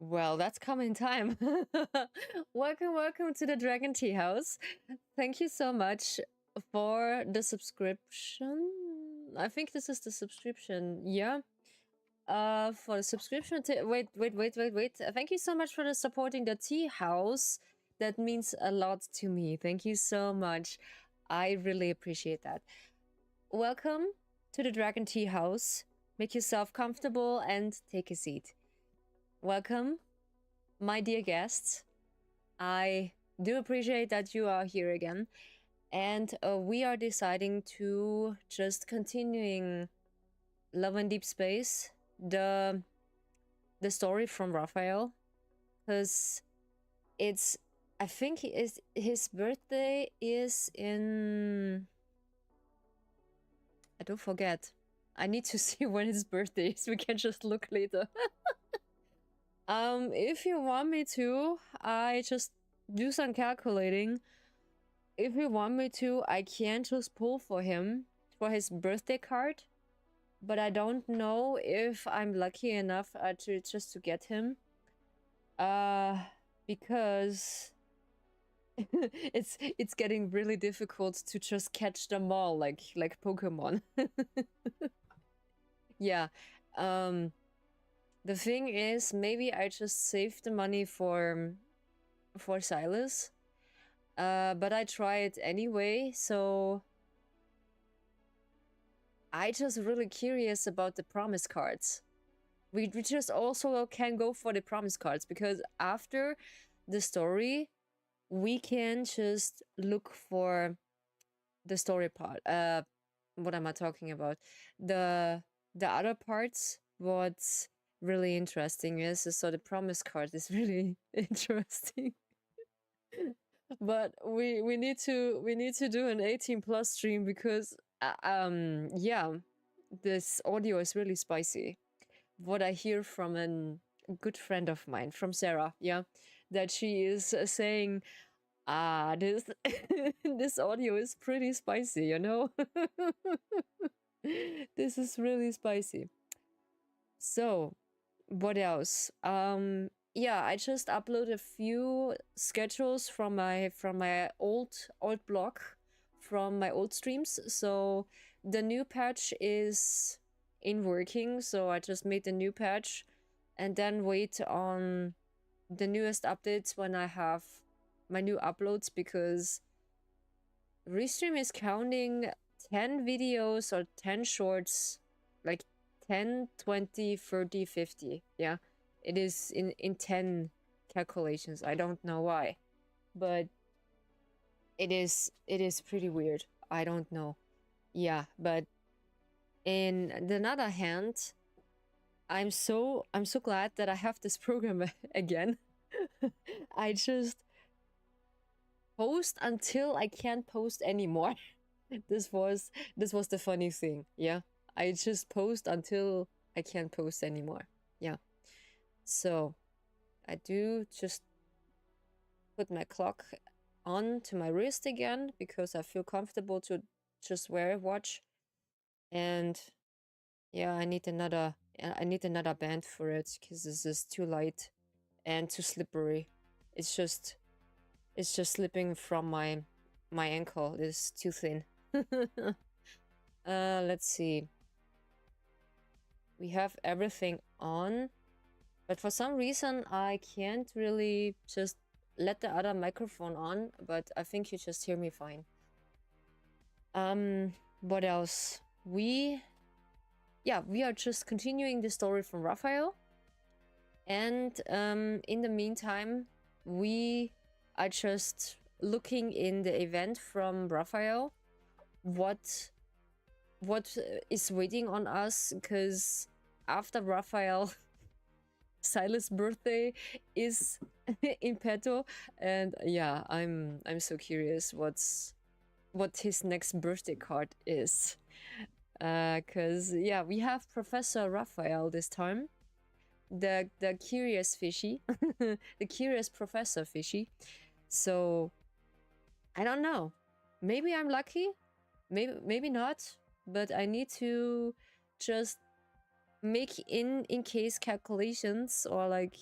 Well, that's coming time. Welcome to the Dragon Tea House. Thank you so much for the subscription. I think this is the subscription, yeah. For the subscription, wait. Thank you so much for supporting the tea house. That means a lot to me. Thank you so much. I really appreciate that. Welcome to the Dragon Tea House. Make yourself comfortable and take a seat. Welcome, my dear guests. I do appreciate that you are here again. And we are deciding to just continuing Love and Deepspace, the story from Rafayel. Because it's, I think his birthday is in... I don't forget. I need to see when his birthday is. We can just look later. If you want me to, I just do some calculating. If you want me to, I can just pull for him for his birthday card, but I don't know if I'm lucky enough to get him. Because it's getting really difficult to just catch them all like Pokemon. Yeah. The thing is, maybe I just saved the money for Silas. But I try it anyway, so I just really curious about the promise cards. We just also can go for the promise cards, because after the story, we can just look for the story part. What am I talking about? The other parts, what's really interesting is, so the promise card is really interesting. But we need to do an 18+ stream, because yeah, this audio is really spicy. What I hear from a good friend of mine, from Sarah, yeah, that she is saying, this this audio is pretty spicy, you know. This is really spicy. So what else? Yeah, I just uploaded a few schedules from my old blog, from my old streams. So the new patch is in working, so I just made the new patch and then wait on the newest updates when I have my new uploads, because Restream is counting 10 videos or 10 shorts, like 10, 20, 30, 50, yeah. It is in 10 calculations. I don't know why, but it is pretty weird. I don't know. Yeah, but in the other hand, I'm so glad that I have this program again. I just post until I can't post anymore. This was the funny thing. Yeah, I just post until I can't post anymore. Yeah. So I do just put my clock on to my wrist again, because I feel comfortable to just wear a watch. And yeah, I need another band for it, because this is too light and too slippery. It's just slipping from my ankle. It's too thin. Let's see. We have everything on, but for some reason I can't really just let the other microphone on, but I think you just hear me fine. What else? We are just continuing the story from Rafayel, and in the meantime, we are just looking in the event from Rafayel, what is waiting on us, because after Rafayel, Silas' birthday is in petto, and yeah, I'm so curious what his next birthday card is, because yeah, we have Professor Rafayel this time, the curious fishy, the curious Professor Fishy. So I don't know, maybe I'm lucky, maybe not, but I need to just make in case calculations, or like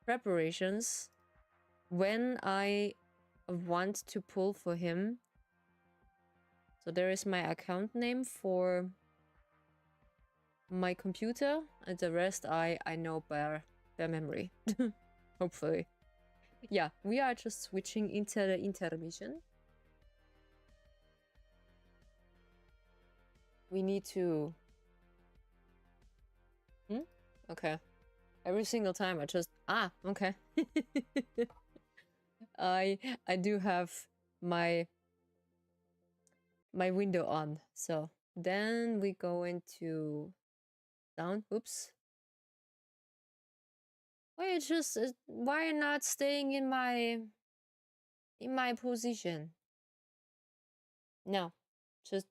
preparations when I want to pull for him. So there is my account name for my computer, and the rest I know by memory. Hopefully. Yeah, we are just switching into the intermission. We need to... Okay. Every single time I just... Ah, okay. I do have my window on. So then we go into sound. Oops. Why just why not staying in my position? No, just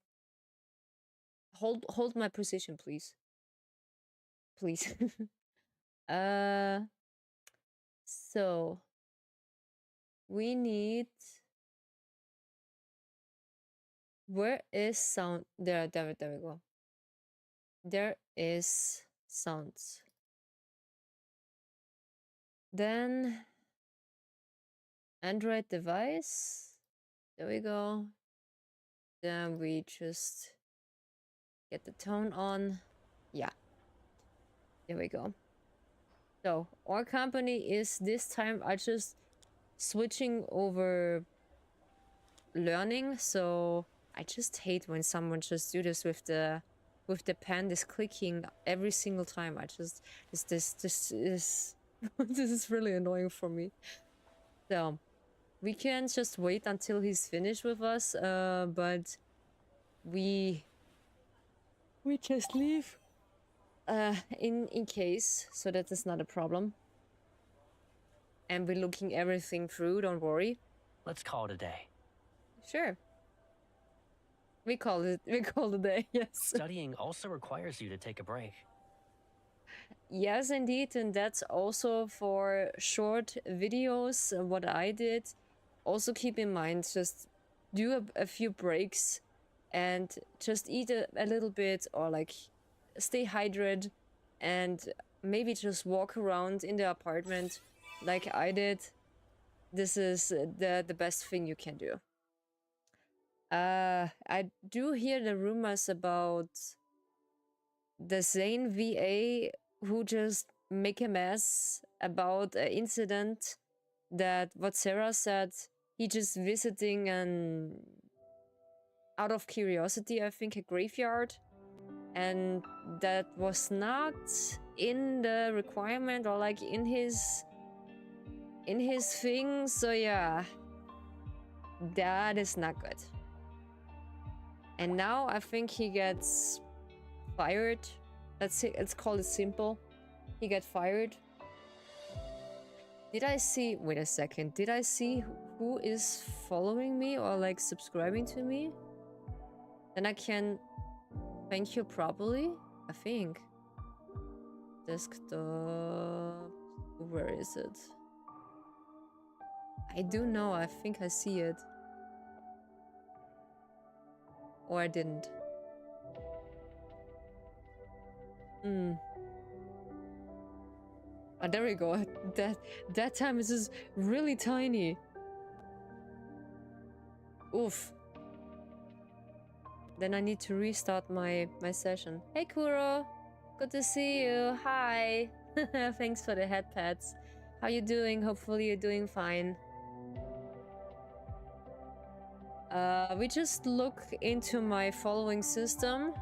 hold my position, please. Please. So we need... Where is sound? There we go. There is sounds. Then Android device. There we go. Then we just get the tone on. Yeah. There we go. So our company is this time I just switching over learning. So I just hate when someone just do this with the pen, this clicking every single time. I just this is this is really annoying for me. So we can just wait until he's finished with us, but we just leave in case, so that is not a problem. And we're looking everything through, don't worry. Let's call it a day. Sure. We call it a day, yes. Studying also requires you to take a break. Yes, indeed, and that's also for short videos, what I did. Also keep in mind, just do a few breaks and just eat a little bit, or like stay hydrated, and maybe just walk around in the apartment like I did. This is the best thing you can do. I do hear the rumors about the Zane VA who just make a mess about an incident that, what Sarah said, he just visiting an, out of curiosity, I think, a graveyard, and that was not in the requirement or like in his thing. So yeah, that is not good. And now I think he gets fired. Let's call it simple. He got fired. Did I see... Wait a second. Did I see who is following me or like subscribing to me? Then I can thank you properly, I think. Desktop... Where is it? I do know. I think I see it. Or I didn't. Oh, there we go. That time is just really tiny. Oof. Then I need to restart my session. Hey Kuro, good to see you. Hi. Thanks for the head pats. How you doing? Hopefully you're doing fine. We just look into my following system,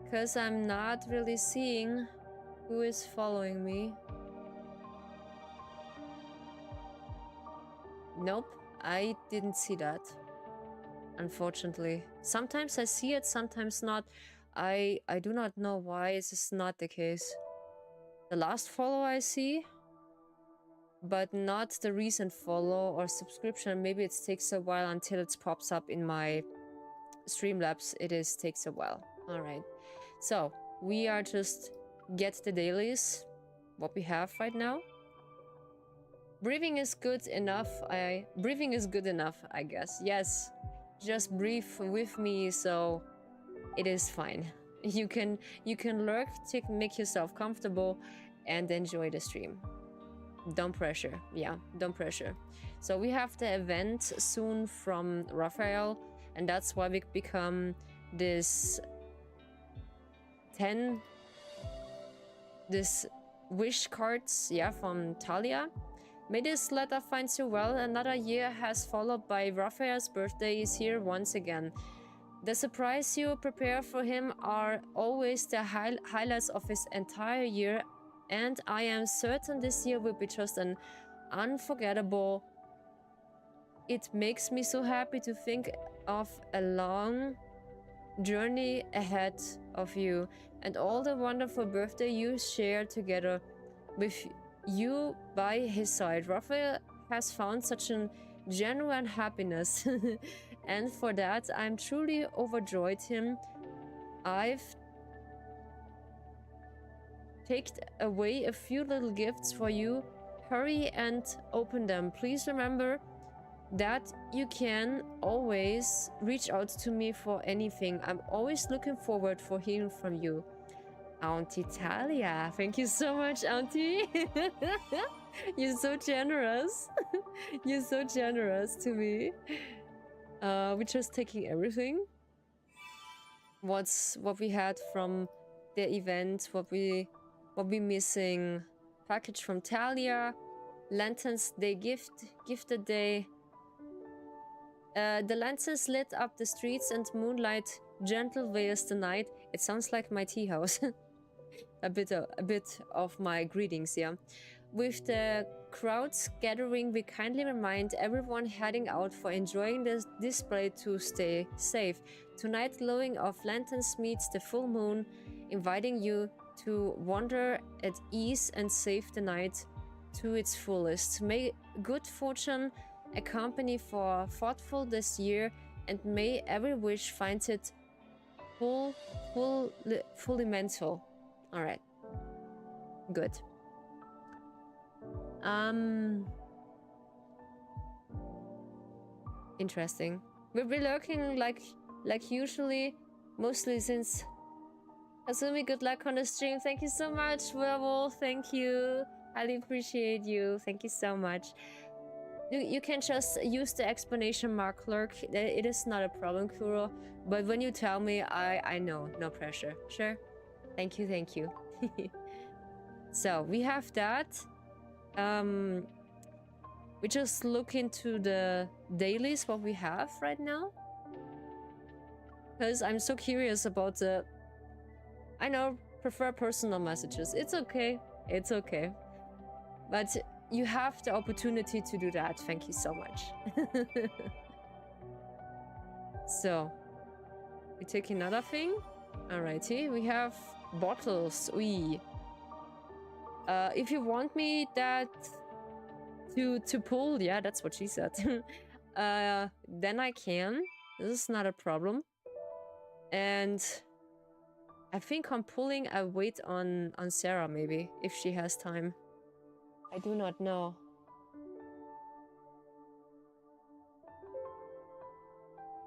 because I'm not really seeing who is following me. Nope, I didn't see that, unfortunately. Sometimes I see it, sometimes not. I do not know why this is not the case. The last follow I see, but not the recent follow or subscription. Maybe it takes a while until it pops up in my Streamlabs. Takes a while. All right. So we are just get the dailies, what we have right now. Breathing is good enough. Breathing is good enough, I guess. Yes, just breathe with me, so it is fine. You can lurk to make yourself comfortable, and enjoy the stream. Don't pressure. Yeah, don't pressure. So we have the event soon from Rafayel, and that's why we become this wish cards, yeah, from Talia. May this letter find you well. Another year has followed by. Raphael's birthday is here once again. The surprise you prepare for him are always the highlights of his entire year, and I am certain this year will be just an unforgettable. It makes me so happy to think of a long journey ahead of you and all the wonderful birthday you share together with you by his side. Raphael has found such a genuine happiness and for that I'm truly overjoyed him. I've taken away a few little gifts for you. Hurry and open them. Please remember that you can always reach out to me for anything. I'm always looking forward for hearing from you. Auntie Talia. Thank you so much, Auntie. You're so generous. You're so generous to me. We're just taking everything. What we had from the event, what we missing. Package from Talia. Lanterns Day gifted day. The lanterns lit up the streets and moonlight gentle veils the night. It sounds like my tea house. a bit of my greetings, yeah. With the crowds gathering, we kindly remind everyone heading out for enjoying this display to stay safe. Tonight, glowing of lanterns meets the full moon, inviting you to wander at ease and save the night to its fullest. May good fortune accompany for thoughtful this year, and may every wish find it fully mental. All right, good. Interesting. We'll be lurking like usually, mostly since Asumi. Good luck on the stream. Thank you so much, Werewolf. Thank you. Highly appreciate you. Thank you so much. You can just use the explanation mark lurk. It is not a problem, Kuro. But when you tell me, I know. No pressure. Sure. Thank you, thank you. So, we have that. We just look into the dailies, what we have right now. Because I'm so curious about the... I know, prefer personal messages. It's okay. It's okay. But you have the opportunity to do that. Thank you so much. So, we take another thing. Alrighty, we have bottles. If you want me that to pull, yeah, that's what she said. Then I can. This is not a problem. And I think on pulling, I wait on Sarah maybe if she has time. I do not know.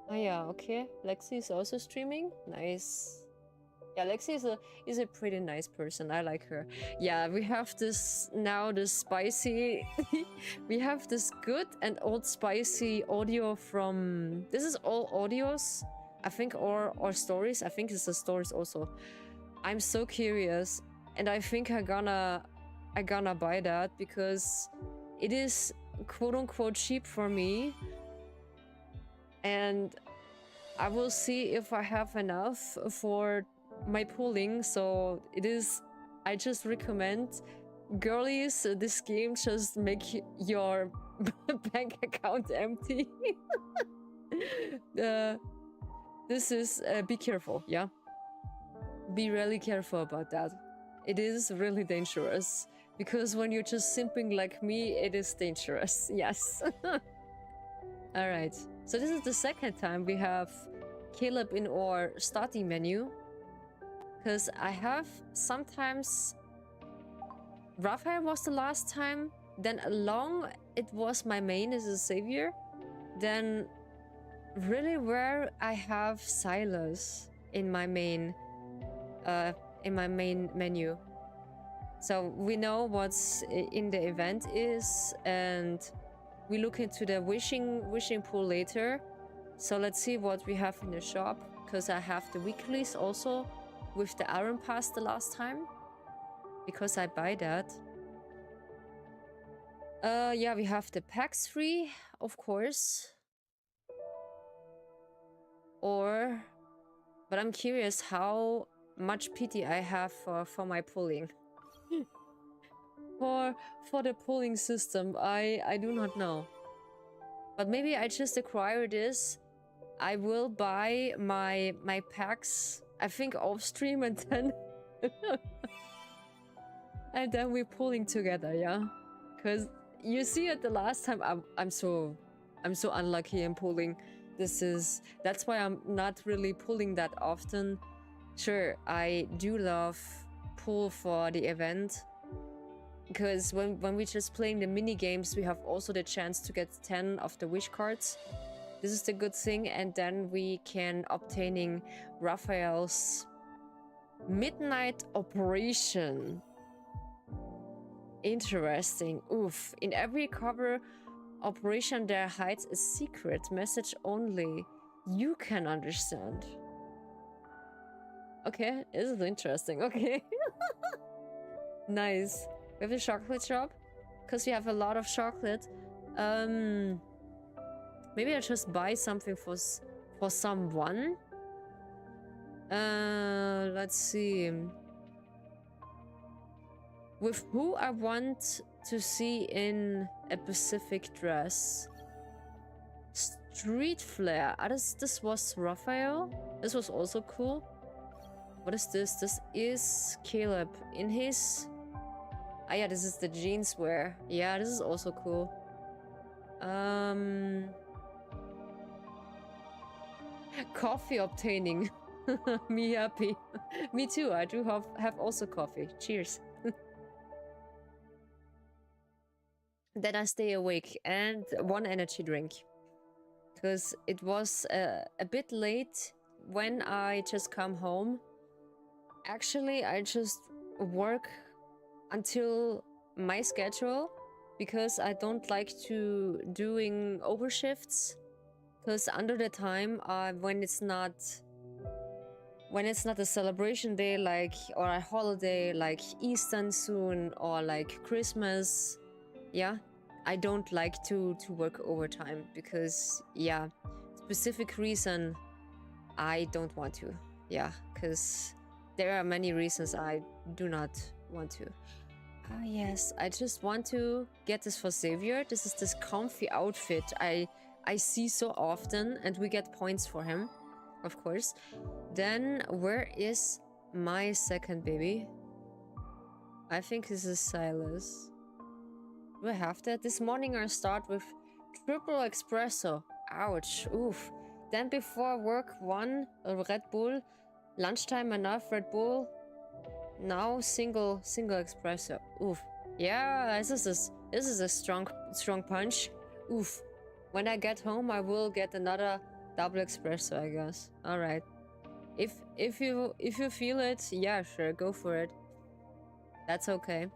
Oh yeah, okay. Lexi is also streaming. Nice. Yeah, Lexi is a pretty nice person. I like her. Yeah, we have this now, this spicy... we have this good and old spicy audio from... This is all audios, I think, or stories. I think it's the stories also. I'm so curious, and I think I'm gonna buy that because it is quote-unquote cheap for me. And I will see if I have enough for my pooling. So it is, I just recommend, girlies, this game just make your bank account empty. This is, be careful, yeah? Be really careful about that. It is really dangerous. Because when you're just simping like me, it is dangerous, yes. Alright, so this is the second time we have Caleb in our starting menu. Because I have sometimes... Raphael was the last time, then along it was my main as a savior. Then really rare I have Silas in my main menu. So we know what's in the event is, and we look into the wishing pool later. So let's see what we have in the shop, because I have the weeklies also with the Iron Pass the last time, because I buy that. Yeah, we have the packs free, of course. But I'm curious how much pity I have for my pulling. for the pulling system, I do not know. But maybe I just acquire this. I will buy my packs, I think off stream, and then and then we're pulling together, yeah. Because you see it the last time, I'm so unlucky in pulling. That's why I'm not really pulling that often. Sure, I do love pull for the event, because when we're just playing the mini games, we have also the chance to get 10 of the wish cards. This is the good thing, and then we can obtaining Rafayel's midnight operation. Interesting. Oof. In every cover operation there hides a secret message only you can understand. Okay, this is interesting. Okay. Nice. We have a chocolate shop, because we have a lot of chocolate. Maybe I just buy something for someone. Let's see. With who I want to see in a specific dress. Street Flair. This was Raphael. This was also cool. What is this? This is Caleb in his... Ah yeah, this is the jeans wear. Yeah, this is also cool. Coffee obtaining. Me happy. Me too. I do have also coffee. Cheers. Then I stay awake, and one energy drink, because it was a bit late when I just come home. Actually, I just work until my schedule, because I don't like to doing overshifts, because under the time when it's not a celebration day, like, or a holiday like Easter soon, or like Christmas, yeah, I don't like to work overtime, because yeah, specific reason I don't want to. Yeah, because there are many reasons I do not want to. Ah yes, I just want to get this for Xavier. This is this comfy outfit I see so often, and we get points for him, of course. Then where is my second baby? I think this is Silas. Do I have that? This morning I start with triple espresso. Ouch. Oof. Then before work, one Red Bull. Lunchtime enough Red Bull. Now single espresso. Oof. Yeah, this is a strong punch. Oof. When I get home, I will get another double espresso, I guess. All right. If you feel it, yeah, sure, go for it. That's okay.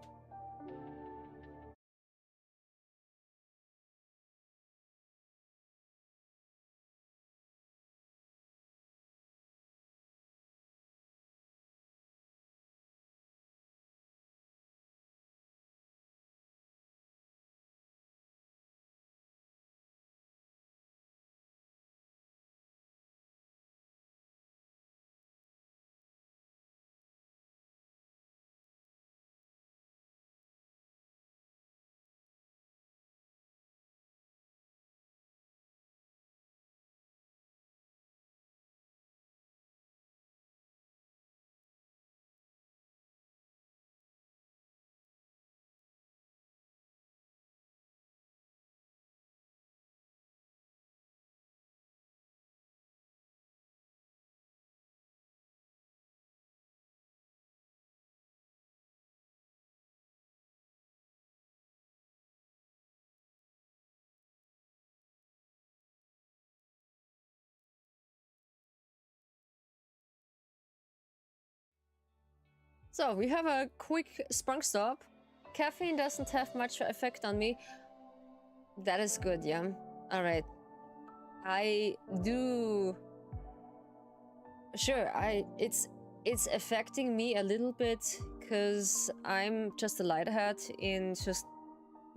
So we have a quick sprung stop. Caffeine doesn't have much effect on me. That is good, yeah. Alright. I do... Sure, it's affecting me a little bit because I'm just a lighthead in just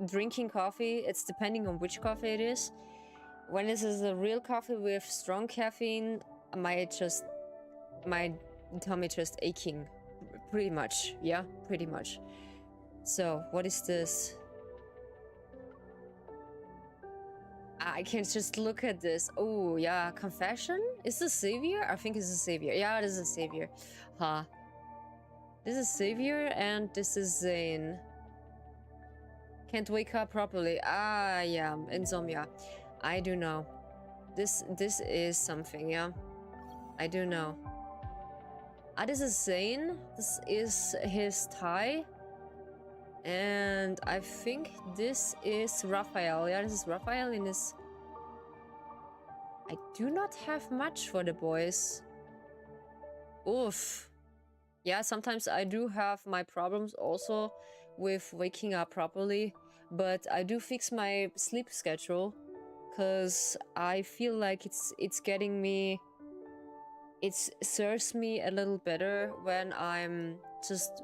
drinking coffee. It's depending on which coffee it is. When this is a real coffee with strong caffeine, my tummy just aching. Pretty much, yeah, pretty much. So, what is this? I can just look at this. Oh, yeah, confession? Is this Savior? I think it's a Savior. Yeah, this is a Savior. Huh. This is Savior and this is Zane. Can't wake up properly. Ah, yeah, insomnia. I do know. This is something, yeah. I do know. Ah, this is Zane. This is his tie. And I think this is Rafayel. Yeah, this is Rafayel in his... I do not have much for the boys. Oof. Yeah, sometimes I do have my problems also with waking up properly. But I do fix my sleep schedule. Because I feel like it's getting me... It serves me a little better when I'm just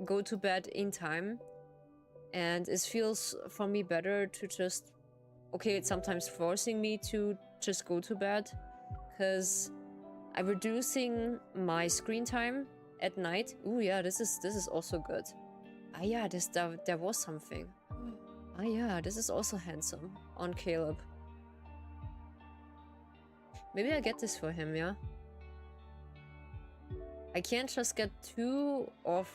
go to bed in time. And it feels for me better to just... Okay, it's sometimes forcing me to just go to bed. Because I'm reducing my screen time at night. Ooh, yeah, this is also good. Ah, yeah, there was something. Ah, yeah, this is also handsome on Caleb. Maybe I get this for him, yeah? I can't just get two of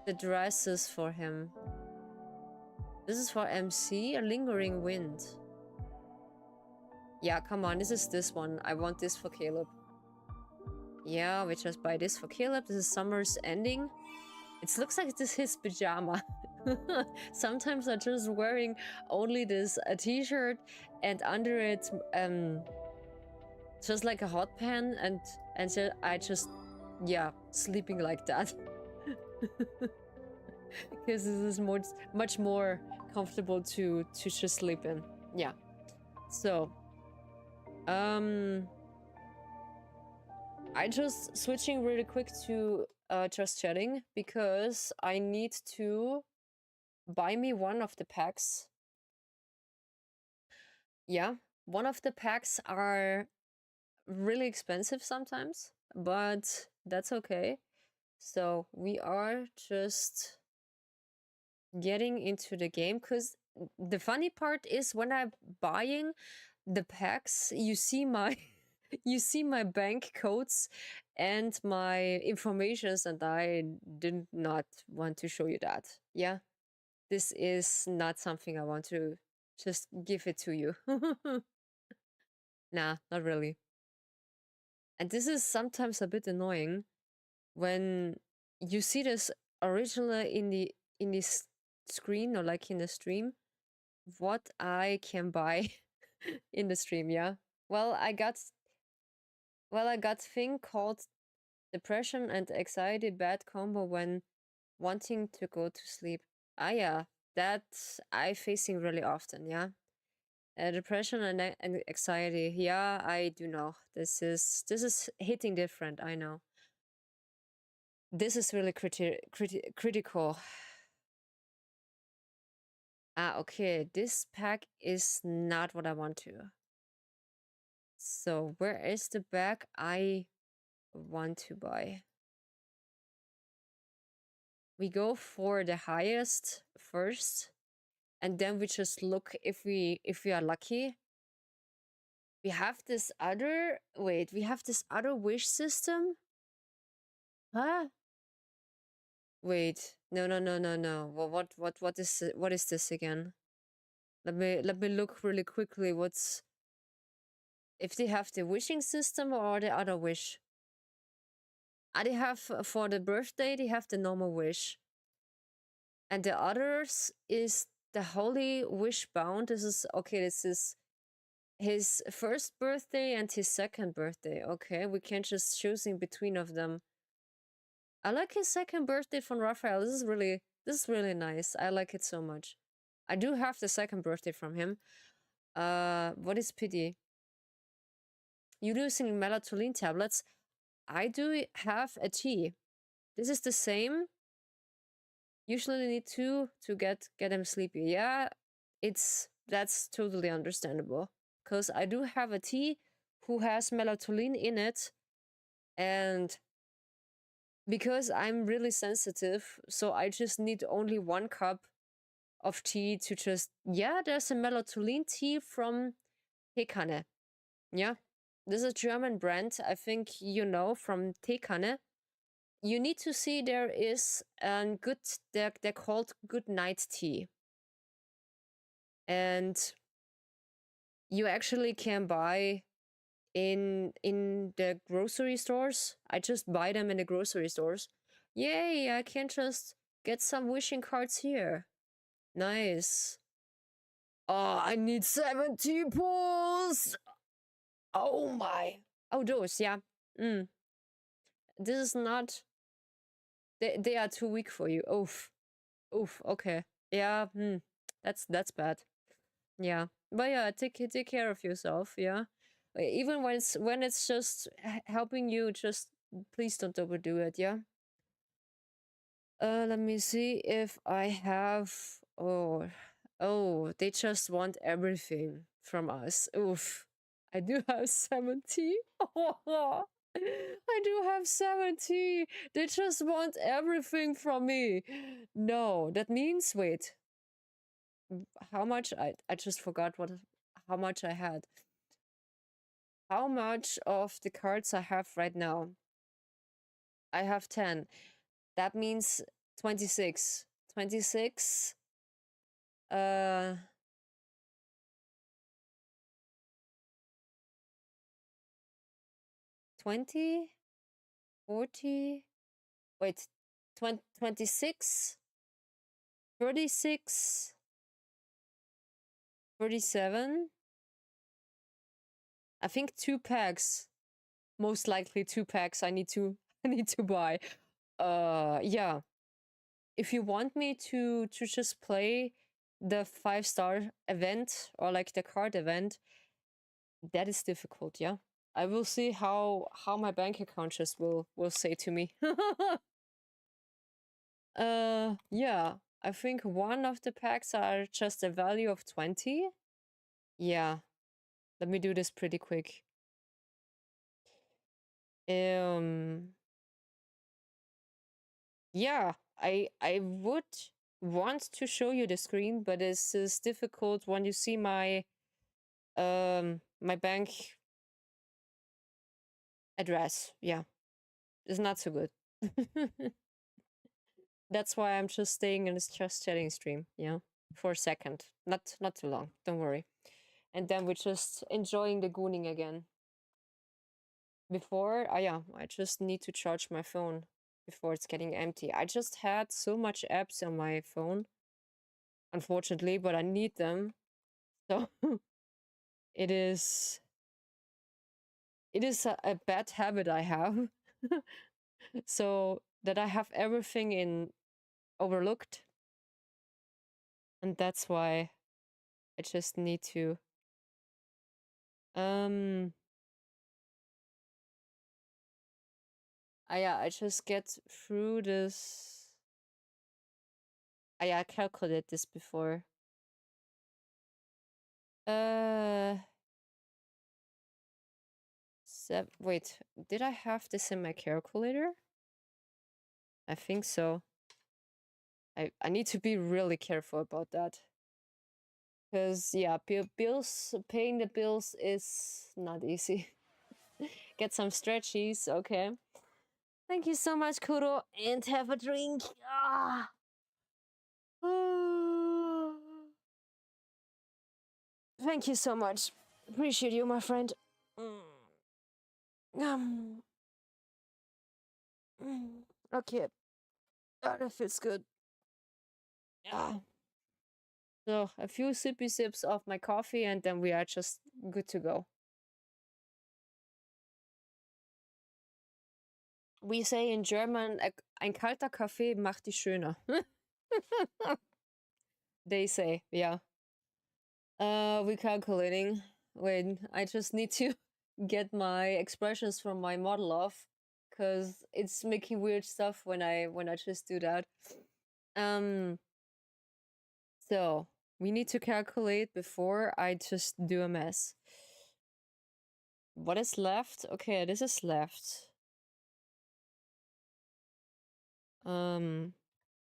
the dresses for him. This is for MC, a lingering wind. Yeah, come on, this is this one. I want this for Caleb. Yeah, we just buy this for Caleb. This is summer's ending. It looks like this is his pajama. Sometimes I'm just wearing only this a t-shirt and under it just like a hot pan and so I just, yeah, sleeping like that. Because this is much more comfortable to just sleep in. Yeah. So I just switching really quick to just chatting because I need to buy me one of the packs. Yeah, one of the packs are really expensive sometimes, but that's okay. So we are just getting into the game because the funny part is when I'm buying the packs, you see my you see my bank codes and my informations, and I did not want to show you that. Yeah, this is not something I want to just give it to you. Nah, not really. And this is sometimes a bit annoying when you see this originally in this screen or like in the stream what I can buy in the stream. Yeah, well I got thing called depression and anxiety bad combo when wanting to go to sleep. Ah, yeah, that I facing really often. Yeah, depression and anxiety. Yeah, I do know this is hitting different. I know. This is really critical. Ah, okay. This pack is not what I want to. So where is the bag I want to buy? We go for the highest first, and then we just look if we are lucky. We have this other we have this other wish system. Huh? Wait, no. Well, what is this again? Let me look really quickly. What's if they have the wishing system or the other wish? Ah, they have for the birthday. They have the normal wish, and the others is the holy wish bound. This is okay. This is his first birthday and his second birthday. Okay, we can just choose in between of them. I like his second birthday from Raphael. This is really nice. I like it so much. I do have the second birthday from him. What is pity? You using melatonin tablets? I do have a tea. This is the same. Usually need two to get him sleepy. Yeah, that's totally understandable. Because I do have a tea who has melatonin in it, and because I'm really sensitive, so I just need only 1 cup of tea to just, yeah, there's a melatonin tea from Teekanne. Yeah, this is a German brand, I think you know, from Teekanne. You need to see there is a good, they're called good night tea. And you actually can buy in the grocery stores. I just buy them in the grocery stores. Yay, I can just get some wishing cards here. Nice. Oh, I need 70 pulls. Oh my. Oh, those, yeah. This is not. They are too weak for you. Oof. Oof. Okay. Yeah. That's bad. Yeah. But yeah, take care of yourself. Yeah. Even when it's just helping you, just please don't overdo it. Yeah. Let me see if I have. Oh, they just want everything from us. Oof. I do have 70. I do have 70. They just want everything from me. No, that means, wait. How much? I just forgot how much I had. How much of the cards I have right now? I have 10. That means 26. 26. Uh 20, 40, wait, 20, 26, 36, 37. I think 2 packs. Most likely 2 packs I need to I need to buy. Yeah. If you want me to just play the 5-star event or like the card event, that is difficult, yeah. I will see how my bank account just will say to me. Yeah. I think one of the packs are just a value of 20. Yeah. Let me do this pretty quick. Yeah, I would want to show you the screen, but this is difficult when you see my my bank address. Yeah. It's not so good. That's why I'm just staying in this just chatting stream, yeah, for a second. Not too long, don't worry. And then we're just enjoying the gooning again. Before, yeah, I just need to charge my phone before it's getting empty. I just had so much apps on my phone, unfortunately, but I need them. So it is a bad habit I have. So that I have everything in overlooked. And that's why I just need to yeah, I just get through this. Yeah, I calculated this before. Wait, did I have this in my calculator? I think so. I need to be really careful about that. Because, yeah, paying the bills is not easy. Get some stretchies, okay. Thank you so much, Kuro, and have a drink. Ah. Thank you so much. Appreciate you, my friend. Um, okay. That feels good. Yeah. So, a few sippy sips of my coffee, and then we are just good to go. we say in German, ein kalter Kaffee macht dich schöner. They say, yeah. We calculating. Wait, I just need to get my expressions from my model off, because it's making weird stuff when I just do that. So we need to calculate before I just do a mess. What is left? Okay, this is left. All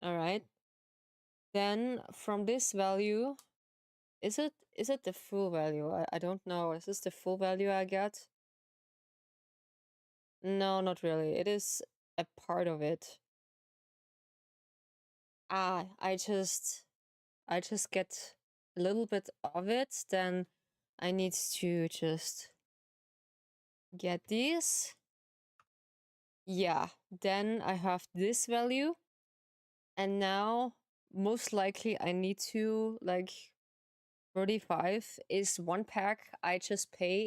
right. Then from this value, is it the full value? I don't know. Is this the full value I get? No, not really. It is a part of it. Ah, I just get a little bit of it, then I need to just get these. Yeah, then I have this value, and now most likely I need to, like, 35 is one pack I just pay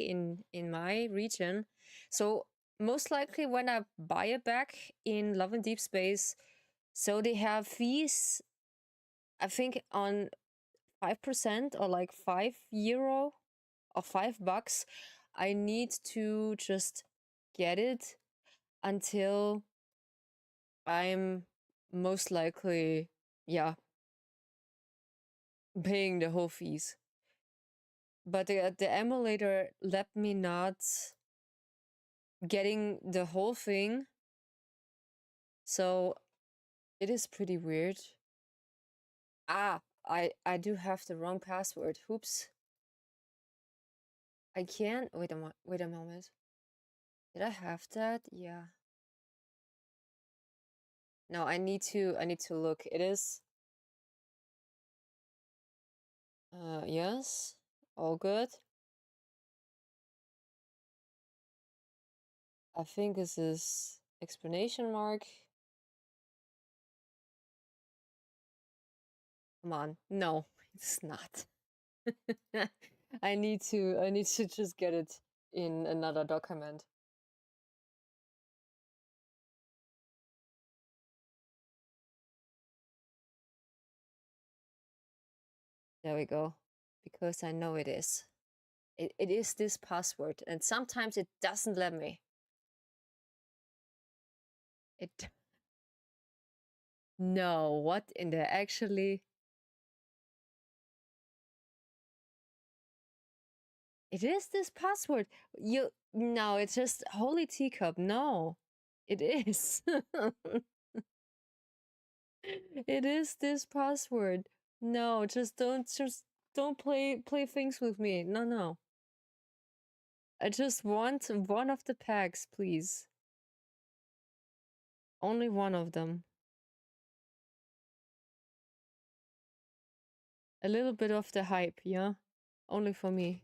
in my region. So most likely when I buy a bag in Love and Deepspace, so they have fees, I think, on 5% or like €5 or $5. I need to just get it until I'm most likely, yeah, paying the whole fees. But the emulator let me not getting the whole thing, so it is pretty weird. Ah, I do have the wrong password. Oops. I can't wait a moment. Did I have that? Yeah. No, I need to look. It is yes. All good. I think this is explanation mark. Come on. No, it's not. I need to just get it in another document. There we go. Because I know it is. It is this password, and sometimes it doesn't let me. It. No, what in the actually? It is this password. No, it's just holy teacup. No, it is. It is this password. No, just don't play things with me. No. I just want one of the packs, please. Only one of them. A little bit of the hype, yeah? Only for me.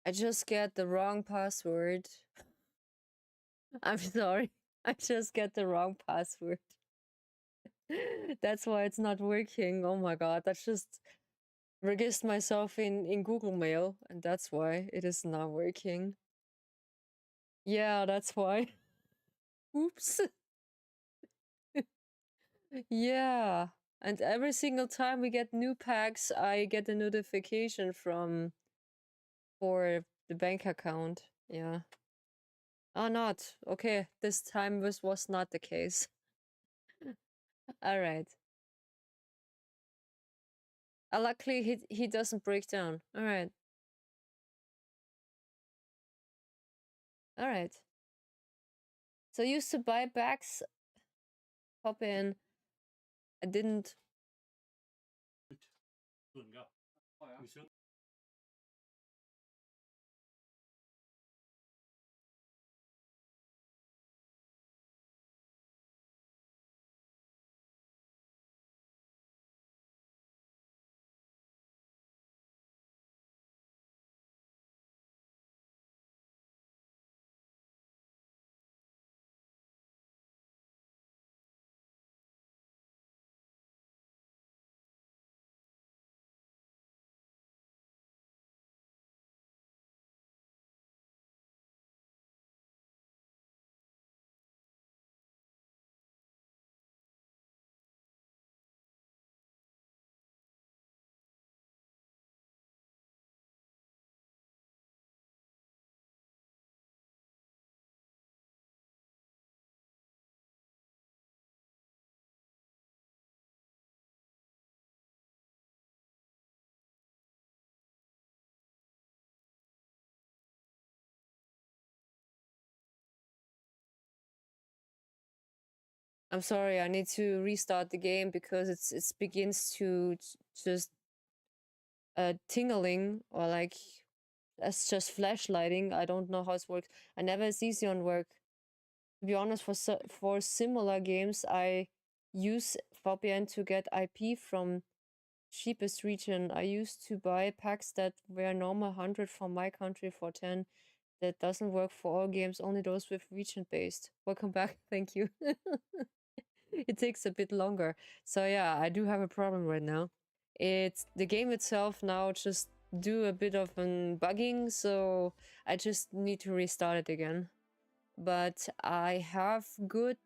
I just get the wrong password. I'm sorry. I just get the wrong password. That's why it's not working. Oh my god, I just registered myself in Google Mail, and that's why it is not working. Yeah, that's why. Oops. Yeah. And every single time we get new packs, I get a notification for the bank account. Yeah. Oh, not. Okay, this time this was not the case. All right. Luckily, he doesn't break down. All right. All right. So I used to buy bags, pop in. I didn't. I'm sorry. I need to restart the game because it begins to just tingling or like it's just flashlighting. I don't know how it works. I never see it on work. To be honest, for similar games, I use VPN to get IP from cheapest region. I used to buy packs that were normal 100 from my country for 10. That doesn't work for all games, only those with region based. Welcome back. Thank you. It takes a bit longer. So yeah, I do have a problem right now. It's the game itself now just do a bit of bugging, so I just need to restart it again. But I have good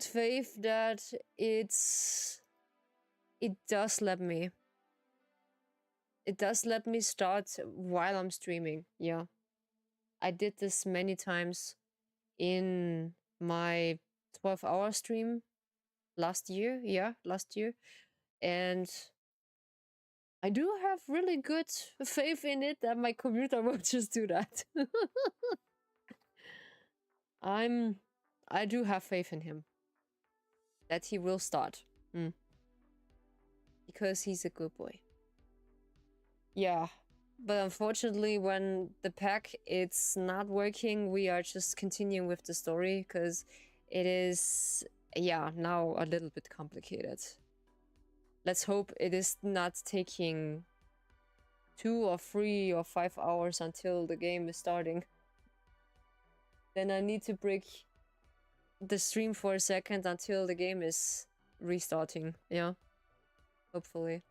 faith that it does let me start while I'm streaming. Yeah. I did this many times in my 12-hour stream last year. Yeah, last year. And I do have really good faith in it that my computer will just do that. I do have faith in him that he will start. Because he's a good boy. Yeah. But unfortunately, when the pack it's not working, we are just continuing with the story because it is, yeah, now a little bit complicated. Let's hope it is not taking 2 or 3 or 5 hours until the game is starting. Then I need to break the stream for a second until the game is restarting. Yeah. Hopefully.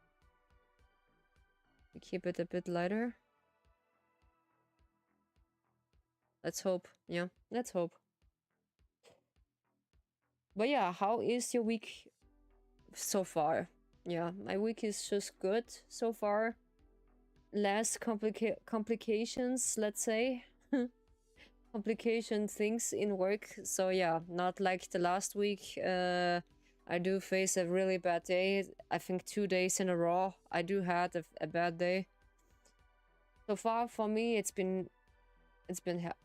We keep it a bit lighter. Let's hope. Yeah, let's hope. But yeah, how is your week so far? Yeah, my week is just good so far. Less complications, let's say. Complication things in work. So yeah, not like the last week. I do face a really bad day. I think 2 days in a row I do had a bad day. So far for me it's been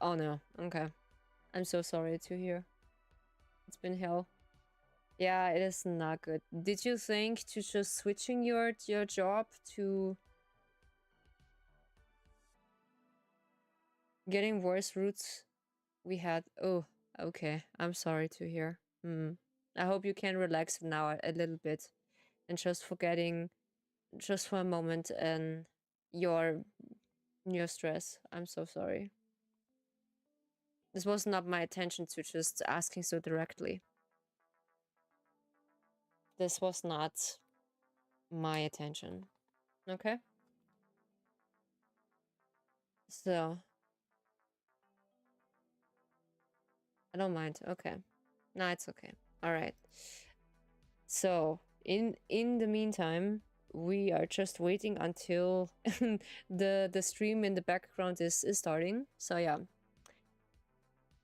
oh no, okay. I'm so sorry to hear. It's been hell. Yeah, it is not good. Did you think to just switching your job to getting worse routes we had? Oh, okay. I'm sorry to hear. I hope you can relax now a little bit and just forgetting just for a moment and your stress. I'm so sorry. This was not my intention to just asking so directly. This was not my attention. Okay? So I don't mind. Okay. No, it's okay. All right. So in the meantime, we are just waiting until the stream in the background is starting. So yeah,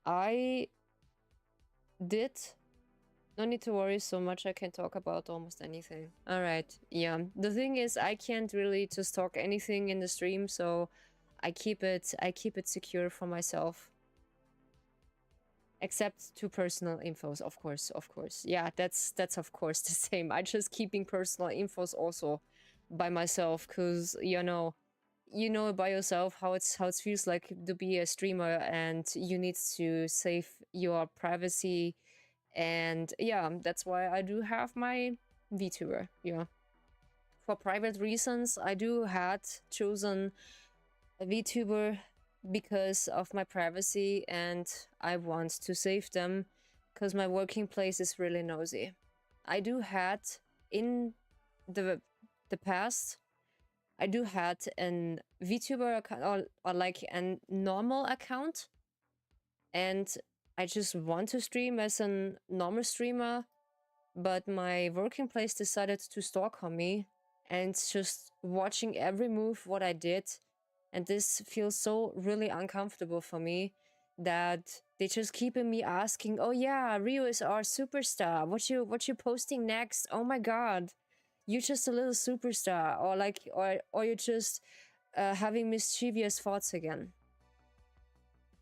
I did. No need to worry so much. I can talk about almost anything. All right. Yeah. The thing is, I can't really just talk anything in the stream, so I keep it secure for myself. Except to personal infos, of course. Yeah, that's of course the same. I just keeping personal infos also by myself, because you know by yourself how it feels like to be a streamer, and you need to save your privacy. And yeah, that's why I do have my VTuber. Yeah, for private reasons, I do had chosen a VTuber because of my privacy, and I want to save them because my working place is really nosy. I do had in the past, I do had an VTuber account, or like a normal account, and I just want to stream as a normal streamer, but my working place decided to stalk on me and just watching every move what I did. And this feels so really uncomfortable for me that they just keeping me asking, oh yeah, Rio is our superstar. What you posting next? Oh my god. You're just a little superstar, or like or you're just having mischievous thoughts again.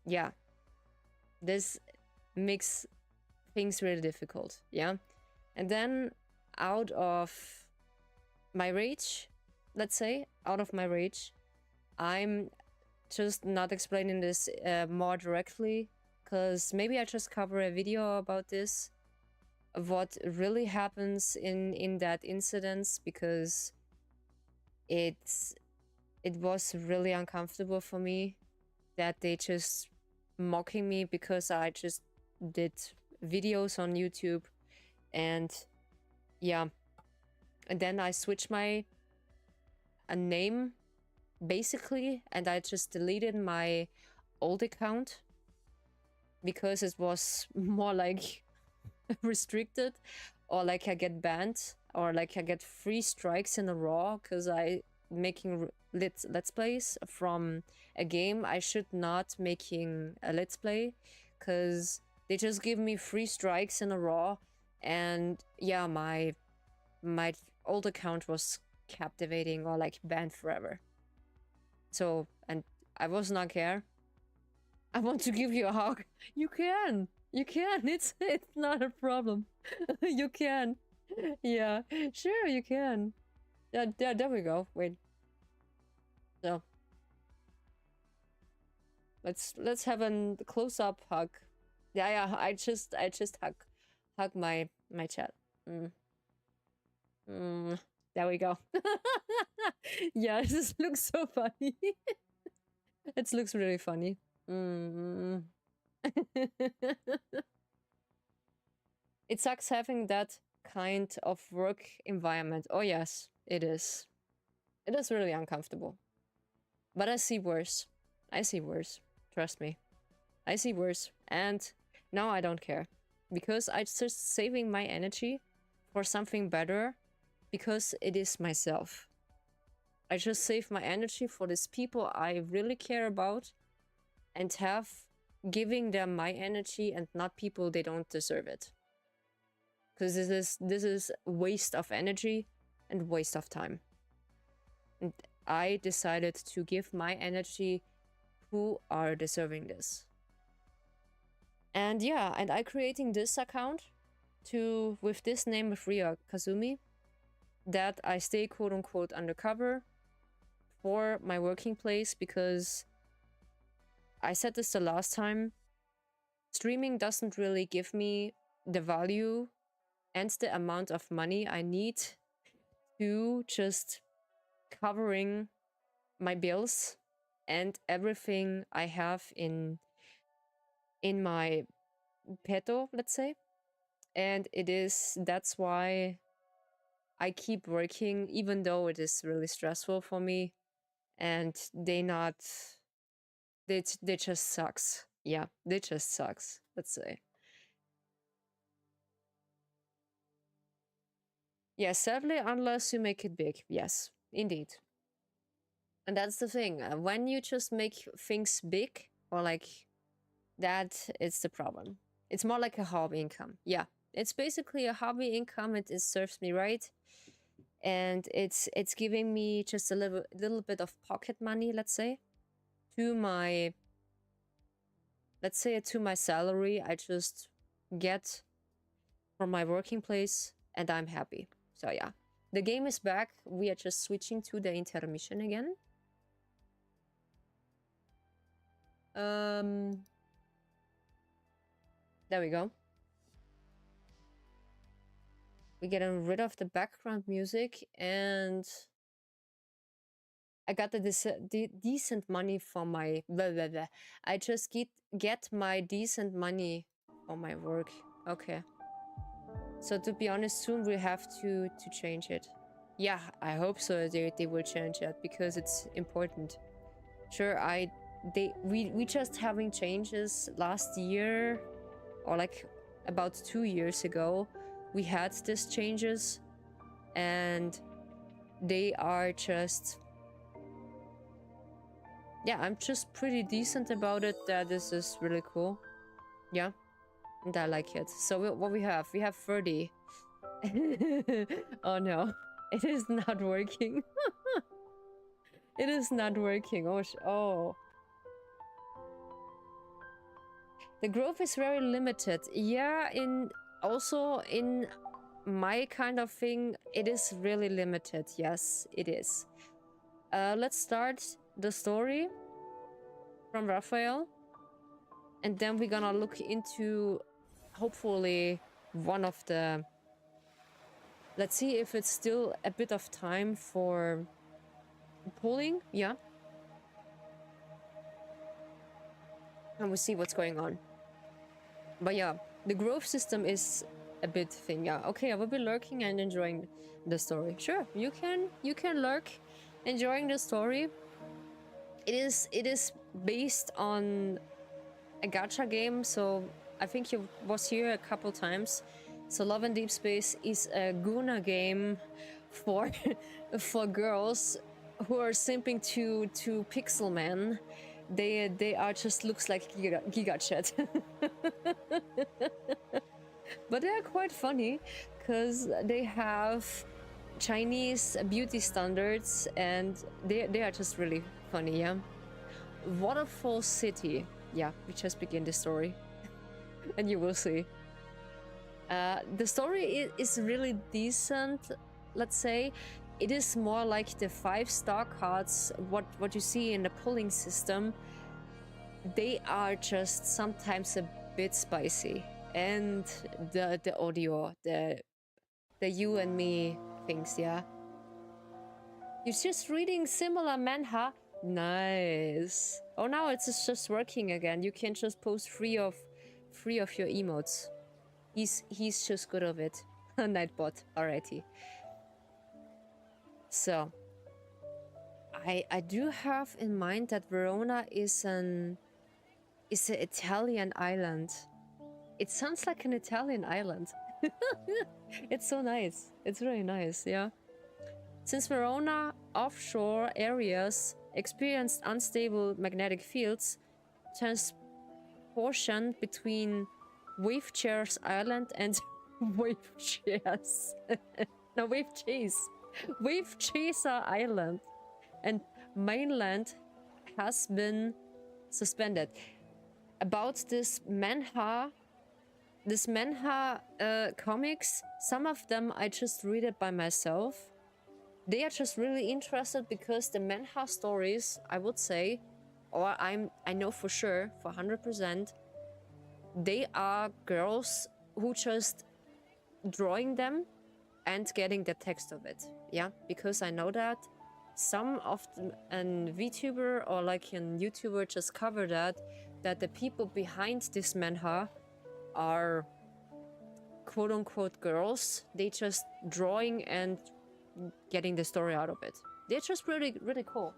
Yeah. This makes things really difficult, yeah? And then out of my rage, let's say, I'm just not explaining this more directly, because maybe I just cover a video about this, of what really happens in that incident, because it was really uncomfortable for me that they just mocking me because I just did videos on YouTube. And yeah, and then I switched my name basically, and I just deleted my old account because it was more like restricted, or like I get banned, or like I get 3 strikes in a row because I making let's plays from a game I should not making a let's play, because they just give me 3 strikes in a row. And yeah, my old account was captivating, or like banned forever. So, and I was not care. I want to give you a hug. You can. It's not a problem. You can. Yeah, sure you can. Yeah, there we go. Wait. So let's have a close up hug. Yeah. I just hug my chat. Mm. There we go. Yeah, this looks so funny. It looks really funny. It sucks having that kind of work environment. Oh yes, it is. It is really uncomfortable. But I see worse. Trust me. I see worse. And now I don't care. Because I'm just saving my energy for something better, because it is myself. I just save my energy for these people I really care about, and have giving them my energy, and not people they don't deserve it. Because this is waste of energy and waste of time. And I decided to give my energy who are deserving this. And yeah, and I creating this account with this name of Ria Kazumi, that I stay quote unquote undercover for my working place, because I said this the last time, streaming doesn't really give me the value and the amount of money I need to just covering my bills and everything I have in my petto, let's say. And that's why I keep working, even though it is really stressful for me. And they just sucks. Yeah, they just sucks, let's say. Yeah, sadly, unless you make it big. Yes, indeed. And that's the thing. When you just make things big or like that, it's the problem. It's more like a hobby income. Yeah, it's basically a hobby income. It serves me right, and it's giving me just a little bit of pocket money, let's say, to my salary I just get from my working place, and I'm happy. So yeah, the game is back. We are just switching to the intermission again. There we go. We're getting rid of the background music, and I got the decent money for my blah, blah, blah. I just get my decent money for my work. Okay. So to be honest, soon we have to change it. Yeah, I hope so. They will change it because it's important. Sure, we just having changes last year, or like about 2 years ago. We had these changes, and they are just, yeah, I'm just pretty decent about it. That this is really cool. Yeah, and I like it. So what we have 30. Oh no, it is not working. It is not working. Oh. The growth is very limited. Yeah, also in my kind of thing, it is really limited. Yes, it is. Let's start the story from Rafayel, and then we're gonna look into, hopefully, one of the... Let's see if it's still a bit of time for polling. Yeah. And we'll see what's going on. But yeah, the growth system is a bit thing. Yeah, okay, I will be lurking and enjoying the story. Sure, you can lurk, enjoying the story. It is based on a gacha game, so I think you was here a couple times. So Love and Deepspace is a Guna game for for girls who are simping to Pixel Man. They are just looks like Giga Chat. But they are quite funny because they have Chinese beauty standards, and they are just really funny. Yeah. Waterfall City. Yeah, we just begin the story. And you will see. The story is really decent, let's say. It is more like the 5-star cards, what you see in the pulling system. They are just sometimes a bit spicy. And the audio, the you and me things, yeah. You're just reading similar manhwa? Nice. Oh, now it's just working again. You can just post free of your emotes. He's just good of it. Nightbot, alrighty. So I do have in mind that Verona is an Italian island. It sounds like an Italian island. It's so nice. It's really nice, yeah. Since Verona offshore areas experienced unstable magnetic fields, transportation between Wave Chairs Island and Wave Chairs. No, Wave Chase. Wave Chaser Island and mainland has been suspended. About this manhwa comics, some of them I just read it by myself. They are just really interested because the manhwa stories, I would say, or I know for sure, for 100%, they are girls who just drawing them and getting the text of it. Yeah, because I know that. some of an VTuber or like an YouTuber just covered that the people behind this manhwa are quote-unquote girls. They just drawing and getting the story out of it. They're just really cool.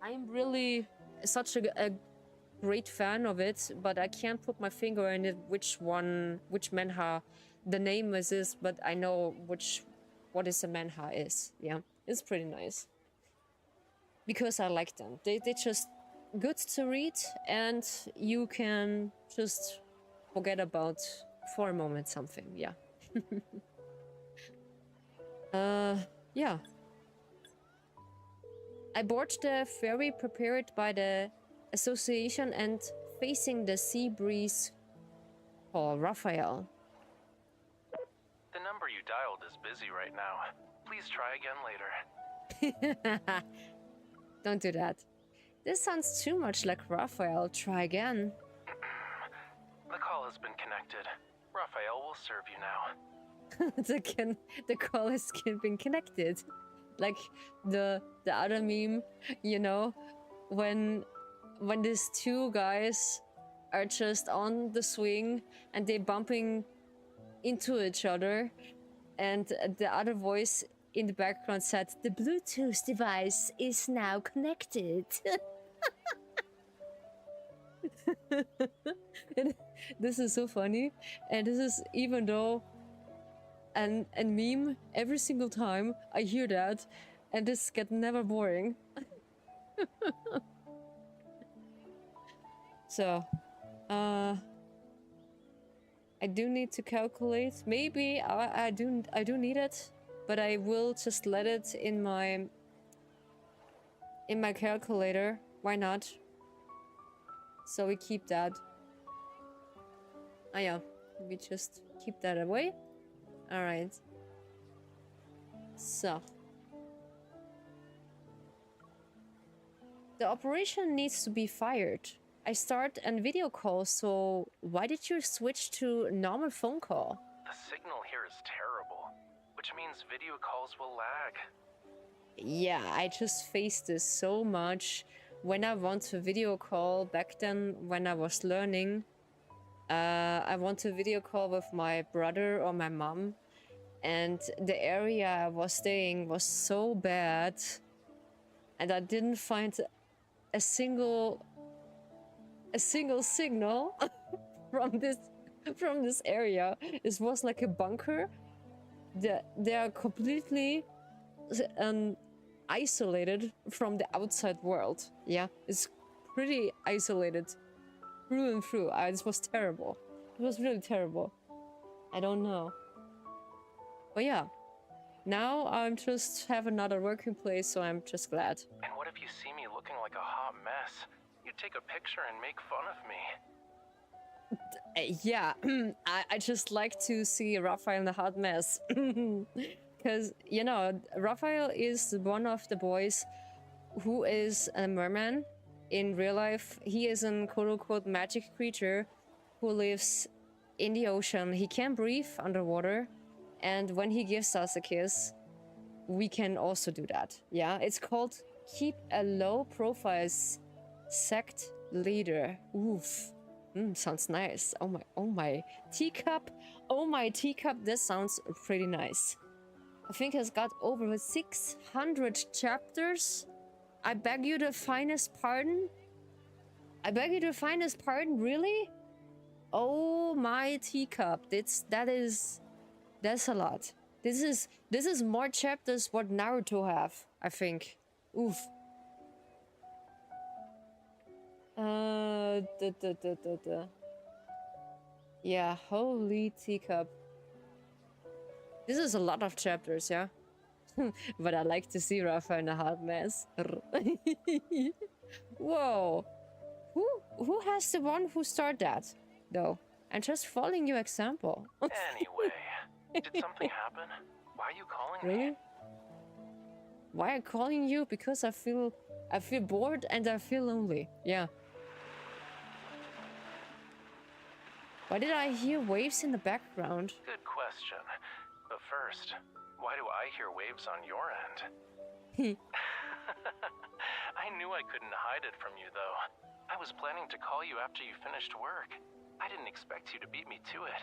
I'm really such a great fan of it, but I can't put my finger in it which manhwa the name is this, but I know what is a manhwa is. Yeah, it's pretty nice because I like them. They just good to read, and you can just forget about for a moment something. Yeah. Yeah. I board the ferry prepared by the association and facing the sea breeze for Rafayel. The number you dialed is busy right now. Please try again later. Don't do that. This sounds too much like Rafayel. Try again. The call has been connected. Rafayel will serve you now. The call has been connected. Like the other meme, you know, when these two guys are just on the swing and they're bumping into each other, and the other voice in the background said, "The Bluetooth device is now connected." This is so funny, and this is even though and meme every single time I hear that, and this gets never boring. So, I do need to calculate. Maybe I do need it, but I will just let it in my calculator. Why not? So we keep that. Oh yeah, we just keep that away. All right. So the operation needs to be fired. I start a video call, so why did you switch to normal phone call? The signal here is terrible, which means video calls will lag. Yeah, I just faced this so much when I want to video call back then when I was learning. I want to video call with my brother or my mom, and the area I was staying was so bad, and I didn't find a single signal from this area. It was like a bunker. They are completely isolated from the outside world. Yeah, it's pretty isolated through and through. This was terrible. It was really terrible. I don't know. But yeah, now I'm just have another working place, so I'm just glad. And what if you see me looking like a hot mess? You take a picture and make fun of me. Yeah, I just like to see Raphael in a hot mess. Because, you know, Raphael is one of the boys who is a merman in real life. He is a quote-unquote magic creature who lives in the ocean. He can breathe underwater, and when he gives us a kiss, we can also do that. Yeah, it's called Keep a Low Profile Sect Leader. Oof. Sounds nice. Oh my teacup. Oh my teacup. This sounds pretty nice. I think it's got over 600 chapters. I beg you the finest pardon. I beg you the finest pardon. Really? Oh my teacup. That's a lot. This is more chapters what Naruto have, I think. Oof. Yeah, holy teacup. This is a lot of chapters, yeah? But I like to see Rafa in a hot mess. Whoa. Who has the one who started that, though? I'm just following your example. Anyway, did something happen? Why are you calling me? Really? Why am I calling you? Because I feel bored and I feel lonely. Yeah. Why did I hear waves in the background? Good question. But first, Why do I hear waves on your end? I knew I couldn't hide it from you, though. I was planning to call you after you finished work. I didn't expect you to beat me to it.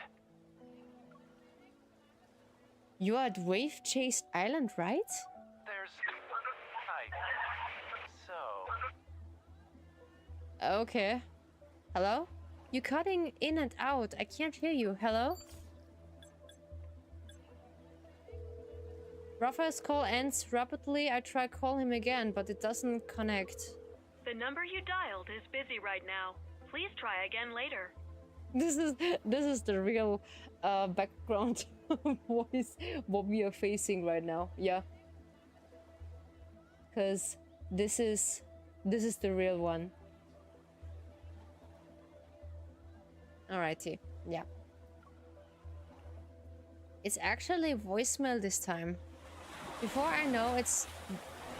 You are at Wave Chase Island, right? There's... Okay. Hello? You're cutting in and out. I can't hear you. Hello? Rafayel's call ends rapidly. I try call him again, but it doesn't connect. The number you dialed is busy right now. Please try again later. This is the real background voice what we are facing right now. Yeah. Because this is the real one. Alrighty. Yeah. It's actually voicemail this time. Before I know,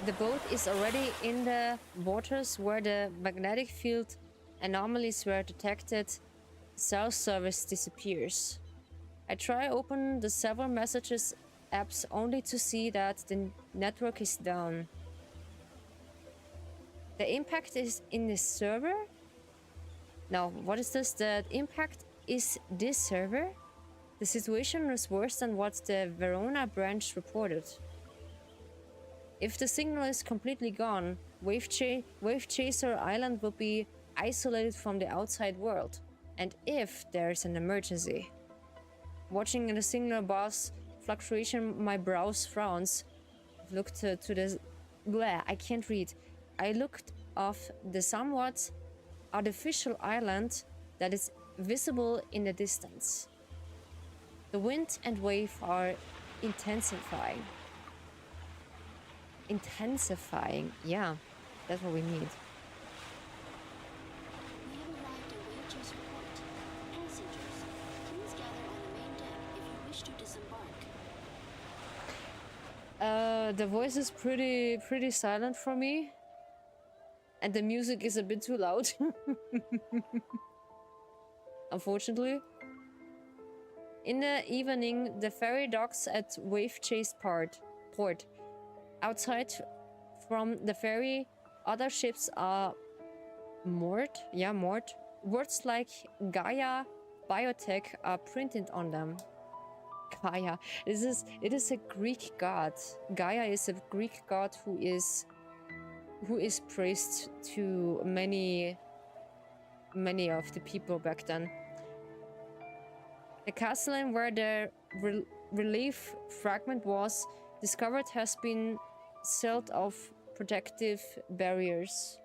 the boat is already in the waters where the magnetic field anomalies were detected. Cell service disappears. I try open the several messages apps only to see that the network is down. The impact is in this server? No, what is this? The impact is this server? The situation is worse than what the Verona branch reported. If the signal is completely gone, Wave Chaser Island will be isolated from the outside world. And if there's an emergency. Watching the signal bars fluctuation, my brows frowns. I've looked to the... Bleh, I can't read. I looked off the somewhat artificial island that is visible in the distance. The wind and wave are intensifying. Intensifying, yeah, that's what we need. We have arrived at Wave Chase Port. Passengers, please gather on the main deck if you wish to disembark. The voice is pretty silent for me. And the music is a bit too loud. Unfortunately. In the evening, the ferry docks at Wave Chase Port. Outside from the ferry, other ships are moored. Yeah, moored. Words like Gaia, Biotech are printed on them. Gaia. It is a Greek god. Gaia is a Greek god who is praised to many of the people back then. The castle in where the relief fragment was discovered has been sealed off protective barriers.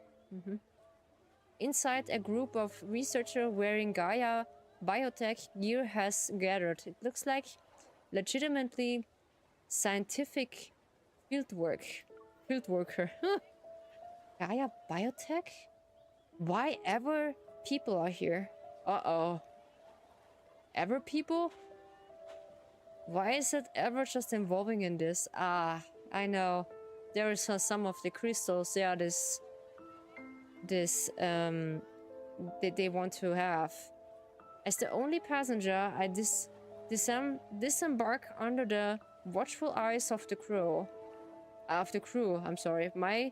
Inside, a group of researchers wearing Gaia biotech gear has gathered. It looks like legitimately scientific fieldworker. Gaia biotech? Why ever people are here? Uh-oh. Ever people? Why is it ever just involving in this? Ah, I know. There is some of the crystals. Yeah, they want to have. As the only passenger, I disembark under the watchful eyes of the crew. I'm sorry. My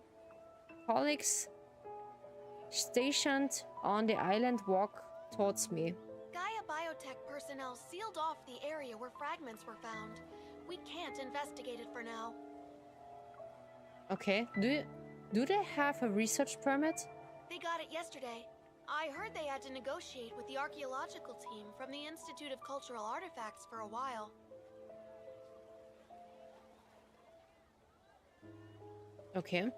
colleagues stationed on the island walk towards me. Gaia Biotech personnel sealed off the area where fragments were found. We can't investigate it for now. Okay. Do they have a research permit? They got it yesterday. I heard they had to negotiate with the archaeological team from the Institute of Cultural Artifacts for a while. Okay.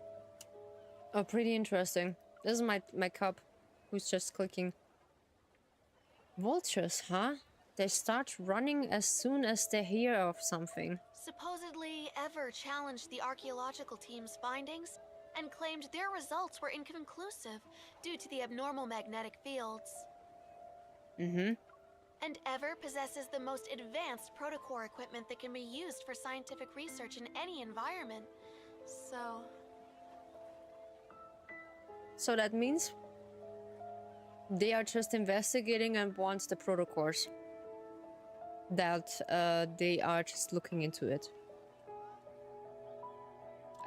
Oh, pretty interesting. This is my cub, who's just clicking. Vultures, huh? They start running as soon as they hear of something. Supposedly, Ever challenged the archaeological team's findings and claimed their results were inconclusive due to the abnormal magnetic fields. And Ever possesses the most advanced protocore equipment that can be used for scientific research in any environment. So that means they are just investigating and want the protocols. That they are just looking into it.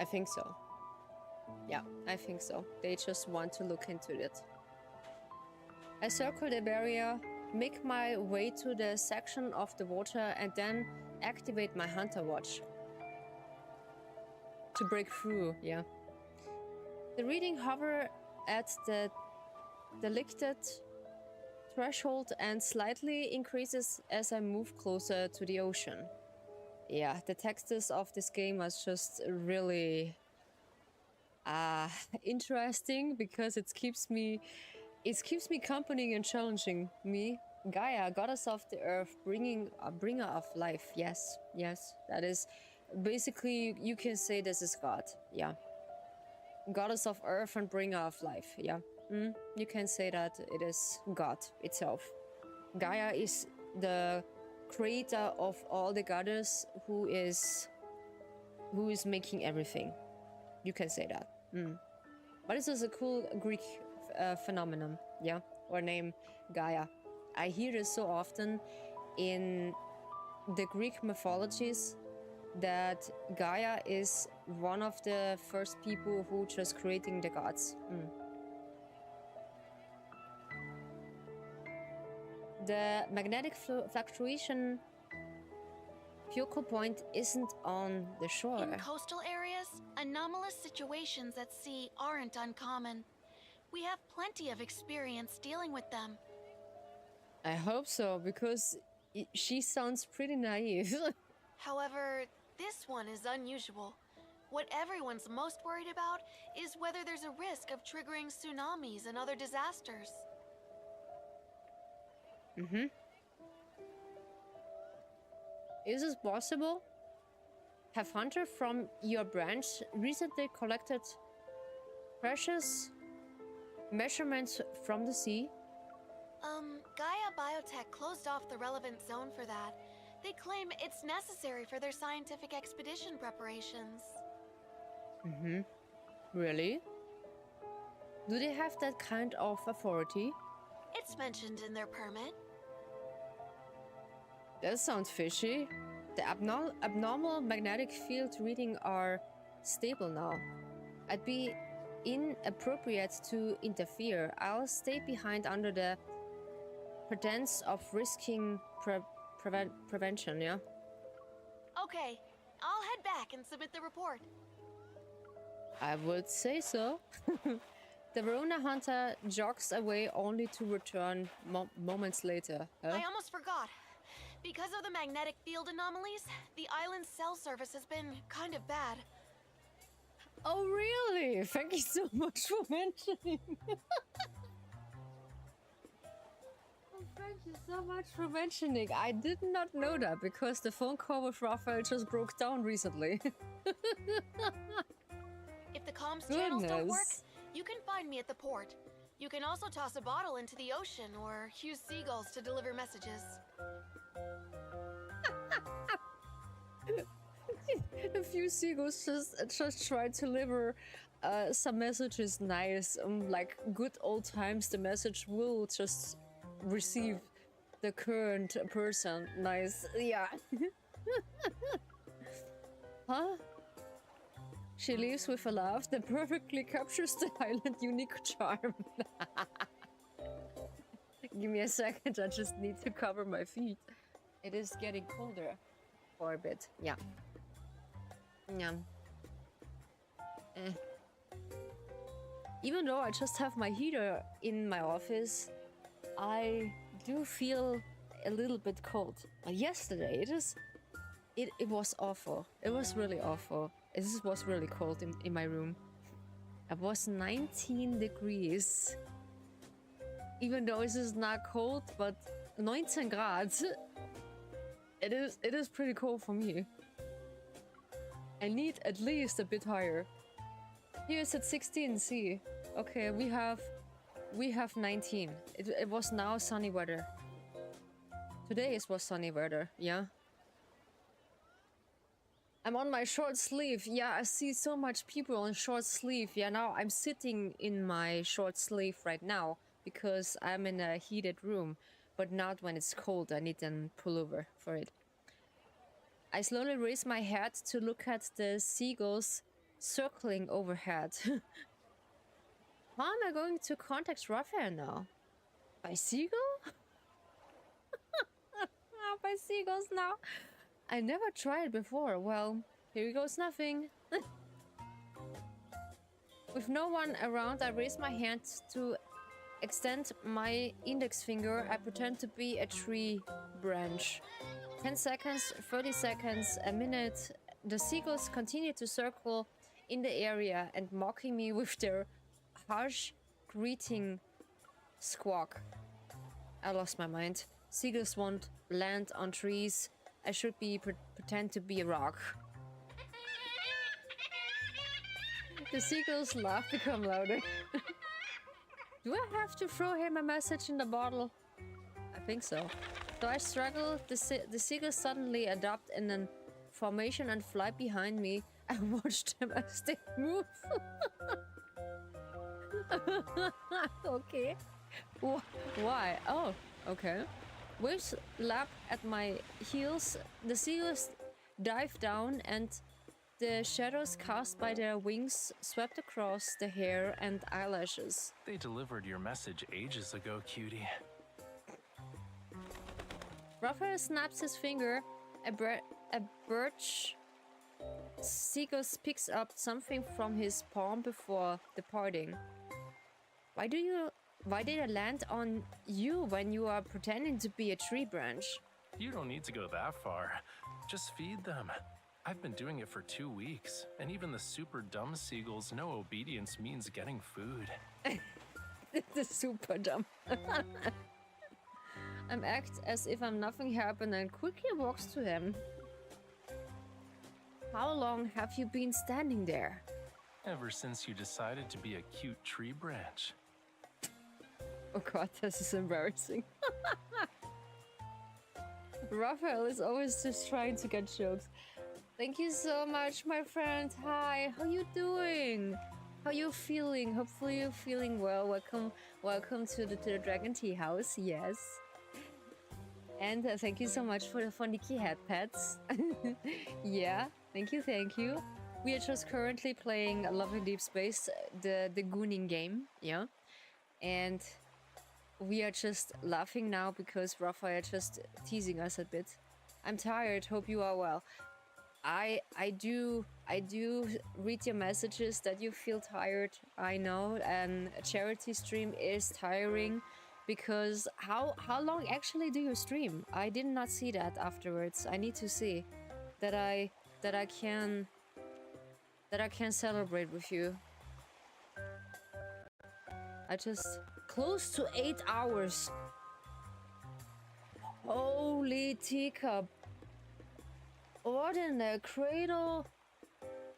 I think so. Yeah, I think so. They just want to look into it. I circle the barrier, make my way to the section of the water, and then activate my hunter watch. To break through, yeah. The reading hover at the delicted threshold and slightly increases as I move closer to the ocean. Yeah, the textures of this game are just really interesting because it keeps me company and challenging me. Gaia, goddess of the earth, bringer of life. Yes, that is basically, you can say this is God. Yeah, goddess of earth and bringer of life. Yeah, you can say that it is God itself. Gaia is the creator of all the goddess who is making everything. You can say that. But this is a cool Greek phenomenon, yeah, or name, Gaia. I hear this so often in the Greek mythologies that Gaia is one of the first people who just creating the gods. The magnetic fluctuation focal point isn't on the shore. In coastal areas, anomalous situations at sea aren't uncommon. We have plenty of experience dealing with them. I hope so, because she sounds pretty naive. However, this one is unusual. What everyone's most worried about is whether there's a risk of triggering tsunamis and other disasters. Is this possible? Have Hunter from your branch recently collected precious measurements from the sea? Gaia Biotech closed off the relevant zone for that. They claim it's necessary for their scientific expedition preparations. Really? Do they have that kind of authority? It's mentioned in their permit. That sounds fishy. The abnormal magnetic field reading are stable now. I'd be inappropriate to interfere. I'll stay behind under the pretense of risking prevention, yeah? Okay, I'll head back and submit the report. I would say so. The Verona hunter jogs away only to return moments later. Huh? I almost forgot. Because of the magnetic field anomalies, the island's cell service has been kind of bad. Oh, really? Thank you so much for mentioning. Thank you so much for mentioning. I did not know that because the phone call with Rafayel just broke down recently. If the comms channels don't work, you can find me at the port. You can also toss a bottle into the ocean or use seagulls to deliver messages. A few seagulls just try to deliver some messages. Nice. Like good old times, the message will just receive the current person. Nice. Yeah. Huh? She leaves with a laugh that perfectly captures the island unique charm. Give me a second, I just need to cover my feet. It is getting colder for a bit. Yeah. Yeah. Even though I just have my heater in my office, I do feel a little bit cold. Yesterday, it was awful. It was really awful. It was really cold in my room. It was 19 degrees. Even though this is not cold, but 19 grads. It is pretty cold for me. I need at least a bit higher. Here it's at 16 C. Okay, we have 19. It was now sunny weather. Today it was sunny weather, yeah. I'm on my short sleeve. Yeah, I see so much people on short sleeve. Yeah, now I'm sitting in my short sleeve right now because I'm in a heated room, but not when it's cold. I need a pullover for it. I slowly raise my head to look at the seagulls circling overhead. How am I going to contact Rafayel now? By seagull? By seagulls now? I never tried before. Well, here goes nothing. With no one around, I raise my hand to extend my index finger. I pretend to be a tree branch. 10 seconds, 30 seconds, a minute. The seagulls continue to circle in the area and mocking me with their harsh greeting squawk. I lost my mind. Seagulls won't land on trees. I should pretend to be a rock. The seagulls' laugh become louder. Do I have to throw him a message in the bottle? I think so. So I struggle. The seagulls suddenly adopt in a formation and fly behind me. I watch them as they move. Okay. Why? Oh, okay. Waves lap at my heels. The seagulls dive down and the shadows cast by their wings swept across the hair and eyelashes. They delivered your message ages ago, cutie. Rafayel snaps his finger. A birch seagull picks up something from his palm before departing. Why did I land on you when you are pretending to be a tree branch? You don't need to go that far. Just feed them. I've been doing it for 2 weeks, and even the super dumb seagulls know obedience means getting food. The super dumb. I act as if nothing happened and quickly walks to him. How long have you been standing there? Ever since you decided to be a cute tree branch. Oh god, this is embarrassing. Rafayel is always just trying to get jokes. Thank you so much, my friend. Hi, how you doing? How you feeling? Hopefully you're feeling well. Welcome to the Dragon Tea House. Yes. And thank you so much for the Fondiki head pets. Yeah, thank you. We are just currently playing Love in Deepspace, the gooning game. Yeah, and we are just laughing now because Rafayel just teasing us a bit. I'm tired. Hope you are well. I do read your messages that you feel tired. I know, and a charity stream is tiring because how long actually do you stream? I did not see that afterwards. I need to see that I can celebrate with you. I just close to 8 hours. Holy teacup. What in the cradle?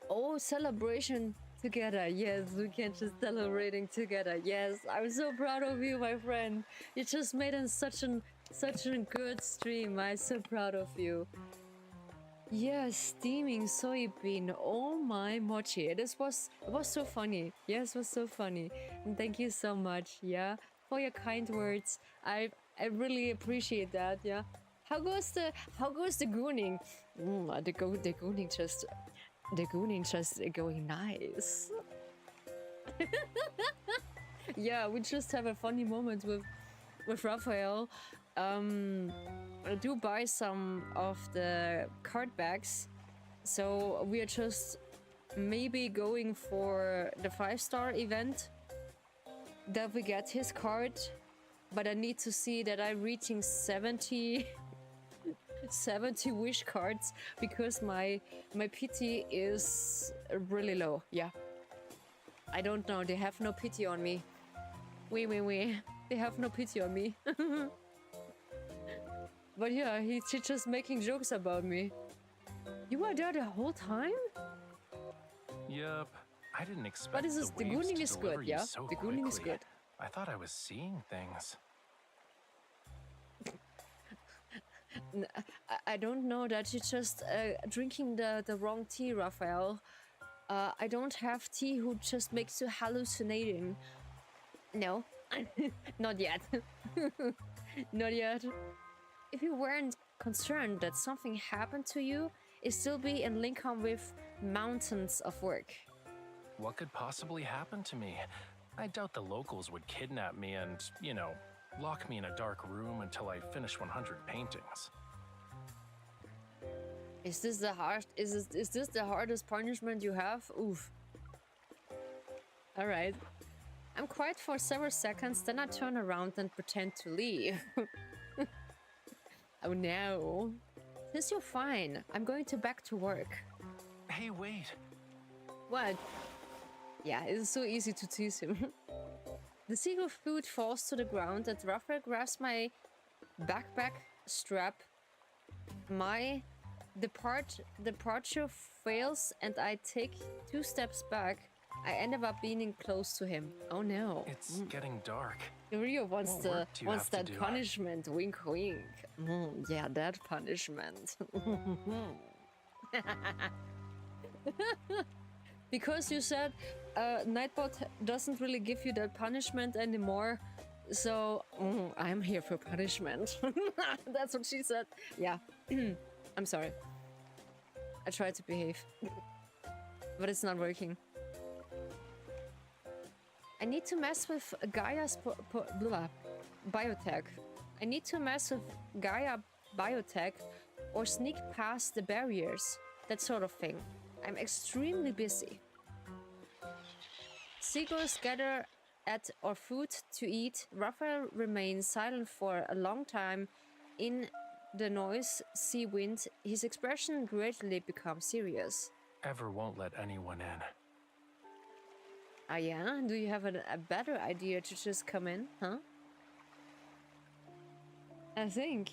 Oh, celebration together. Yes, we can just celebrating together. Yes, I'm so proud of you, my friend. You just made such a good stream. I'm so proud of you. Yes, steaming soybean. Oh my mochi. It was so funny. Yes, it was so funny. And thank you so much, yeah, for your kind words. I really appreciate that, yeah. How goes the gooning? The gooning just going nice. Yeah, we just have a funny moment with Rafayel. I do buy some of the card bags, so we are just maybe going for the 5-star event that we get his card, but I need to see that I'm reaching 70 wish cards because my pity is really low. Yeah, I don't know, they have no pity on me. They have no pity on me. But yeah, he's just making jokes about me. You were there the whole time? Yup. I didn't expect But the gooning is good, yeah? So the gooning is quickly. good. I thought I was seeing things. I don't know that you're just drinking the wrong tea, Rafayel. I don't have tea who just makes you hallucinating. No, not yet. Not yet. If you weren't concerned that something happened to you, it'd still be in Lincoln with mountains of work. what could possibly happen to me? I doubt the locals would kidnap me and, you know, lock me in a dark room until I finish 100 paintings. Is this the hardest punishment you have? Oof. All right. I'm quiet for several seconds, then I turn around and pretend to leave. Oh no. Since you're fine, I'm going back to work. Hey, wait. What? Yeah, it's so easy to tease him. The seagull food falls to the ground and Rafayel grabs my backpack strap. My departure fails and I take 2 steps back. I end up being close to him. Oh no. It's getting dark. Rio wants What work do you have to that do? punishment. Wink wink. Yeah, that punishment. Because you said Nightbot doesn't really give you that punishment anymore. So I'm here for punishment. That's what she said. Yeah. I'm sorry. I tried to behave. But it's not working. I need to mess with Gaia's biotech. I need to mess with Gaia biotech or sneak past the barriers. That sort of thing. I'm extremely busy. Seagulls gather at our food to eat. Rafayel remains silent for a long time in the noise sea wind. His expression gradually becomes serious. Ever won't let anyone in. Ah yeah? Do you have a better idea to just come in, huh? I think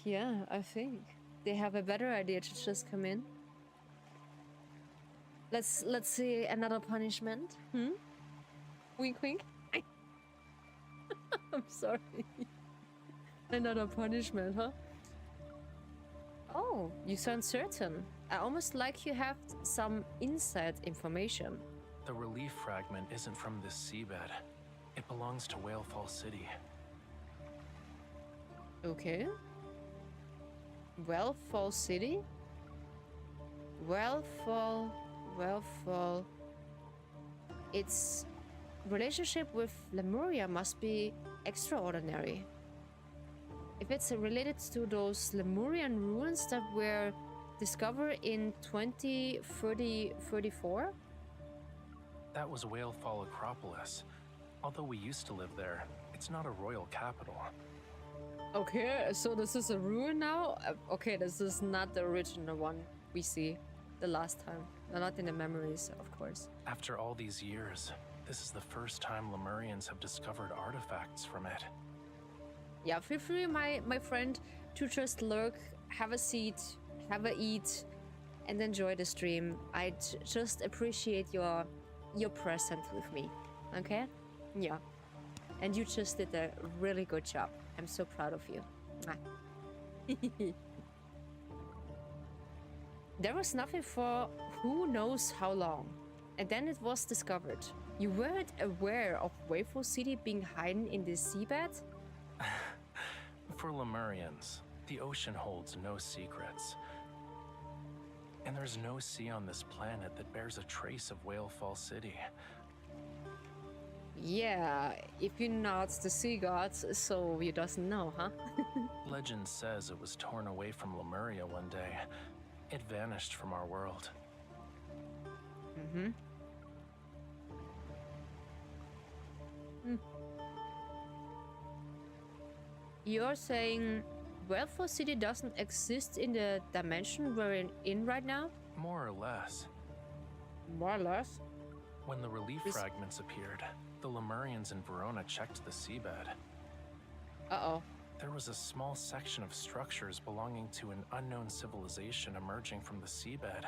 they have a better idea to just come in. Let's see another punishment. Wink wink. I'm sorry. Another punishment, huh? Oh, you sound certain. I almost like you have some inside information. The relief fragment isn't from this seabed. It belongs to Whale Fall City. Okay. Wellfall City? Wellfall. Its relationship with Lemuria must be extraordinary. If it's related to those Lemurian ruins that were discovered in 2034? That was Whale Fall Acropolis. Although we used to live there, it's not a royal capital. Okay, so this is a ruin now? Okay, this is not the original one we see the last time. Not in the memories, of course. After all these years, this is the first time Lemurians have discovered artifacts from it. Yeah, feel free, my friend, to just lurk, have a seat, have a eat, and enjoy the stream. I just appreciate your presence with me, okay? Yeah. And you just did a really good job. I'm so proud of you. Mwah. There was nothing for who knows how long. And then it was discovered. You weren't aware of Wayful City being hidden in the seabed? For Lemurians, the ocean holds no secrets. And there's no sea on this planet that bears a trace of Whale Fall City. Yeah, if you're not the sea gods, so you doesn't know, huh? Legend says it was torn away from Lemuria one day. It vanished from our world. You're saying Wellfall City doesn't exist in the dimension we're in right now? More or less. More or less. When the relief fragments appeared, the Lemurians in Verona checked the seabed. Uh-oh. There was a small section of structures belonging to an unknown civilization emerging from the seabed,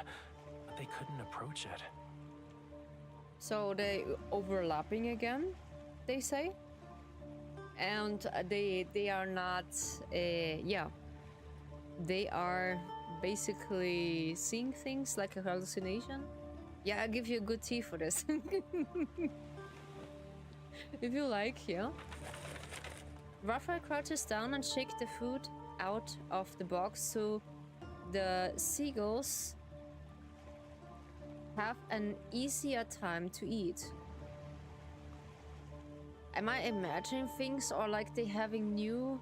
but they couldn't approach it. So they overlapping again, they say? And they are not, yeah. They are basically seeing things like a hallucination. Yeah, I'll give you a good tea for this. If you like, yeah. Rafayel crouches down and shakes the food out of the box so the seagulls have an easier time to eat. Am I imagining things, or like they having new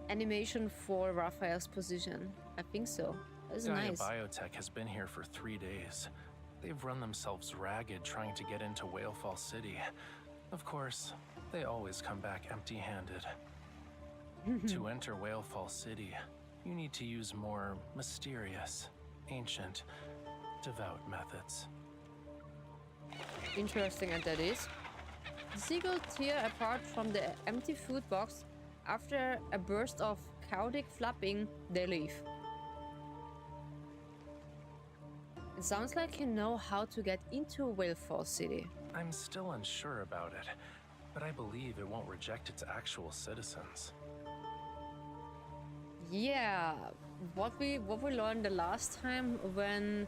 animation for Raphael's position? I think so. That's nice. Biotech has been here for 3 days. They've run themselves ragged trying to get into Whalefall City. Of course, they always come back empty-handed. To enter Whalefall City, you need to use more mysterious, ancient, devout methods. Interesting, and that is. The seagulls tear apart from the empty food box. After a burst of chaotic flapping, they leave. It sounds like you know how to get into Whalefall City. I'm still unsure about it, but I believe it won't reject its actual citizens. Yeah, what we learned the last time when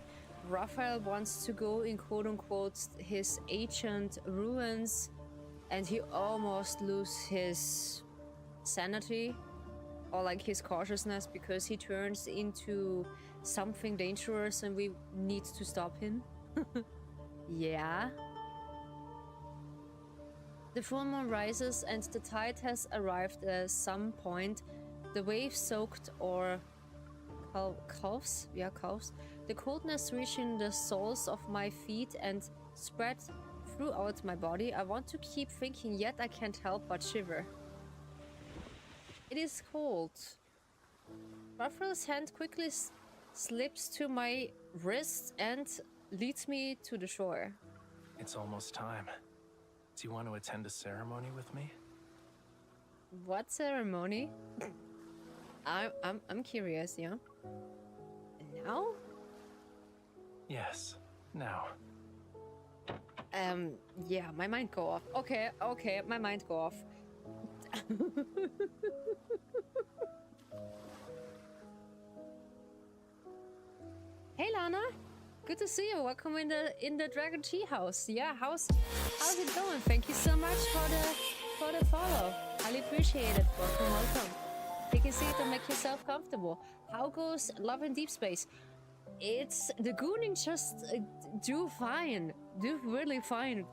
Raphael wants to go in quote-unquote his ancient ruins and he almost loses his sanity or like his cautiousness because he turns into something dangerous and we need to stop him. Yeah. The full moon rises and the tide has arrived at some point. The wave-soaked or calves. The coldness reaching the soles of my feet and spread throughout my body. I want to keep thinking, yet I can't help but shiver. It is cold. Raphael's hand quickly slips to my wrist and leads me to the shore. It's almost time. Do you want to attend a ceremony with me? What ceremony? I'm curious, yeah. Now? Yes, now. Yeah, my mind go off. Okay, my mind go off. Hey Lana, good to see you. Welcome in the Dragon Tea House. Yeah, how's it going? Thank you so much for the follow. Highly appreciate it. Welcome. Take a seat and make yourself comfortable. How goes Love in Deepspace? It's the gooning just do fine. Do really fine.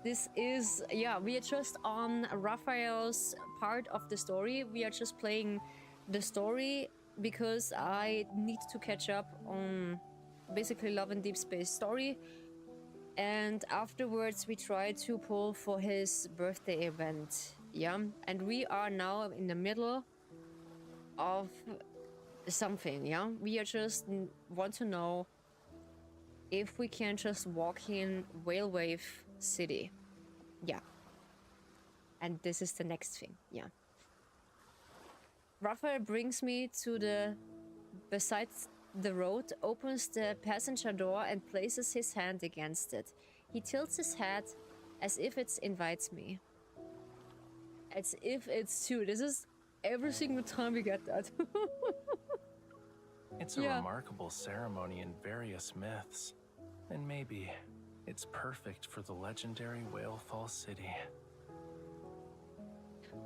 This is, yeah, we are just on Raphael's part of the story. We are just playing the story because I need to catch up on basically Love in Deepspace story. And afterwards we try to pull for his birthday event. Yeah, and we are now in the middle of something, yeah? We are just want to know if we can just walk in Whale Wave City. Yeah. And this is the next thing, yeah. Raphael brings me to the beside the road, opens the passenger door and places his hand against it. He tilts his head as if it invites me. As if it's true. This is every single time we get that. It's a remarkable ceremony in various myths. And maybe it's perfect for the legendary Whalefall City.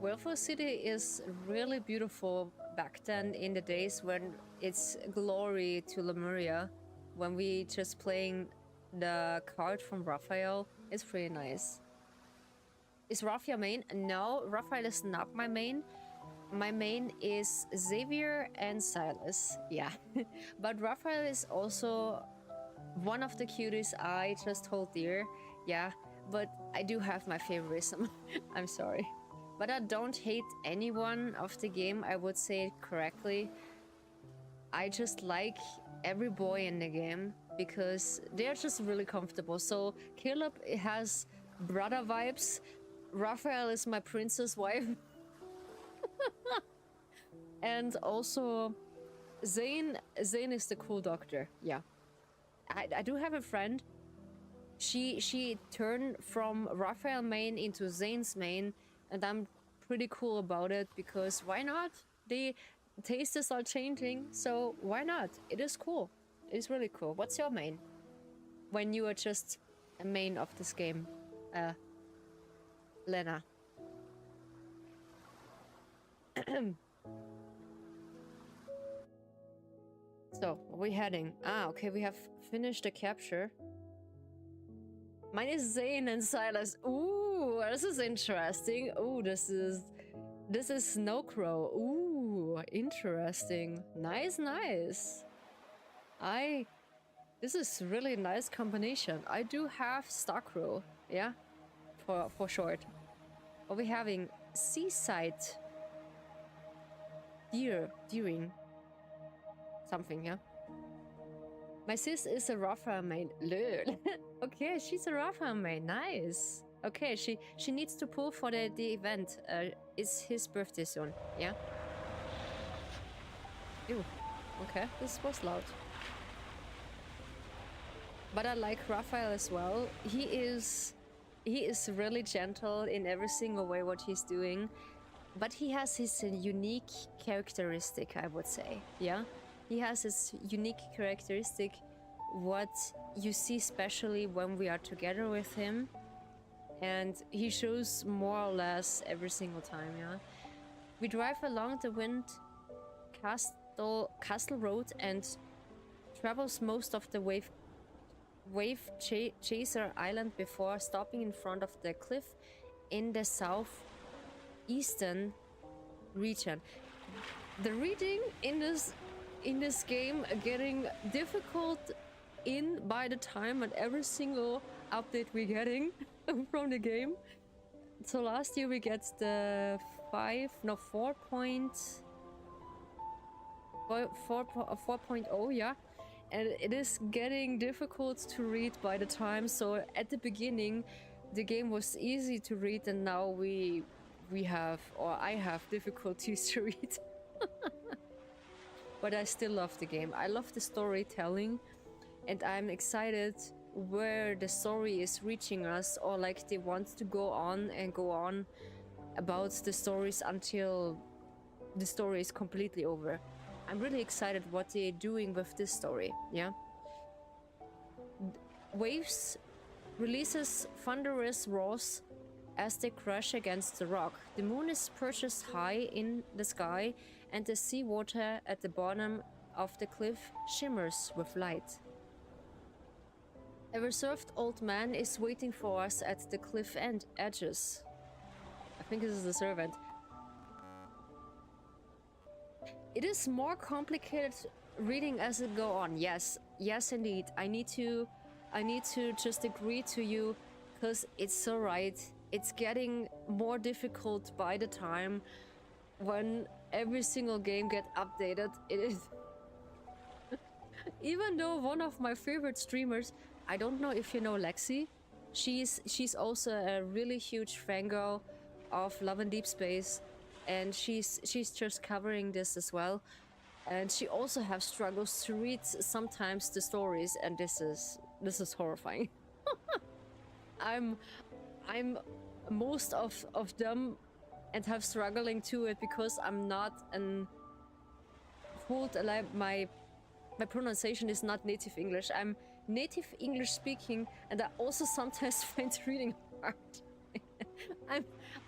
Whalefall City is really beautiful back then in the days when it's glory to Lemuria. When we just playing the card from Raphael, it's pretty nice. Is Raphael main? No, Raphael is not my main. My main is Xavier and Silas, yeah. But Raphael is also one of the cuties I just hold dear, yeah. But I do have my favoritism, I'm sorry. But I don't hate anyone of the game, I would say it correctly. I just like every boy in the game because they're just really comfortable. So Caleb has brother vibes. Raphael is my princess wife. And also Zane is the cool doctor, yeah. I do have a friend. She turned from Raphael main into Zane's main, and I'm pretty cool about it because why not? The tastes are changing, so why not? It is cool. It is really cool. What's your main? When you are just a main of this game, Lena. So, where are we heading? Ah, okay, we have finished the capture. Mine is Zane and Silas. Ooh, this is interesting. Ooh, this is Snowcrow. Ooh, interesting. Nice, nice. This is really nice combination. I do have Starcrow, yeah, for short. Are we having seaside deering? Something, yeah. My sis is a Rafayel main. Lol. Okay, she's a Rafayel main. Nice. Okay, she needs to pull for the event. It's his birthday soon. Yeah. Ew. Okay, this was loud. But I like Rafayel as well. He is really gentle in every single way what he's doing, but he has his unique characteristic, I would say. Yeah. He has his unique characteristic, what you see especially when we are together with him, and he shows more or less every single time, yeah. We drive along the Wind Castle Road and travels most of the Wave Chaser Island before stopping in front of the cliff in the southeastern region. The reading in this game getting difficult by the time and every single update we're getting from the game. So last year we get the 4.0, yeah, and it is getting difficult to read by the time. So at the beginning the game was easy to read, and now we have, or I have, difficulties to read. But I still love the game. I love the storytelling, and I'm excited where the story is reaching us, or like they want to go on and go on about the stories until the story is completely over. I'm really excited what they're doing with this story, yeah? Waves releases thunderous roars as they crash against the rock. The moon is perched high in the sky, and the seawater at the bottom of the cliff shimmers with light. A reserved old man is waiting for us at the cliff edges. I think this is the servant. It is more complicated reading as it go on. Yes, yes indeed. I need to just agree to you, because it's so right. It's getting more difficult by the time when every single game get updated. It is even though one of my favorite streamers, I don't know if you know Lexi, she's also a really huge fangirl of Love and Deepspace, and she's just covering this as well, and she also has struggles to read sometimes the stories, and this is horrifying. I'm most of them and have struggling to it because I'm not an my pronunciation is not native English. I'm native English speaking, and I also sometimes find reading hard.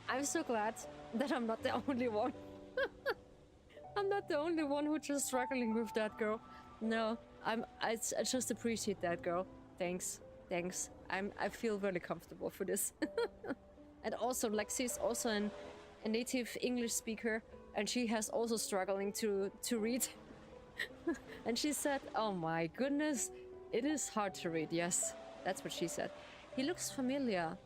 I'm so glad that I'm not the only one. I'm not the only one who's just struggling with that, girl. No, I just appreciate that, girl. Thanks. I feel really comfortable for this. And also Lexi is also a native English speaker, and she has also struggling to read. And she said, oh my goodness, it is hard to read. Yes, that's what she said. He looks familiar.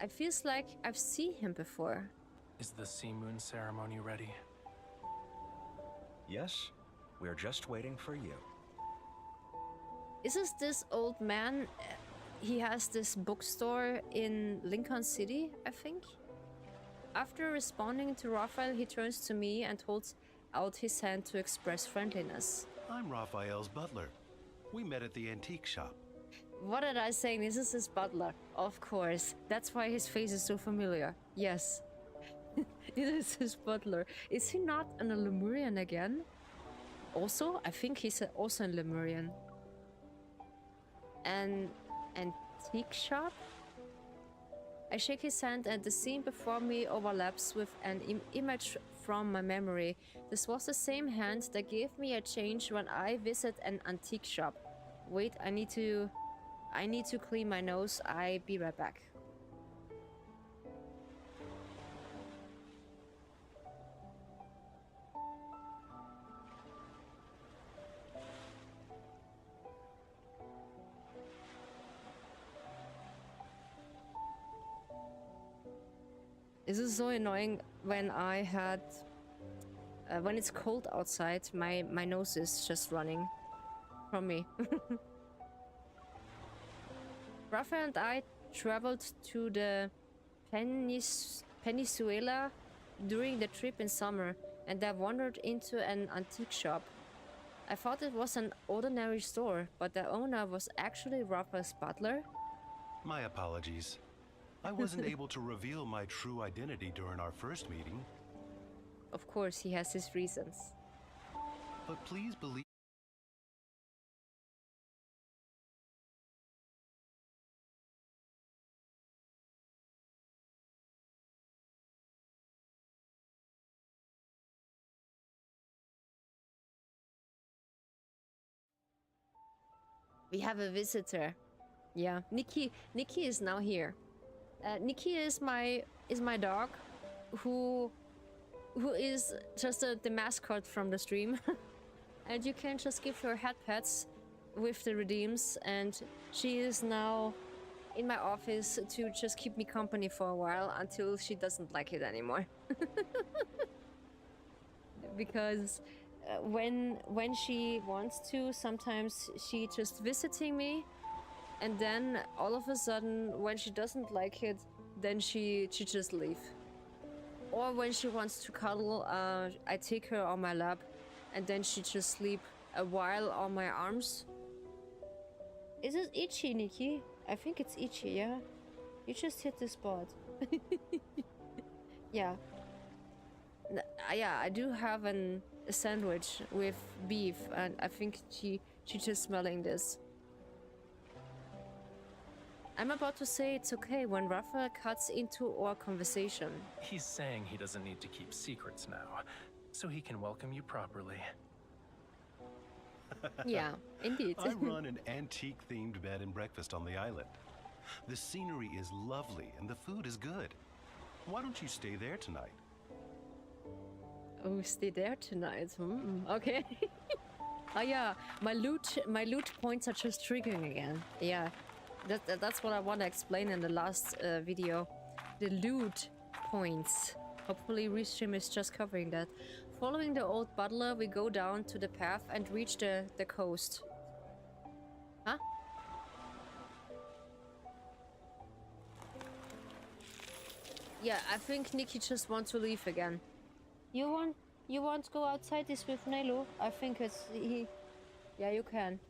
I feels like I've seen him before. Is the sea moon ceremony ready? Yes, we're just waiting for you. Is this old man? He has this bookstore in Lincoln City, I think. After responding to Rafayel, he turns to me and holds out his hand to express friendliness. I'm Raphael's butler. We met at the antique shop. What did I say? This is his butler. Of course. That's why his face is so familiar. Yes. It is his butler. Is he not an Lemurian again? Also, I think he's also a Lemurian. An antique shop? I shake his hand, and the scene before me overlaps with an image from my memory. This was the same hand that gave me a change when I visit an antique shop. Wait, I need to clean my nose. I'll be right back. This is so annoying when I had when it's cold outside, my nose is just running from me. Rafa and I traveled to the Peninsula during the trip in summer, and I wandered into an antique shop. I thought it was an ordinary store, but the owner was actually Rafa's butler. My apologies. I wasn't able to reveal my true identity during our first meeting. Of course, he has his reasons. But please believe... We have a visitor. Yeah, Nikki is now here. Nikki is my dog, who is just the mascot from the stream. And you can just give her head pets with the redeems, and she is now in my office to just keep me company for a while until she doesn't like it anymore. Because when she wants to, sometimes she just visiting me, and then all of a sudden when she doesn't like it, then she just leave. Or when she wants to cuddle, I take her on my lap, and then she just sleep a while on my arms. Is it itchy, Nikki? I think it's itchy, yeah? You just hit the spot. Yeah. Yeah, I do have a sandwich with beef, and I think she just smelling this. I'm about to say it's okay when Rafa cuts into our conversation. He's saying he doesn't need to keep secrets now, so he can welcome you properly. Yeah, indeed. I run an antique-themed bed and breakfast on the island. The scenery is lovely and the food is good. Why don't you stay there tonight? Oh, stay there tonight. Okay. Oh yeah, my loot points are just triggering again. Yeah, that's what I want to explain in the last video. The loot points. Hopefully Restream is just covering that. Following the old butler, we go down to the path and reach the coast. Huh? Yeah, I think Nikki just wants to leave again. You want to go outside this with Nelo? I think it's he. Yeah, you can.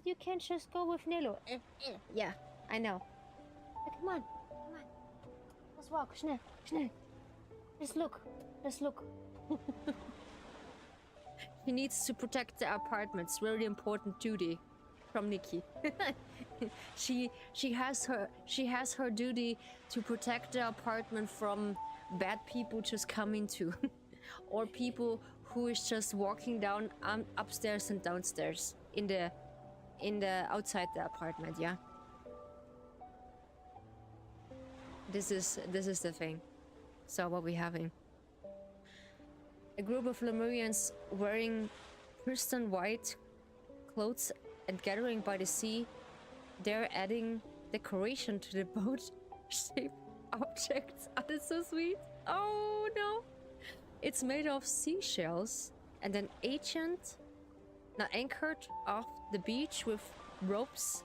You can't just go with Nelo. Yeah, I know. Come on. Let's walk. Schnell. Let's look. He needs to protect the apartments. Very important duty from Nikki. She has her duty to protect the apartment from bad people just coming to, or people who is just walking down upstairs and downstairs in the outside the apartment. Yeah. This is the thing. So what we having? A group of Lemurians wearing pristine white clothes and gathering by the sea. They're adding decoration to the boat-shaped objects. Oh, that's so sweet. Oh no! It's made of seashells and an ancient, now anchored off the beach with ropes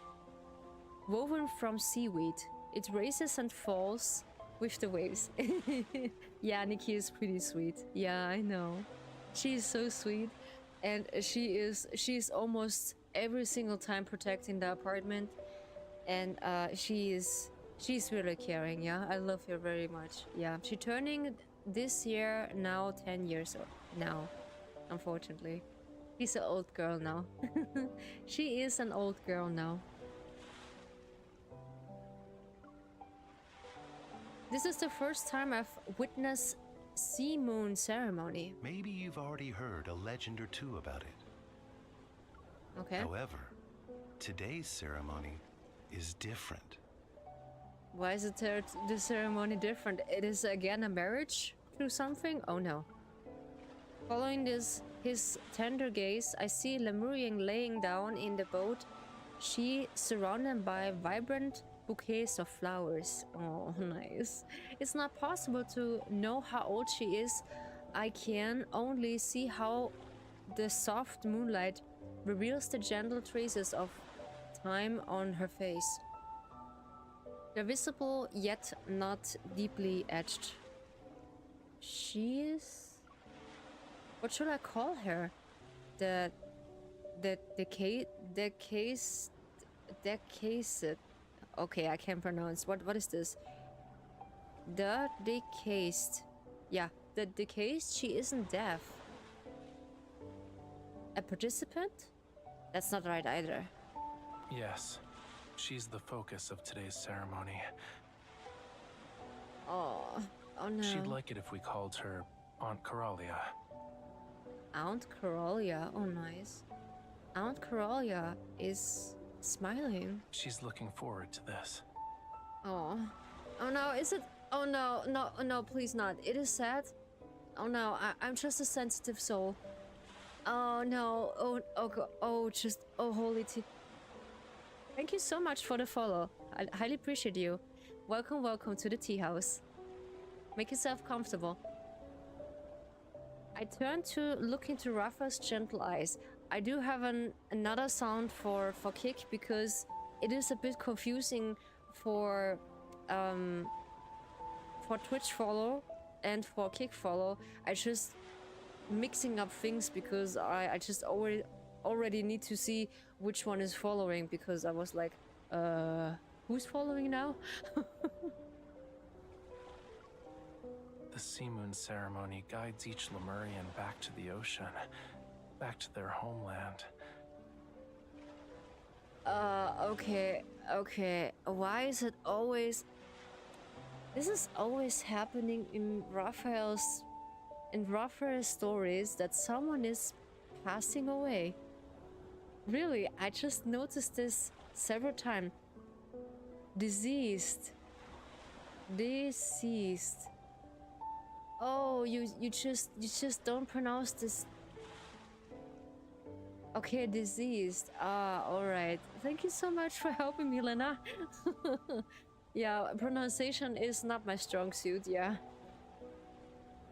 woven from seaweed. It races and falls with the waves. Yeah, Nikki is pretty sweet. Yeah, I know. She's so sweet, and she's almost every single time protecting the apartment, and she's really caring. Yeah, I love her very much. Yeah, she's turning this year now 10 years now, unfortunately. She's an old girl now. She is an old girl now. This is the first time I've witnessed Sea Moon Ceremony. Maybe you've already heard a legend or two about it. Okay. However, today's ceremony is different. Why is the ceremony different? It is again a marriage through something? Oh no. Following his tender gaze, I see Lemurian laying down in the boat. She surrounded by vibrant bouquets of flowers. Oh, nice. It's not possible to know how old she is. I can only see how the soft moonlight reveals the gentle traces of time on her face. They're visible, yet not deeply etched. She is... What should I call her? The case... Okay, I can't pronounce. What is this? The decased. Yeah, the decased. She isn't deaf. A participant? That's not right either. Yes, she's the focus of today's ceremony. Oh no. She'd like it if we called her Aunt Coralia. Aunt Coralia. Oh, nice. Aunt Coralia is smiling. She's looking forward to this. Oh. Oh no, is it? Oh no, no, please not. It is sad. Oh no, I'm just a sensitive soul. Oh no, oh, holy tea. Thank you so much for the follow. I highly appreciate you. Welcome to the tea house. Make yourself comfortable. I turn to look into Rafa's gentle eyes. I do have another sound for kick because it is a bit confusing for Twitch follow and for kick follow. I just mixing up things because I just already need to see which one is following because I was like, who's following now? The Sea Moon ceremony guides each Lemurian back to the ocean, back to their homeland. Okay. Why is it always... This is always happening in Rafayel's stories that someone is passing away. Really, I just noticed this several times. Deceased. Oh, you just don't pronounce this. Okay, deceased. Ah, alright. Thank you so much for helping me, Lena. Yeah, pronunciation is not my strong suit, yeah.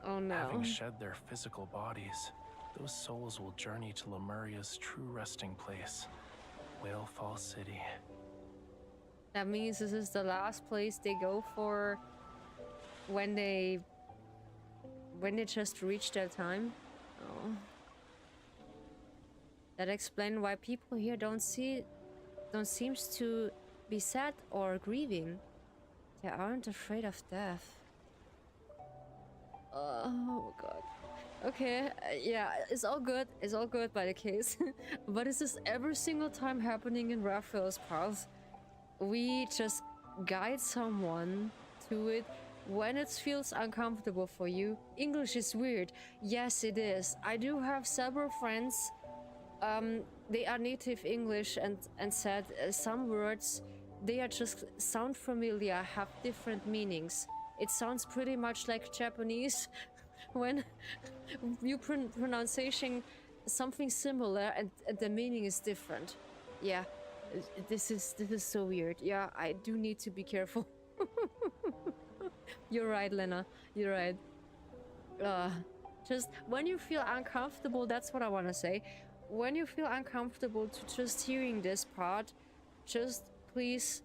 Oh no. Having shed their physical bodies, those souls will journey to Lemuria's true resting place, Whalefall City. That means this is the last place they go for when they just reach their time. Oh. That explains why people here don't seems to be sad or grieving. They aren't afraid of death. Oh god. Okay, yeah, it's all good. It's all good by the case. But is this every single time happening in Rafayel's path? We just guide someone to it when it feels uncomfortable for you. English is weird. Yes, it is. I do have several friends. They are native English and said some words, they are just sound familiar, have different meanings. It sounds pretty much like Japanese when you pronunciation something similar and the meaning is different. Yeah, this is so weird. Yeah, I do need to be careful. You're right, Lena. You're right. Just when you feel uncomfortable, that's what I want to say. When you feel uncomfortable to just hearing this part, just please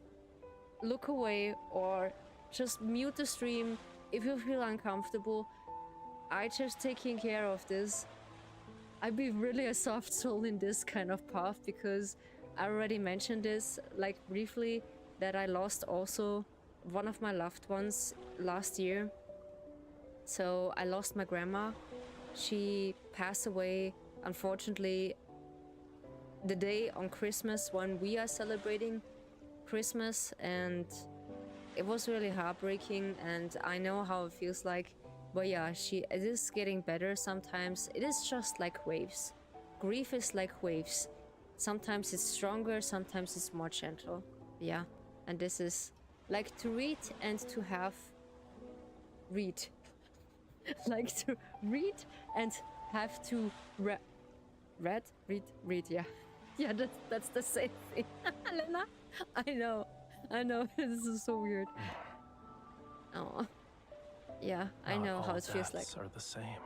look away or just mute the stream if you feel uncomfortable. I just taking care of this. I'd be really a soft soul in this kind of path because I already mentioned this like briefly that I lost also one of my loved ones last year. So I lost my grandma. She passed away, unfortunately, the day on Christmas when we are celebrating Christmas, and it was really heartbreaking, and I know how it feels like But yeah, it is getting better sometimes. It is just like waves. Grief is like waves. Sometimes it's stronger, sometimes it's more gentle. Yeah, and this is like to read and to have read. Like to read and have to read, yeah. Yeah, that's the same thing. Lena, I know, this is so weird. Oh, yeah, I know how it feels like. Are the same.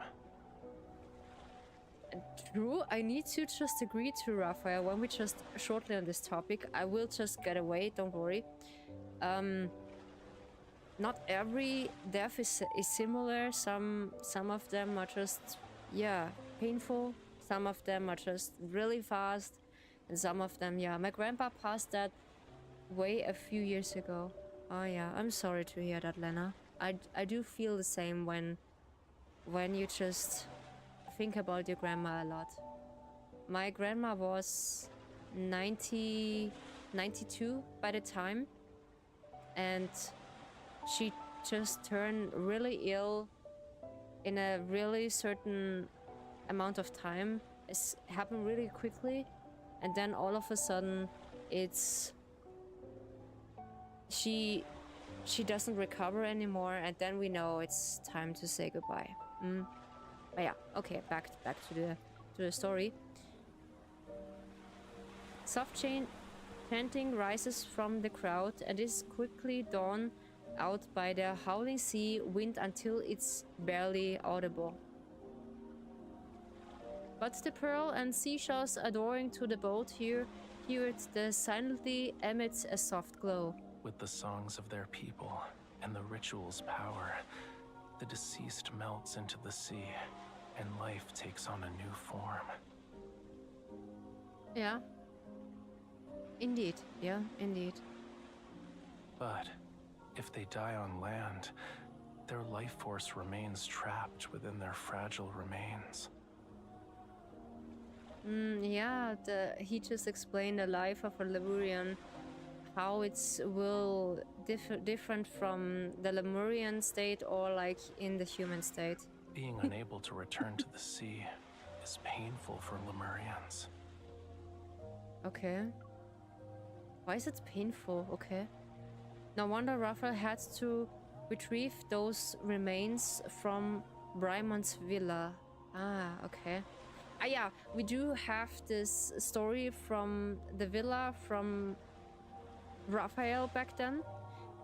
True, I need to just agree to Raphael when we just shortly on this topic. I will just get away, don't worry. Not every death is similar. Some of them are just, yeah, painful. Some of them are just really fast. And some of them, yeah. My grandpa passed that way a few years ago. Oh yeah, I'm sorry to hear that, Lena. I do feel the same when you just think about your grandma a lot. My grandma was 92 by the time, and she just turned really ill in a really certain amount of time. It happened really quickly, and then all of a sudden she doesn't recover anymore, and then we know it's time to say goodbye. But yeah, okay, back to the story. Soft chanting rises from the crowd and is quickly drawn out by the howling sea wind until it's barely audible. But the pearl and seashells adoring to the boat hear it silently emits a soft glow. With the songs of their people and the ritual's power, the deceased melts into the sea, and life takes on a new form. Yeah. Indeed. Yeah, indeed. But if they die on land, their life force remains trapped within their fragile remains. Yeah, he just explained the life of a Lemurian, how it's different from the Lemurian state or like in the human state. Being unable to return to the sea is painful for Lemurians. Okay. Why is it painful? Okay. No wonder Raphael had to retrieve those remains from Brymon's villa. Ah, okay. Ah, yeah, we do have this story from the villa from Raphael back then.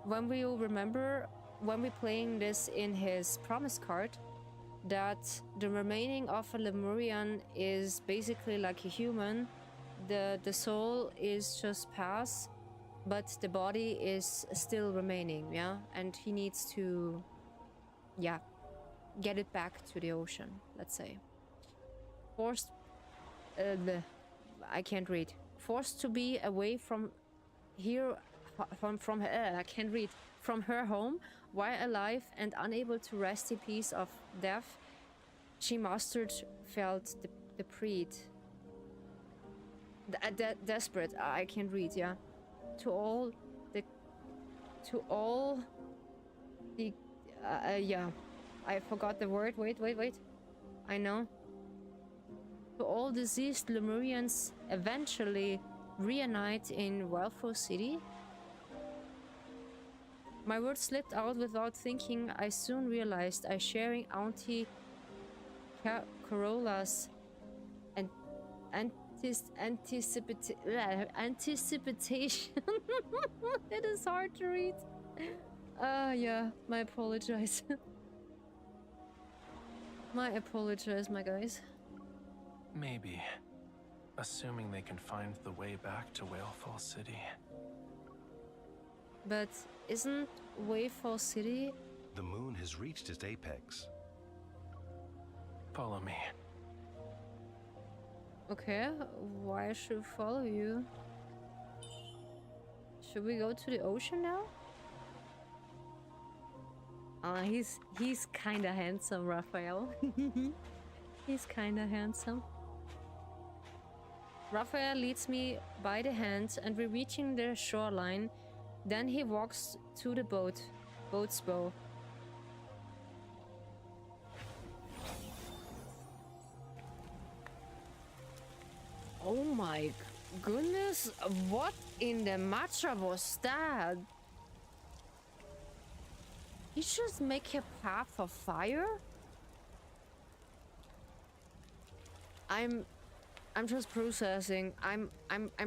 When we remember, when we're playing this in his promise card, that the remaining of a Lemurian is basically like a human. The soul is just past, but the body is still remaining, yeah? And he needs to, yeah, get it back to the ocean, let's say. Forced, I can't read. Forced to be away from here, from her, I can't read. From her home, while alive and unable to rest in peace of death, she felt deprived. Desperate, I can't read, yeah. To all the, yeah, I forgot the word, wait, I know. To all deceased Lemurians eventually reunite in Wellful City. My words slipped out without thinking. I soon realized I sharing Auntie Corolla's and anticipation. It is hard to read. Yeah, my apologize. My apologize, my guys. Maybe. Assuming they can find the way back to Whalefall City. But isn't Whalefall City? The moon has reached its apex. Follow me. Okay, why should we follow you? Should we go to the ocean now? He's kinda handsome, Raphael. He's kinda handsome. Raphael leads me by the hand and we're reaching the shoreline. Then he walks to the boat's bow. Oh my goodness, what in the matcha was that? He just make a path of fire? I'm just processing. I'm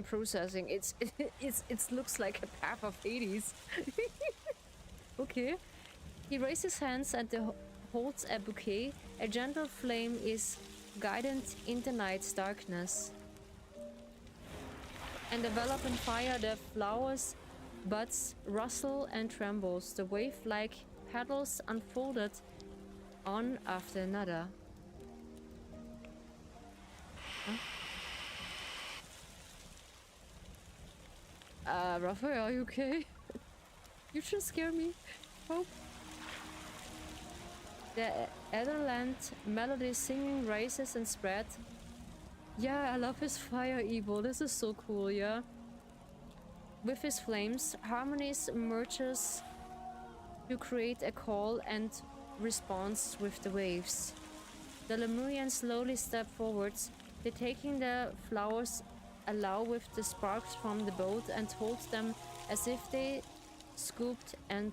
processing. It looks like a path of Hades. Okay. He raises his hands and holds a bouquet. A gentle flame is guided in the night's darkness. And enveloped in fire, the flowers, buds, rustle and trembles. The wave-like petals unfolded one after another. Huh? Rafayel, are you okay? You just scared me. Oh. The Etherland melody singing rises and spread. Yeah, I love his fire evil. This is so cool, yeah. With his flames, harmonies merges to create a call and response with the waves. The Lemurian slowly step forwards. They taking the flowers allow with the sparks from the boat and hold them as if they scooped and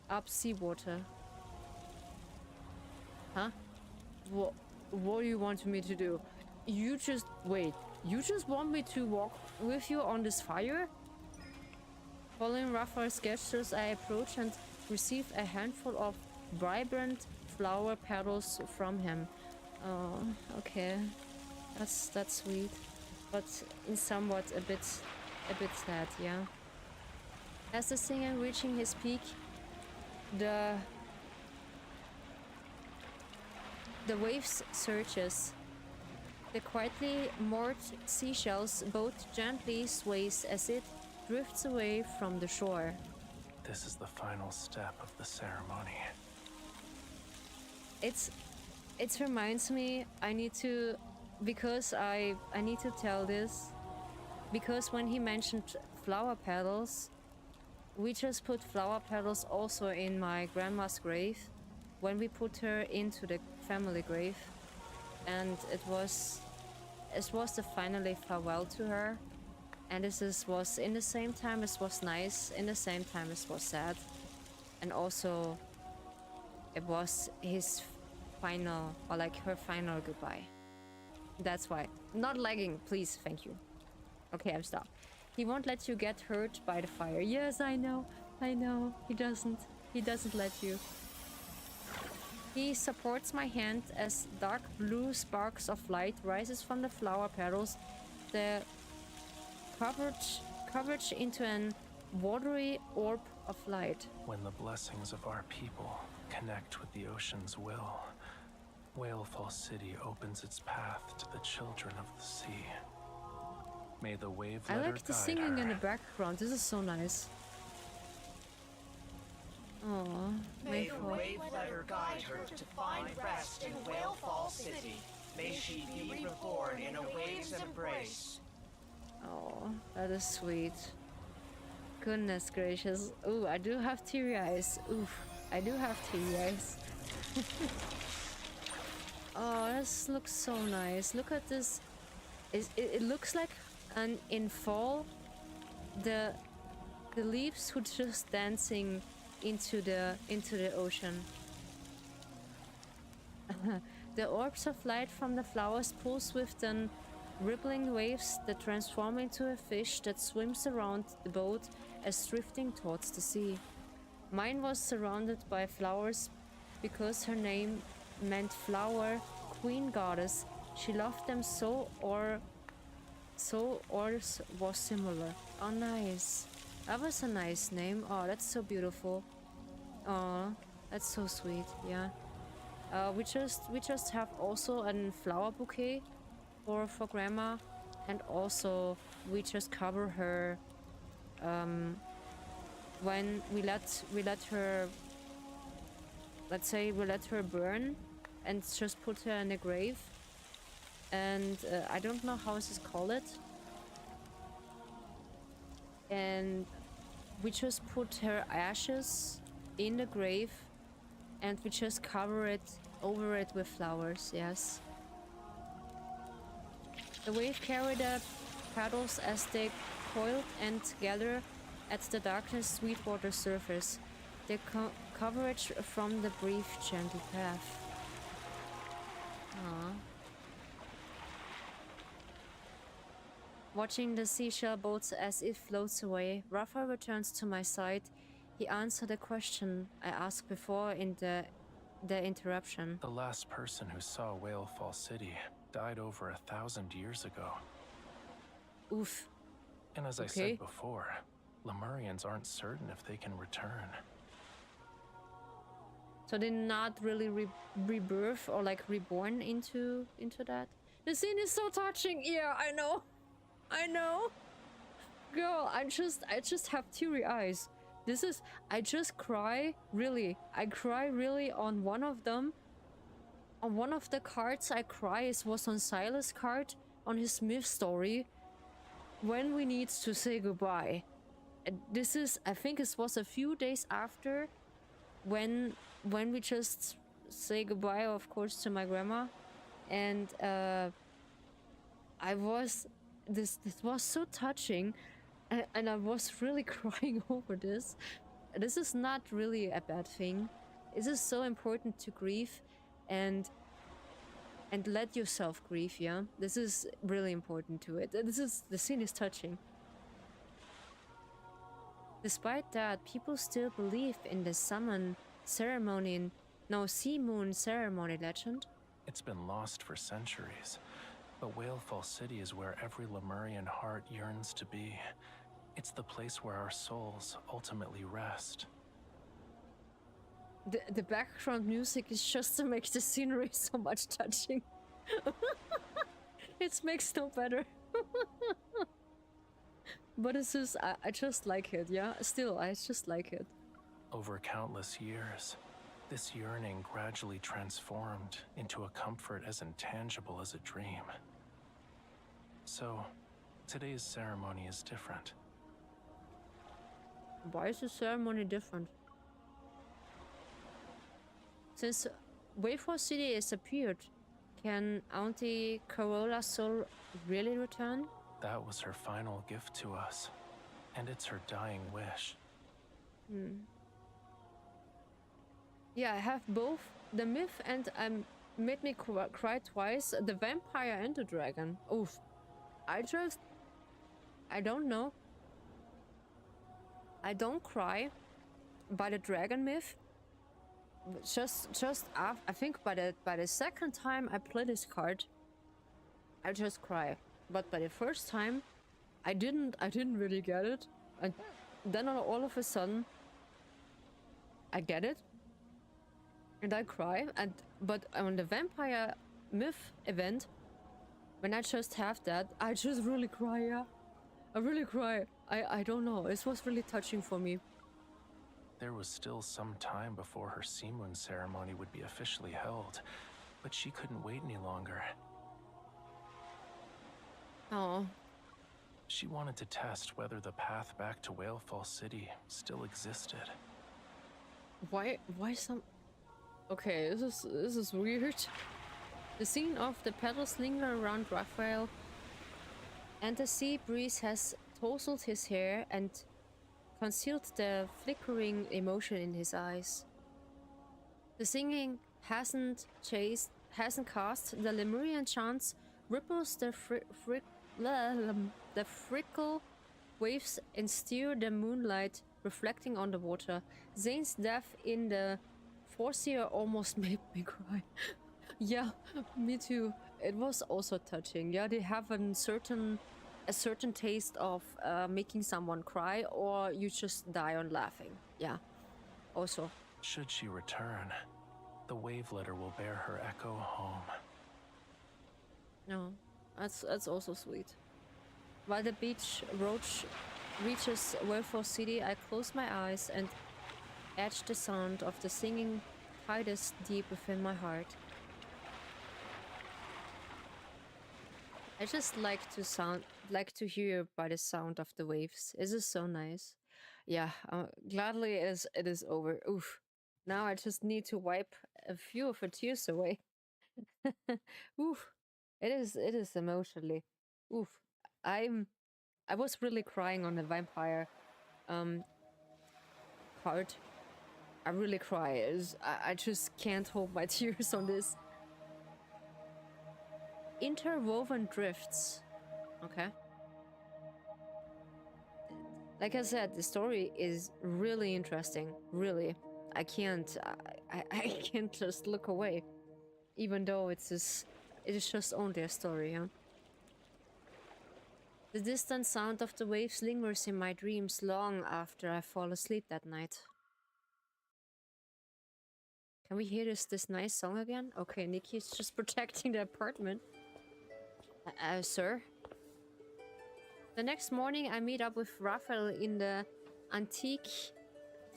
up seawater. Huh? What do you want me to do? You just wait. You just want me to walk with you on this fire? Following Raphael's gestures, I approach and receive a handful of vibrant flower petals from him. Oh, okay. That's sweet. But in somewhat a bit sad, yeah. As the singer reaching his peak, the waves surges. The quietly moored seashells boat gently sways as it drifts away from the shore. This is the final step of the ceremony. It reminds me, I need to tell this, because when he mentioned flower petals, we just put flower petals also in my grandma's grave when we put her into the family grave, and it was the finally farewell to her, and was in the same time it was nice, in the same time it was sad, and also it was his final, or like her final goodbye. That's why. Not lagging, please, thank you. Okay, I'm stopped. He won't let you get hurt by the fire. Yes, I know. He doesn't let you. He supports my hand as dark blue sparks of light rises from the flower petals. The coverage into an watery orb of light. When the blessings of our people connect with the ocean's will, Whalefall City opens its path to the children of the sea. May the wave I let her like the guide singing her. in the background. This is so nice. Oh, May the wave let her guide her to find rest in Whalefall City. May she be reborn in a wave's embrace. Oh, that is sweet. Goodness gracious. Ooh, I do have teary eyes. Oof, I do have teary eyes. Oh, this looks so nice. Look at this. It looks like in fall, the leaves would just dancing into the ocean. The orbs of light from the flowers pulse with the rippling waves that transform into a fish that swims around the boat as drifting towards the sea. Mine was surrounded by flowers because her name meant flower, queen goddess. She loved them so ours was similar. Oh, nice. That was a nice name. Oh, that's so beautiful. Oh, that's so sweet. Yeah. We just have also a flower bouquet for grandma, and also we just cover her when we let her, let's say we let her burn and just put her in a grave, and I don't know how this is called it, and we just put her ashes in the grave and we just cover it over it with flowers. Yes. The wave carried the paddles as they coiled and gathered at the darkness Sweetwater surface. The coverage from the brief, gentle path. Aww. Watching the seashell boats as it floats away, Rafa returns to my side. He answered a question I asked before in the interruption. The last person who saw Whale Fall City died over 1,000 years ago. Oof. And as I said before, Lemurians aren't certain if they can return. So they're not really rebirth or like reborn into that? The scene is so touching. Yeah, I know. I know. Girl, I just have teary eyes. This is, I just cry, really. I cry really on one of them. On one of the cards I cry, it was on Silas' card, on his myth story. When we need to say goodbye. And this is, I think it was a few days after when we just say goodbye, of course, to my grandma. And this was so touching. And I was really crying over this. This is not really a bad thing. It is so important to grieve and let yourself grieve, yeah? This is really important to it. The scene is touching. Despite that, people still believe in the summon ceremony, sea moon ceremony legend. It's been lost for centuries, but Whale Fall City is where every Lemurian heart yearns to be. It's the place where our souls ultimately rest. The background music is just to make the scenery so much touching. It makes no better. But it's just, I just like it, yeah? Still, I just like it. Over countless years, this yearning gradually transformed into a comfort as intangible as a dream. So, today's ceremony is different. Why is the ceremony different? Since Wayfall City has appeared, can Auntie Corola's soul really return? That was her final gift to us, and it's her dying wish. Yeah, I have both the myth and made me cry twice. The vampire and the dragon. Oof. I don't know. I don't cry by the dragon myth. I think by the second time I play this card, I just cry. But by the first time, I didn't really get it. And then all of a sudden, I get it, and I cry. But on the vampire myth event, when I just have that, I just really cry. Yeah, I really cry. I don't know. It was really touching for me. There was still some time before her sea moon ceremony would be officially held, but she couldn't wait any longer. Oh. She wanted to test whether the path back to Whale Fall City still existed. Why some... Okay, this is weird. The scene of the petals linger around Rafayel, and the sea breeze has tousled his hair and concealed the flickering emotion in his eyes. The singing hasn't cast the Lemurian chants ripples the frickle waves and steer the moonlight reflecting on the water. Zane's death in the foreseer almost made me cry. Yeah, me too. It was also touching. Yeah, they have a certain taste of making someone cry, or you just die on laughing. Yeah, also. Should she return, the wave letter will bear her echo home. No, that's also sweet. While the beach roach reaches Wayfall City, I close my eyes and etch the sound of the singing tightest deep within my heart. I just like to hear by the sound of the waves. Is this so nice? Yeah, gladly it is over. Oof. Now I just need to wipe a few of the tears away. Oof. It is emotionally Oof. I was really crying on the vampire part. I really cry. I just can't hold my tears on this. Interwoven drifts. Okay. Like I said, the story is really interesting. Really, I can't just look away, even though it is just only a story. Huh? The distant sound of the waves lingers in my dreams long after I fall asleep that night. Can we hear this nice song again? Okay, Nikki's just protecting the apartment. Sir? The next morning I meet up with Rafayel in the antique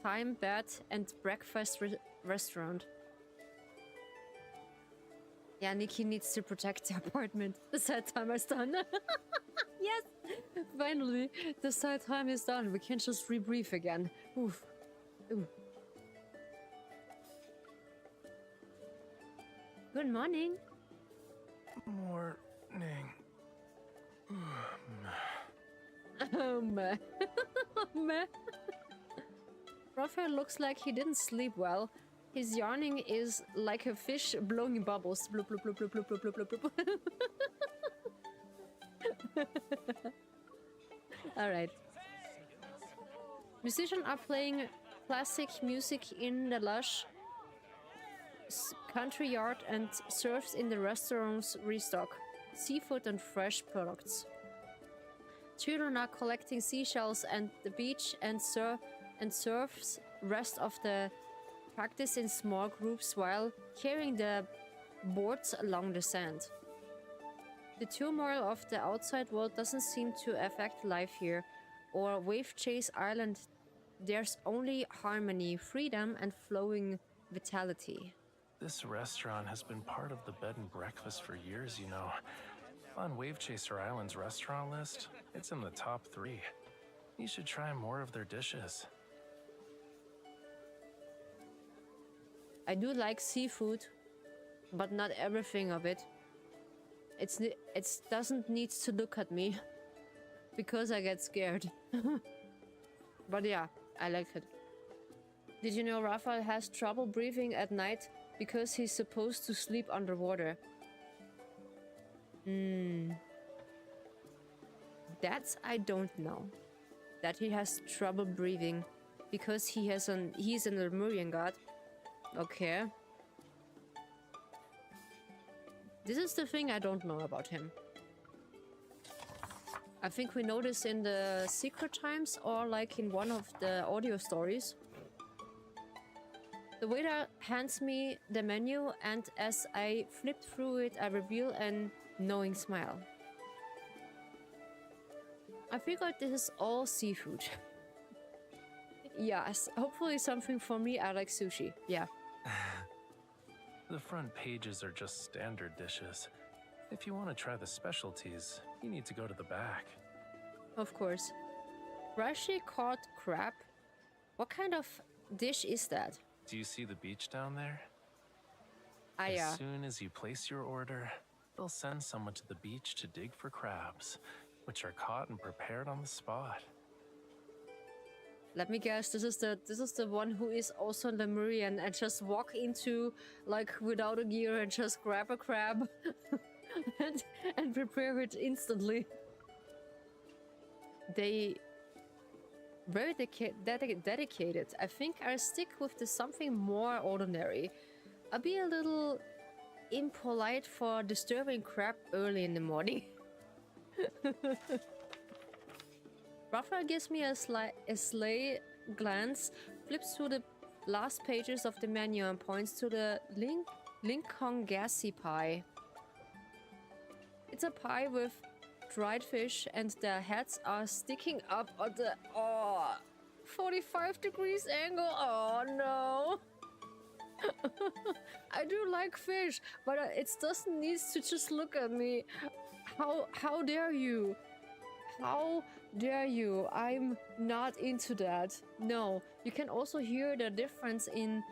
time bed and breakfast restaurant. Yeah, Nikki needs to protect the apartment. The sad time is done. Yes! Finally, the sad time is done. We can just rebrief again. Oof. Ooh. Good morning. Morning. Oh, meh. Meh. Raphael looks like he didn't sleep well. His yarning is like a fish blowing bubbles. Bloop, bloop, bloop, bloop, bloop, bloop, bloop, bloop, bloop. Alright. Musicians are playing classic music in the lush country yard and serves in the restaurants restock seafood and fresh products. Children are collecting seashells at the beach and serves rest of the practice in small groups while carrying the boards along the sand. The turmoil of the outside world doesn't seem to affect life here, or Wave Chase Island. There's only harmony, freedom, and flowing vitality. This restaurant has been part of the bed and breakfast for years, you know. On Wave Chaser Island's restaurant list, it's in the top 3. You should try more of their dishes. I do like seafood, but not everything of it. It doesn't need to look at me, because I get scared. But yeah, I like it. Did you know Raphael has trouble breathing at night because he's supposed to sleep underwater? That's I don't know. That he has trouble breathing because he's an Lemurian god. Okay. This is the thing I don't know about him. I think we know this in the Secret Times or like in one of the audio stories. The waiter hands me the menu, and as I flip through it, I reveal an knowing smile. I figured this is all seafood. Yes, hopefully something for me. I like sushi. Yeah. The front pages are just standard dishes. If you want to try the specialties, you need to go to the back. Of course. Freshly caught crab? What kind of dish is that? Do you see the beach down there? Yeah. As soon as you place your order, they'll send someone to the beach to dig for crabs, which are caught and prepared on the spot. Let me guess, this is the one who is also Lemurian and just walk into, like, without a gear and just grab a crab and prepare it instantly. They very dedicated. I think I'll stick with the something more ordinary. I'll be a little impolite for disturbing crab early in the morning. Raphael gives me a sly glance, flips through the last pages of the menu and points to the Lincoln Gassy pie. It's a pie with dried fish and the heads are sticking up at the 45 degrees angle. Oh no. I do like fish, but it doesn't need to just look at me. How dare you? How dare you? I'm not into that. No, you can also hear the difference in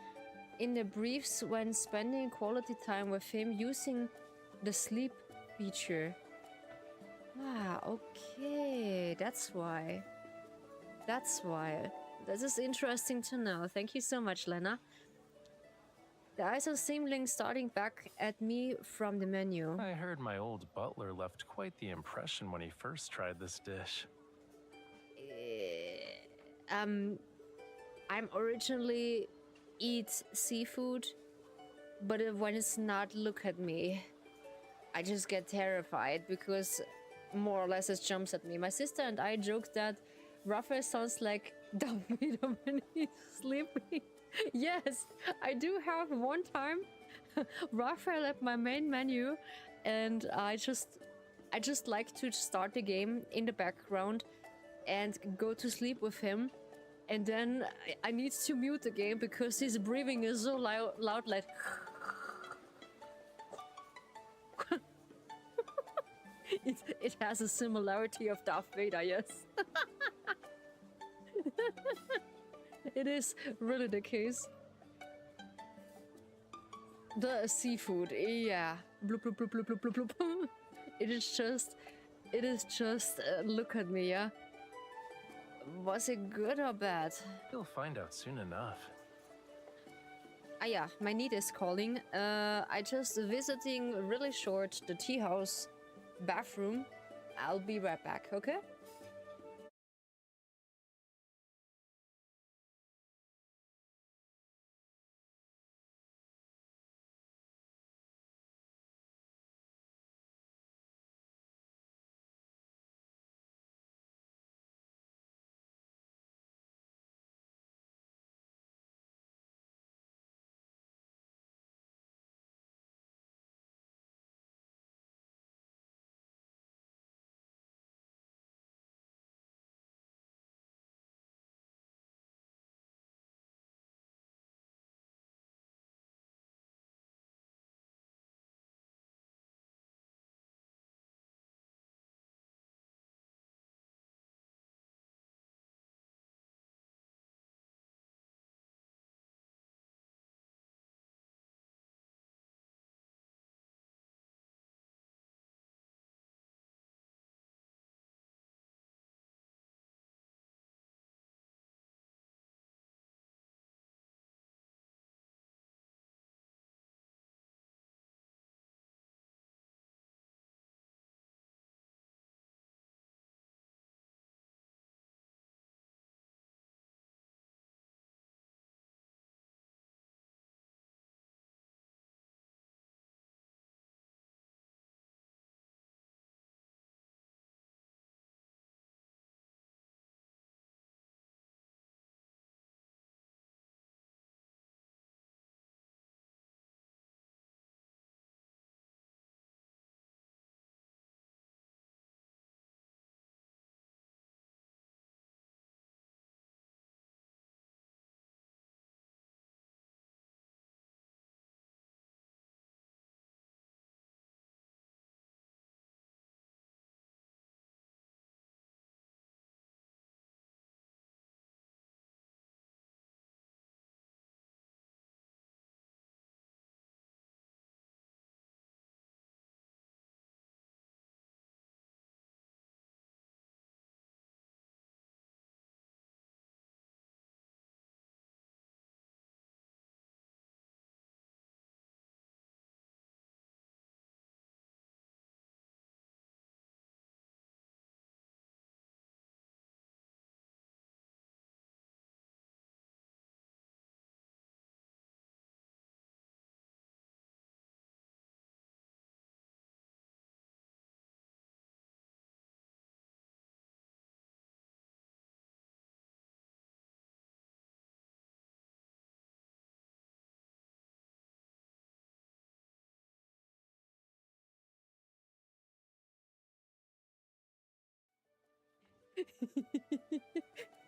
the briefs when spending quality time with him using the sleep feature. Ah, okay. That's why. That's why. This is interesting to know. Thank you so much, Lena. The ISO seeming starting back at me from the menu. I heard my old butler left quite the impression when he first tried this dish. I'm originally eat seafood, but when it's not, look at me. I just get terrified because more or less it jumps at me. My sister and I joked that Rafayel sounds like Darth Vader when he's sleeping. Yes, I do have one time Rafayel at my main menu, and I just like to start the game in the background and go to sleep with him, and then I need to mute the game because his breathing is so loud like it has a similarity of Darth Vader, yes. It is really the case. The seafood, yeah. Bloop, bloop, bloop, bloop, bloop, bloop, bloop. It is just, look at me, yeah. Was it good or bad? You'll find out soon enough. Ah yeah, my need is calling. I just visiting really short the tea house bathroom. I'll be right back, okay?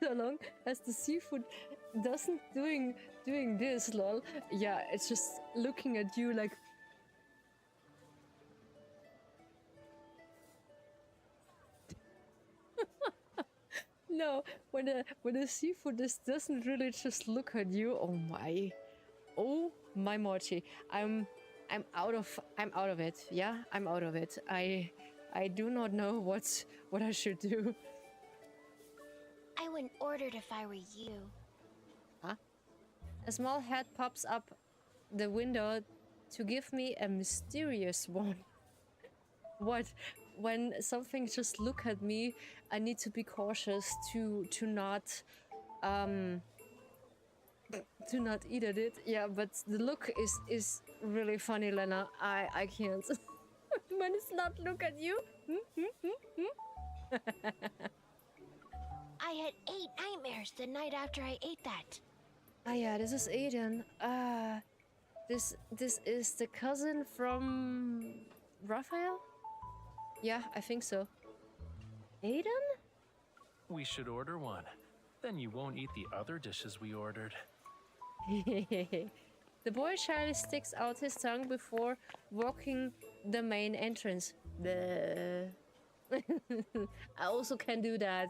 So long as the seafood doesn't doing this, lol. Yeah, it's just looking at you like. No, when the seafood doesn't really just look at you. Oh my Mochi. I'm out of it. Yeah, I'm out of it. I do not know what I should do. I wouldn't order it if I were you. Huh? A small head pops up the window to give me a mysterious one. What? When something just look at me, I need to be cautious to not eat at it. Yeah, but the look is really funny, Lena. I can't. When it's not look at you. I had 8 nightmares the night after I ate that. Ah yeah, this is Aiden. This is the cousin from Raphael? Yeah, I think so. Aiden? We should order one. Then you won't eat the other dishes we ordered. The boy shyly sticks out his tongue before walking the main entrance. Bleh. I also can do that.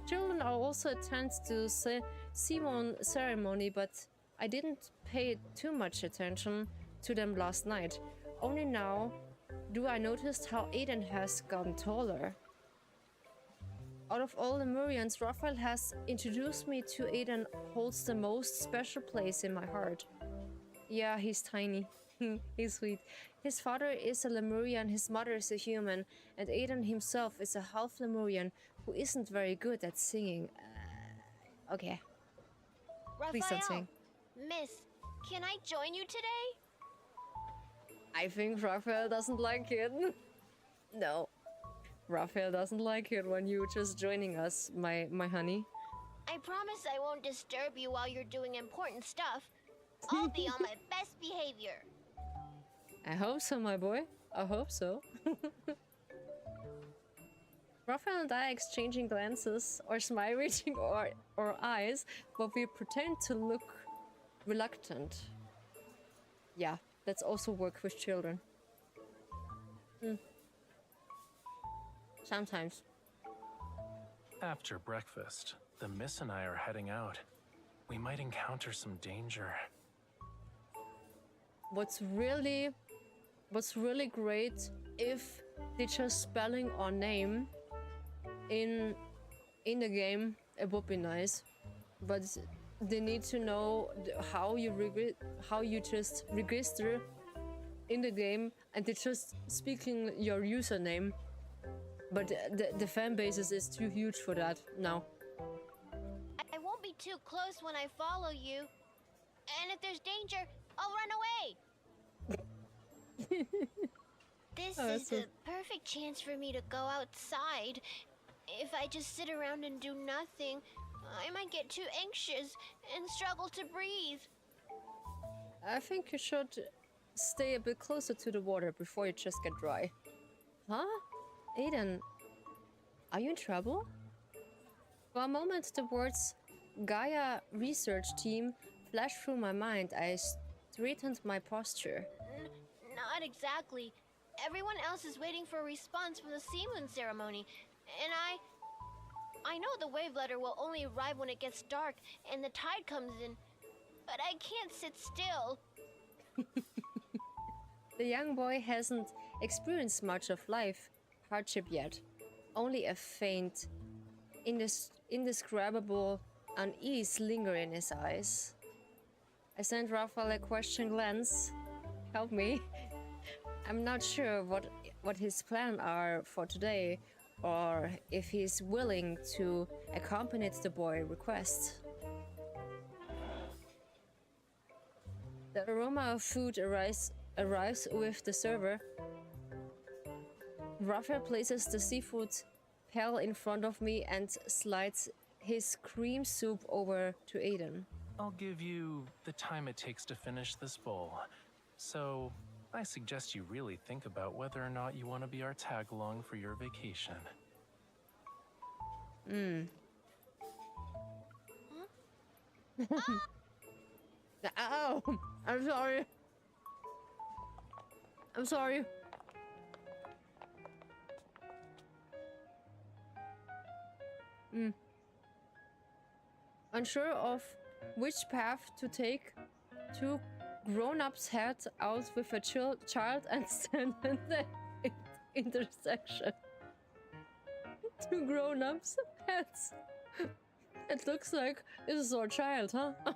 Children are also attend to Simon ceremony, but I didn't pay too much attention to them last night. Only now do I notice how Aiden has gotten taller. Out of all Lemurians, Raphael has introduced me to Aiden, holds the most special place in my heart. Yeah, he's tiny. He's sweet. His father is a Lemurian, his mother is a human, and Aiden himself is a half Lemurian who isn't very good at singing. Okay. Please don't sing. Miss, can I join you today? I think Raphael doesn't like it. No. Raphael doesn't like it when you're just joining us, my honey. I promise I won't disturb you while you're doing important stuff. I'll be on my best behavior. I hope so, my boy. I hope so. Raphael and I exchanging glances or smile-reaching our eyes, but we pretend to look reluctant. Yeah, that's also work with children. Sometimes. After breakfast, the Miss and I are heading out. We might encounter some danger. What's really great if they just spelling our name in the game, it would be nice. But they need to know how you just register in the game, and they're just speaking your username. But the fan bases is too huge for that now. I won't be too close when I follow you. And if there's danger, I'll run away. This is the perfect chance for me to go outside. If I just sit around and do nothing, I might get too anxious and struggle to breathe. I think you should stay a bit closer to the water before you just get dry. Huh? Aiden, are you in trouble? For a moment, the words Gaia research team flashed through my mind. I straightened my posture. Not exactly. Everyone else is waiting for a response from the Seamoon ceremony, and I know the wave letter will only arrive when it gets dark and the tide comes in, but I can't sit still. The young boy hasn't experienced much of life hardship yet. Only a faint, indescribable unease linger in his eyes. I sent Raphael a question glance. Help me. I'm not sure what his plans are for today, or if he's willing to accompany the boy's request. The aroma of food arrives with the server. Raphael places the seafood pail in front of me and slides his cream soup over to Aiden. I'll give you the time it takes to finish this bowl. So, I suggest you really think about whether or not you want to be our tag-along for your vacation. Ow! I'm sorry. I'm sorry. Unsure of which path to take, two grown-ups head out with a child and stand in the intersection. Two grown-ups heads. It looks like this is our child, huh? Didn't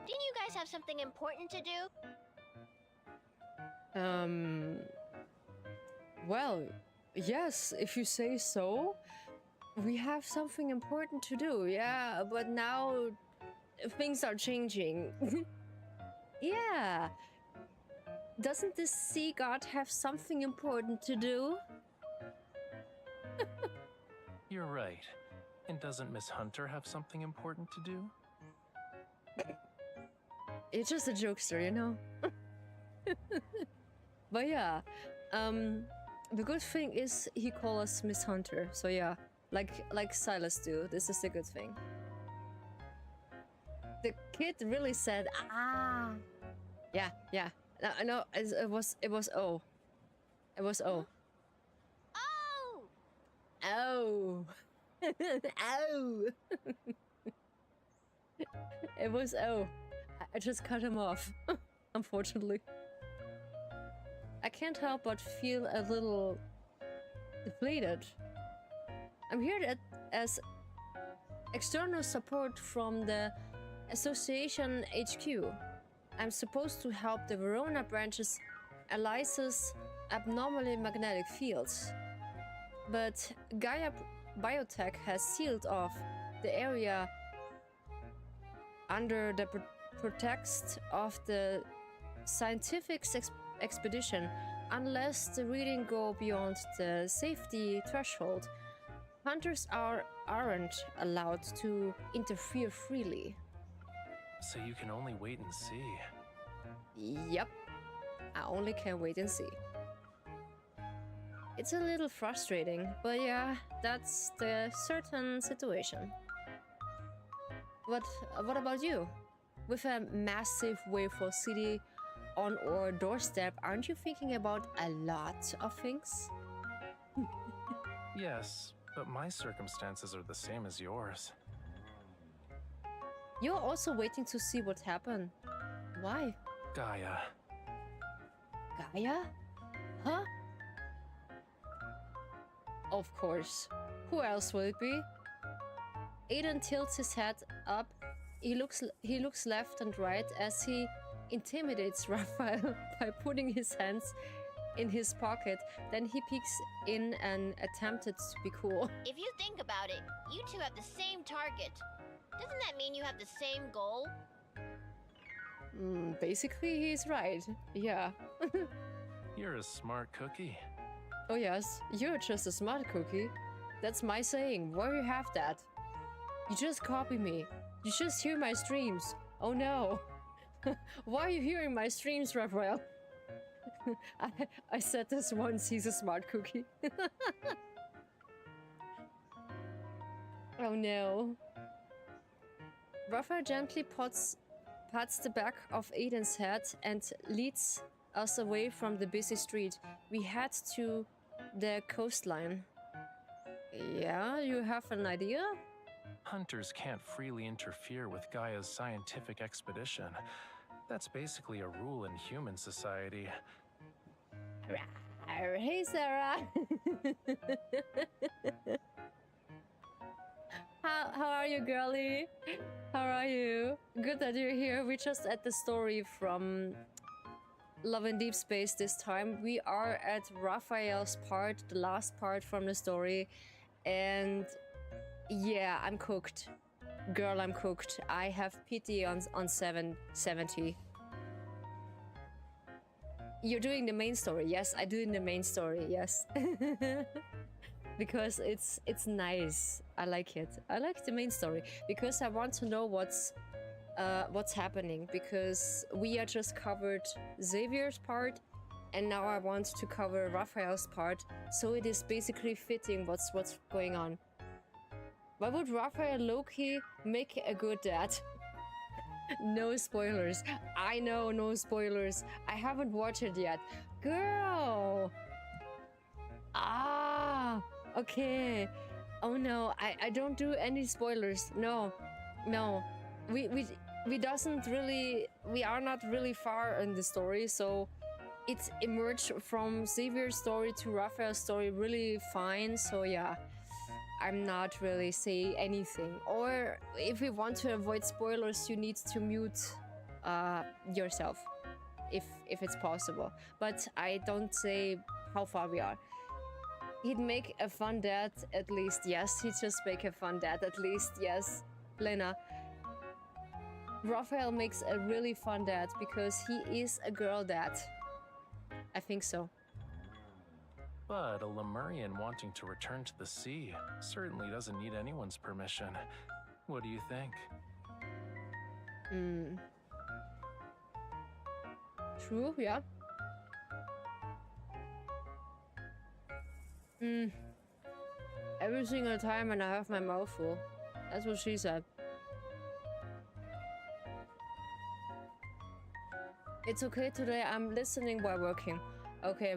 you guys have something important to do? Well, yes, if you say so. We have something important to do, yeah, but now things are changing. Yeah. Doesn't this sea god have something important to do? You're right. And doesn't Miss Hunter have something important to do? It's just a jokester, you know? But yeah, the good thing is he calls us Miss Hunter, so yeah, like Silas do. This is the good thing. The kid really said, ah. Yeah. No, it was O. It was O. Oh! Oh. Oh. It was O. I just cut him off, unfortunately. I can't help but feel a little deflated. I'm here as external support from the Association HQ. I'm supposed to help the Verona branch's analyze abnormally magnetic fields. But Gaia Biotech has sealed off the area under the pretext of the scientific expedition. Unless the reading go beyond the safety threshold, hunters aren't allowed to interfere freely. So you can only wait and see. Yep, I only can wait and see. It's a little frustrating, but yeah, that's the certain situation. What about you? With a massive wayfall city on our doorstep, aren't you thinking about a lot of things? Yes, but my circumstances are the same as yours. You're also waiting to see what happened. Why? Gaia. Gaia? Huh? Of course. Who else will it be? Aiden tilts his head up. He looks left and right as he intimidates Raphael by putting his hands in his pocket. Then he peeks in and attempted to be cool. If you think about it, you two have the same target. Doesn't that mean you have the same goal? Basically, he's right. Yeah. You're a smart cookie. Oh yes, you're just a smart cookie. That's my saying. Where you have that? You just copy me. You just hear my streams. Oh no. Why are you hearing my streams, Raphael? I said this once, he's a smart cookie. Oh no. Raphael gently pats the back of Aiden's head and leads us away from the busy street. We head to the coastline. Yeah, you have an idea? Hunters can't freely interfere with Gaia's scientific expedition. That's basically a rule in human society. Hey, Sarah. How are you, girlie? How are you? Good that you're here. We just at the story from Love in Deepspace this time. We are at Raphael's part, the last part from the story. And yeah, I'm cooked. Girl, I'm cooked. I have pity on 770. You're doing the main story. Yes, I do in the main story. Yes. Because it's nice. I like it. I like the main story because I want to know what's happening, because we are just covered Xavier's part and now I want to cover Raphael's part, so it is basically fitting what's going on. Why would Raphael Loki make a good dad? No spoilers. I know, no spoilers. I haven't watched it yet. Girl! Ah! Okay. Oh no, I don't do any spoilers. No. We we are not really far in the story, so it emerged from Xavier's story to Raphael's story really fine. So yeah, I'm not really saying anything. Or if we want to avoid spoilers, you need to mute yourself if it's possible. But I don't say how far we are. He'd make a fun dad at least, yes. He'd just make a fun dad at least, yes. Lena. Raphael makes a really fun dad because he is a girl dad. I think so. But a Lemurian wanting to return to the sea certainly doesn't need anyone's permission. What do you think? True, yeah. Every single time and I have my mouth full. That's what she said. It's okay today, I'm listening while working. Okay.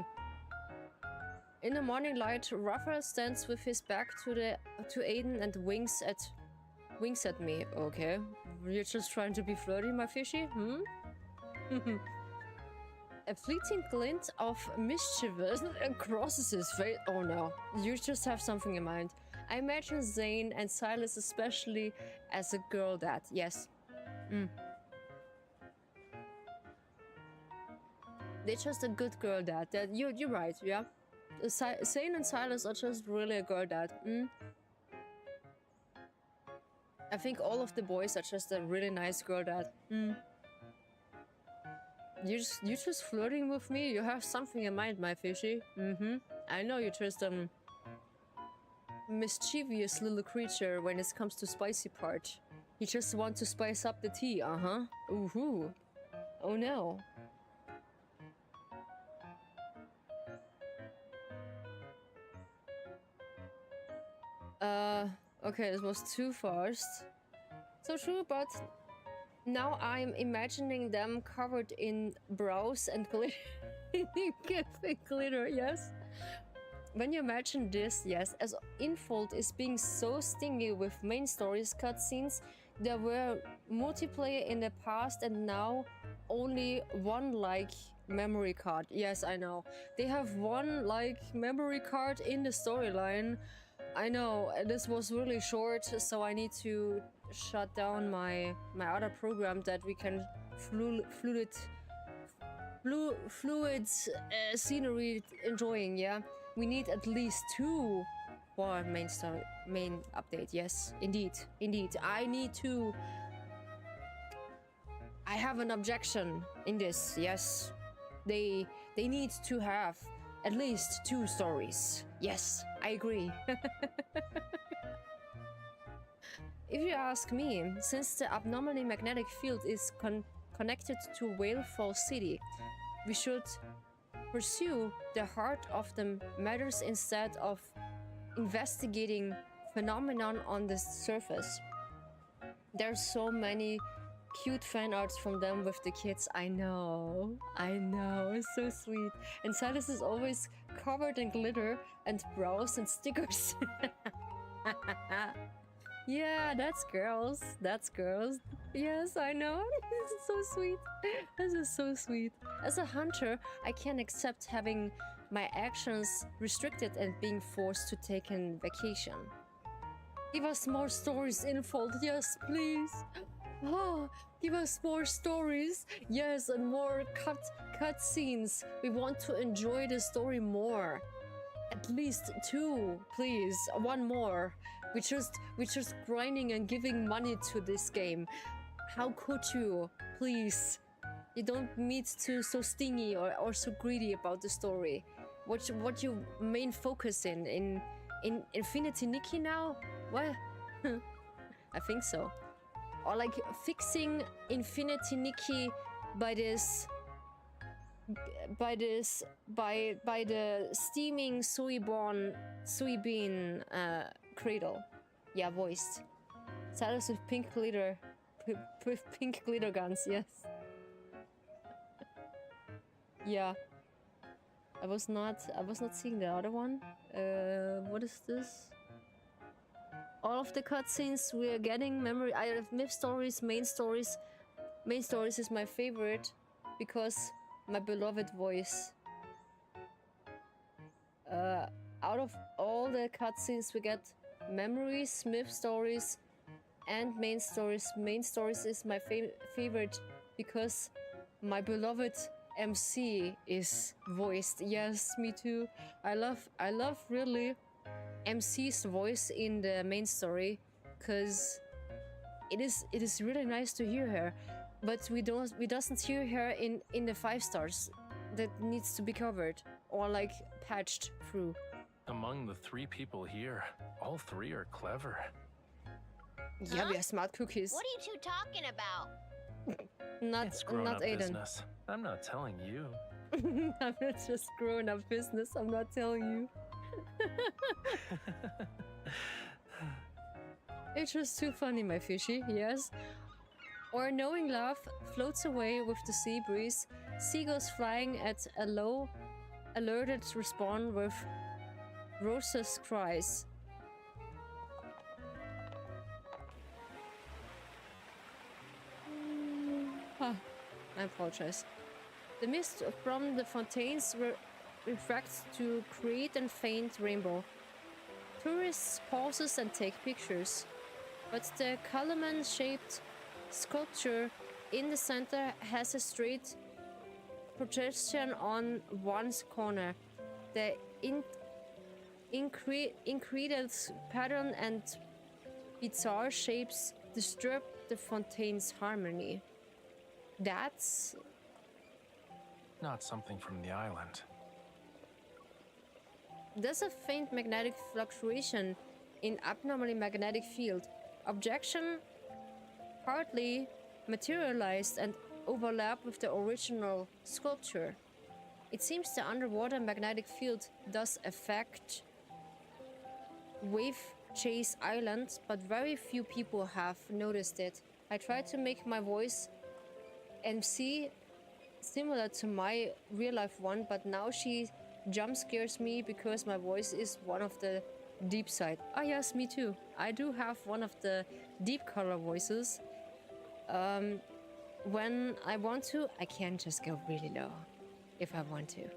In the morning light, Raphael stands with his back to Aiden and winks at me. Okay. You're just trying to be flirty, my fishy? A fleeting glint of mischievous crosses his face. Oh no, you just have something in mind. I imagine Zane and Silas especially as a girl dad. Yes. They're just a good girl dad. You're right, yeah. Zane and Silas are just really a girl dad. I think all of the boys are just a really nice girl dad. You just flirting with me? You have something in mind, my fishy. I know you're just mischievous little creature when it comes to spicy part. You just want to spice up the tea, Ooh-hoo. Oh no. Okay, this was too fast. So true, but now I'm imagining them covered in brows and glitter, yes? When you imagine this, yes, as Infold is being so stingy with main stories cutscenes, there were multiplayer in the past and now only one like memory card. Yes, I know. They have one like memory card in the storyline. I know, this was really short, so I need to shut down my other program that we can fluid scenery enjoying, yeah? We need at least 2 for main update, yes, indeed. I need to... I have an objection in this, yes. They need to have at least 2 stories. Yes, I agree. If you ask me, since the abnormally magnetic field is connected to Whalefall City, we should pursue the heart of the matters instead of investigating phenomenon on the surface. There's so many cute fan arts from them with the kids. I know, it's so sweet. And Silas is always covered in glitter and brows and stickers. Yeah, that's girls. Yes, I know. This is so sweet. This is so sweet. As a hunter, I can't accept having my actions restricted and being forced to take a vacation. Give us more stories, Infold. Yes, please. Oh, give us more stories. Yes, and more cut scenes. We want to enjoy the story more. At least 2, please. 1 more. We're just grinding and giving money to this game. How could you? Please. You don't need to so stingy or so greedy about the story. What you main focus in Infinity Nikki now? What? I think so. Or like fixing Infinity Nikki by the steaming soybean cradle. Yeah, voiced. Silas with pink glitter. With pink glitter guns, yes. Yeah. I was not seeing the other one. What is this? All of the cutscenes we are getting memory. I have myth stories, main stories. Main stories is my favorite because my beloved voice. Out of all the cutscenes we get memories, Smith stories, and main stories. Main stories is my favorite because my beloved MC is voiced. Yes, me too. I love really MC's voice in the main story because it is really nice to hear her, but we doesn't hear her in the 5 stars. That needs to be covered or like patched through. Among the 3 people here, all 3 are clever. Yeah, we are smart cookies. What are you two talking about? It's grown-up Aiden. business. I'm not telling you. I'm not just grown up business. I'm not telling you. It's just too funny, my fishy. Yes. Our knowing laugh floats away with the sea breeze. Seagulls flying at a low, alerted respond with raucous cries. I apologize. The mist from the fountains refracts to create a faint rainbow. Tourists pause and take pictures, but the Kalaman-shaped sculpture in the center has a straight projection on one corner. The incredible pattern and bizarre shapes disturb the fontaine's harmony. That's Not something from the island. There's a faint magnetic fluctuation in abnormally magnetic field. Objection partly materialized and overlap with the original sculpture. It seems the underwater magnetic field does affect Wave Chase Island, but very few people have noticed it. I tried to make my voice MC similar to my real life one, but now she jump scares me because my voice is one of the deep side. Ah yes, me too. I do have one of the deep color voices. When I want to, I can just go really low if I want to.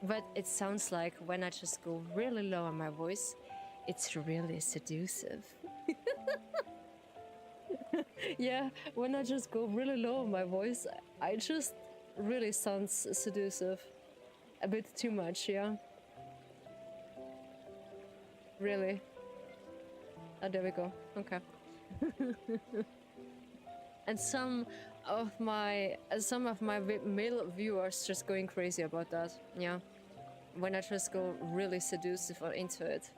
But it sounds like when I just go really low on my voice, it's really seductive. Yeah, when I just go really low on my voice, I just really sounds seductive. A bit too much, yeah. Really. Oh, there we go. Okay. And some of my male viewers just going crazy about that. Yeah. When I just go really seductive or into it.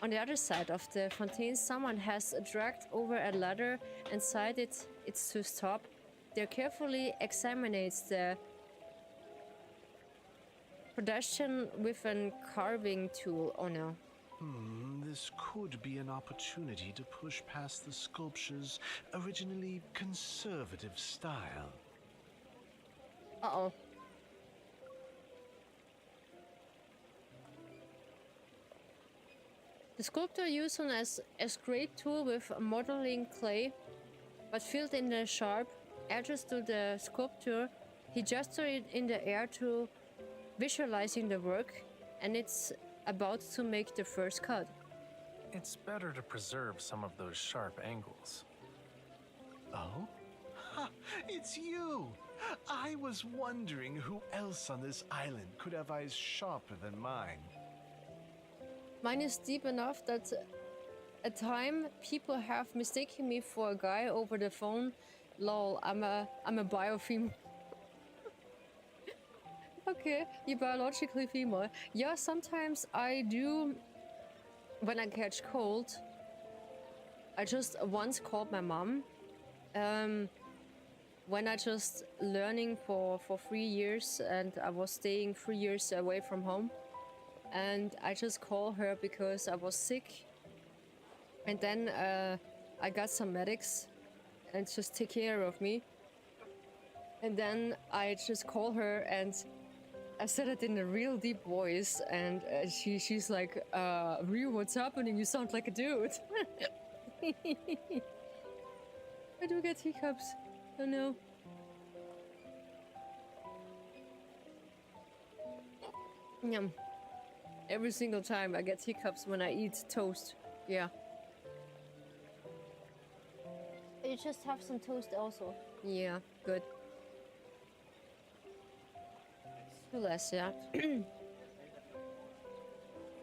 On the other side of the fountain, someone has dragged over a ladder and decided it's to stop. They carefully examines the pedestrian with a carving tool. Oh no. This could be an opportunity to push past the sculpture's originally conservative style. Uh-oh. The sculptor used one as a scrape tool with modeling clay, but filled in the sharp edges to the sculpture. He gestured it in the air to visualizing the work, and it's about to make the first cut. It's better to preserve some of those sharp angles. Oh? Ha! It's you! I was wondering who else on this island could have eyes sharper than mine. Mine is deep enough that at time people have mistaken me for a guy over the phone. Lol, I'm a biofem. Okay, you're biologically female. Yeah, sometimes I do. When I catch cold, I just once called my mom. When I just learning for 3 years and I was staying 3 years away from home. And I just called her because I was sick. And then I got some medics and just take care of me. And then I just called her and I said it in a real deep voice. And she's like, Ryu, what's happening? You sound like a dude. I do get hiccups. Oh no. Yum. Every single time I get hiccups when I eat toast. Yeah. You just have some toast also. Yeah, good. Two less, yeah. The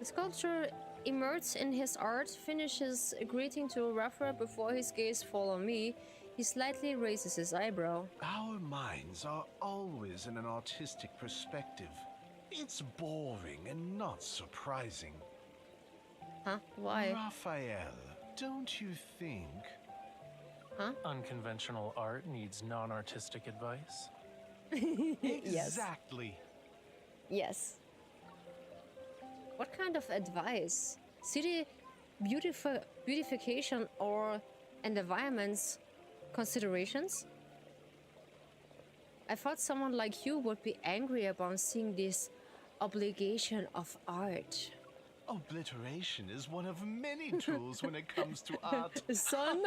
sculptor immersed in his art finishes a greeting to Rafayel before his gaze fall on me. He slightly raises his eyebrow. Our minds are always in an artistic perspective. It's boring and not surprising. Huh? Why? Raphael, don't you think? Huh? Unconventional art needs non-artistic advice. Exactly. Yes. What kind of advice? City beautification or and environments considerations? I thought someone like you would be angry about seeing this obligation of art. Obliteration is one of many tools when it comes to art. Son.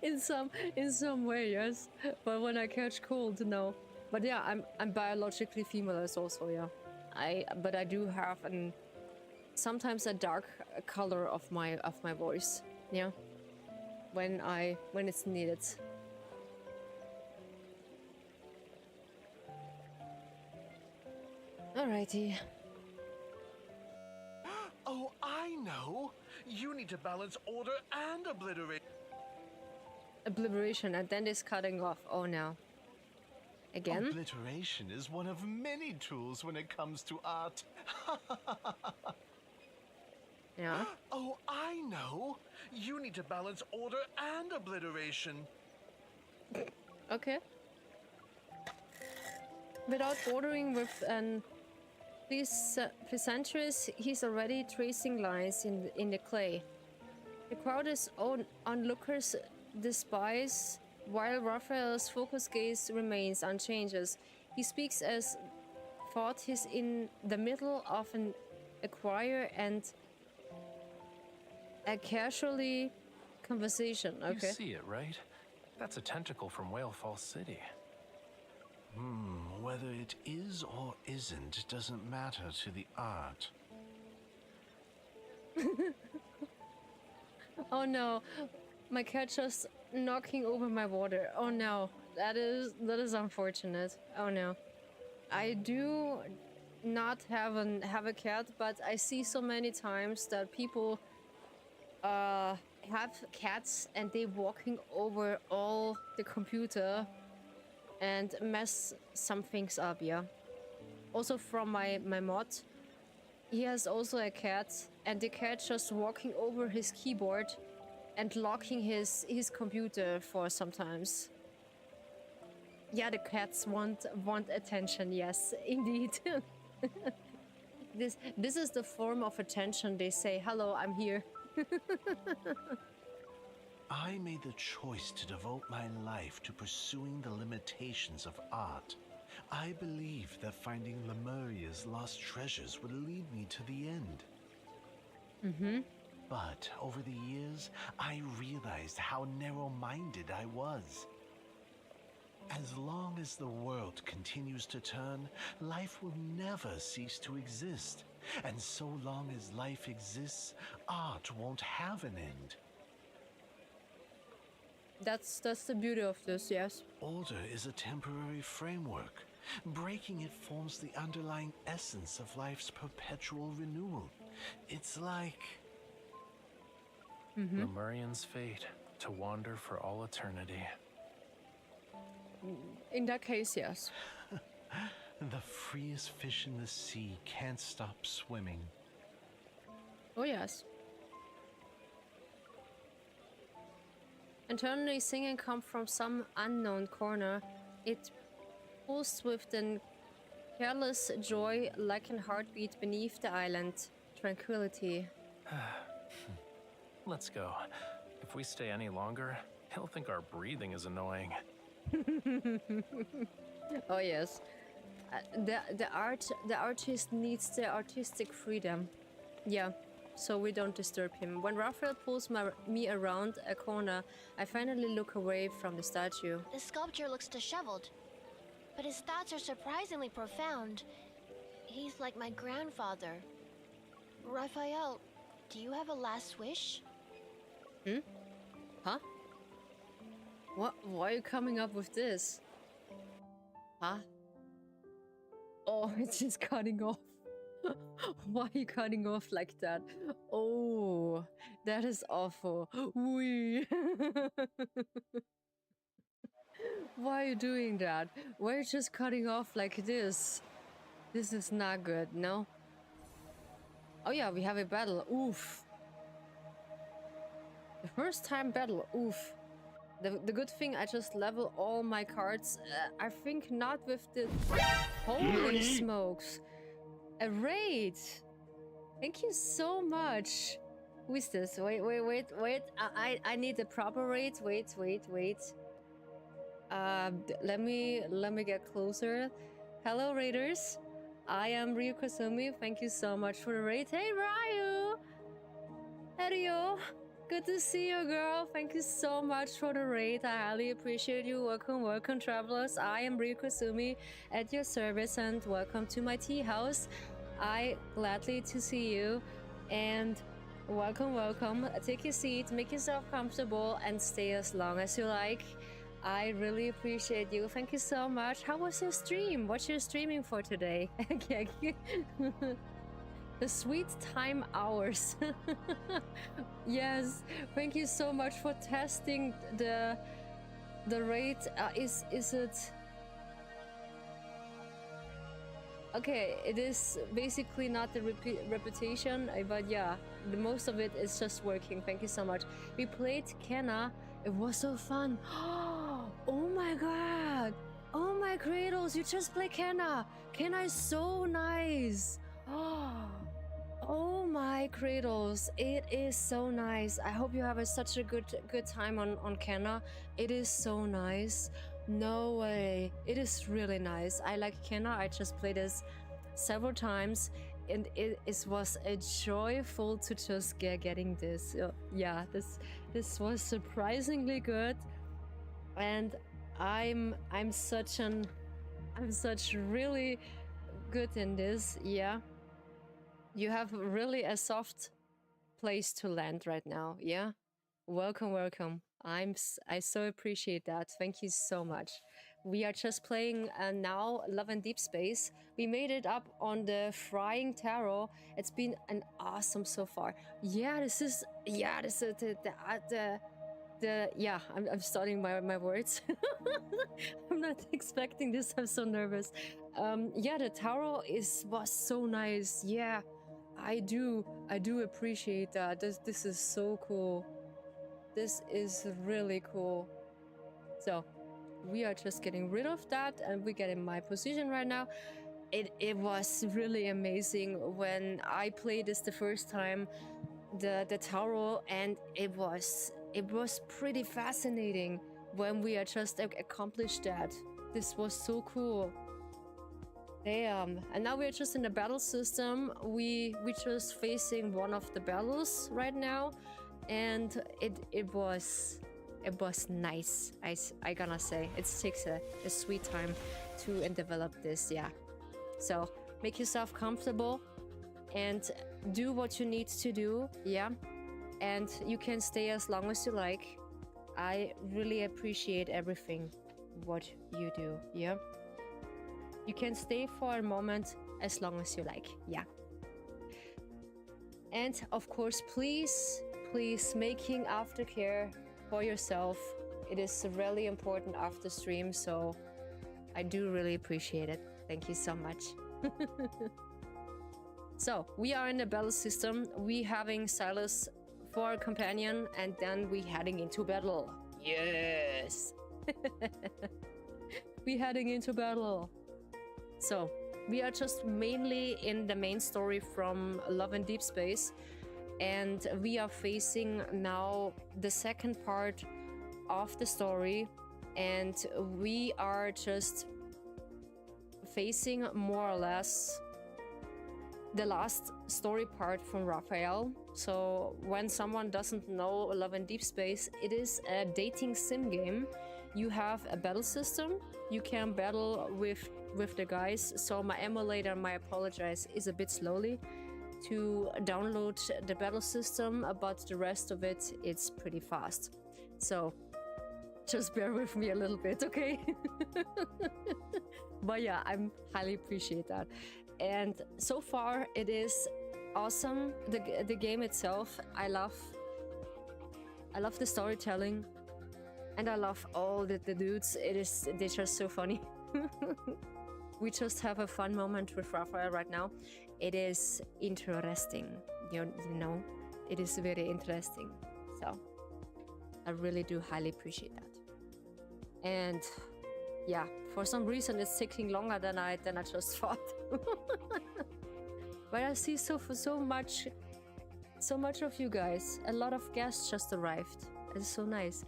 in some way, yes. But when I catch cold, no. But yeah, I'm biologically female as also, yeah. But I do have sometimes a dark color of my voice, yeah. When it's needed. Alrighty. Oh, I know. You need to balance order and obliterate. Obliteration and then it's cutting off. Oh no. Again? Obliteration is one of many tools when it comes to art. Yeah. Oh, I know. You need to balance order and obliteration. Okay. Without bordering with an pleasantries, he's already tracing lines in the clay. The crowd is onlookers despise, while Raphael's focused gaze remains unchanged. He speaks as thought he's in the middle of an choir and a casually conversation. Okay. You see it, right? That's a tentacle from Whale Falls City. Whether it is or isn't doesn't matter to the art. Oh no, my cat just knocking over my water. Oh no, that is unfortunate. Oh no, I do not have a cat, but I see so many times that people have cats and they walking over all the computer and mess some things up, yeah. Also from my mod, he has also a cat and the cat just walking over his keyboard and locking his computer for sometimes. Yeah, the cats want attention, yes, indeed. This is the form of attention. They say, hello, I'm here. I made the choice to devote my life to pursuing the limitations of art. I believed that finding Lemuria's lost treasures would lead me to the end. But over the years, I realized how narrow-minded I was. As long as the world continues to turn, life will never cease to exist. And so long as life exists, art won't have an end. That's the beauty of this, yes. Order is a temporary framework. Breaking it forms the underlying essence of life's perpetual renewal. It's like... Lemurian's fate, to wander for all eternity. In that case, yes. The freest fish in the sea can't stop swimming. Oh yes. Internally singing comes from some unknown corner. It pulsed with the careless joy like a heartbeat beneath the island. Tranquility. Let's go. If we stay any longer, he'll think our breathing is annoying. Oh yes. The artist needs the artistic freedom. Yeah, so we don't disturb him. When Raphael pulls me around a corner, I finally look away from the statue. The sculpture looks disheveled, but his thoughts are surprisingly profound. He's like my grandfather. Raphael, do you have a last wish? Hmm? Huh? What? Why are you coming up with this? Huh? Oh, it's just cutting off. Why are you cutting off like that? Oh, that is awful. Wee. Why are you doing that? Why are you just cutting off like this? This is not good, no? Oh yeah, we have a battle. Oof. The first time battle. Oof. The good thing, I just level all my cards. I think not with the... Holy smokes. A raid. Thank you so much. Who is this? Wait. I need the proper raid. Wait. Let me get closer. Hello, raiders. I am Ryu Kasumi. Thank you so much for the raid. Hey, Ryu. Hello. Good to see you, girl. Thank you so much for the raid. I highly appreciate you. Welcome, travelers. I am Ryu Kasumi at your service, and welcome to my tea house. I gladly to see you, and welcome. Take your seat, make yourself comfortable, and stay as long as you like. I really appreciate you. Thank you so much. How was your stream? What you're streaming for today? The sweet time hours. Yes, thank you so much for testing the rate. Is it okay? It is basically not the reputation, but yeah, the most of it is just working. Thank you so much. We played Kenna. It was so fun. Oh my god! Oh my cradles! You just play Kenna. Kenna is so nice. Oh my cradles, it is so nice. I hope you have such a good time on Kenna. It is so nice. No way. It is really nice. I like Kenna. I just played this several times, and it was a joyful to just getting this. Yeah, this was surprisingly good, and I'm such really good in this. Yeah. You have really a soft place to land right now, yeah? Welcome. I so appreciate that. Thank you so much. We are just playing now Love and Deepspace. We made it up on the Frying Tarot. It's been an awesome so far. I'm starting my words. I'm not expecting this. I'm so nervous. The tarot was so nice. Yeah. I do appreciate that. This is so cool. This is really cool. So we are just getting rid of that, and we get in my position right now. It was really amazing when I played this the first time, the tarot, and it was pretty fascinating when we are just accomplished that. This was so cool. Damn. And now we're just in the battle system. We just facing one of the battles right now, and it was nice. I gonna say it takes a sweet time to develop this. Yeah. So make yourself comfortable and do what you need to do. Yeah. And you can stay as long as you like. I really appreciate everything what you do. Yeah. You can stay for a moment as long as you like, yeah. And of course, please making aftercare for yourself. It is really important after stream, so I do really appreciate it. Thank you so much. So we are in the battle system. We having Silas for a companion, and then we heading into battle. Yes. We heading into battle. So we are just mainly in the main story from Love and Deepspace, and we are facing now the second part of the story, and we are just facing more or less the last story part from Rafayel. So when someone doesn't know Love and Deepspace, it is a dating sim game. You have a battle system. You can battle with the guys. So my emulator, I apologize, is a bit slowly to download the battle system, but the rest of it, it's pretty fast. So just bear with me a little bit, okay? But yeah, I'm highly appreciate that. And so far it is awesome. The game itself, I love the storytelling, and I love all the dudes. They're just so funny. We just have a fun moment with Rafayel right now. It is interesting, you know, it is very interesting. So I really do highly appreciate that. And yeah, for some reason it's taking longer than I just thought. But I see so much of you guys. A lot of guests just arrived. It's so nice.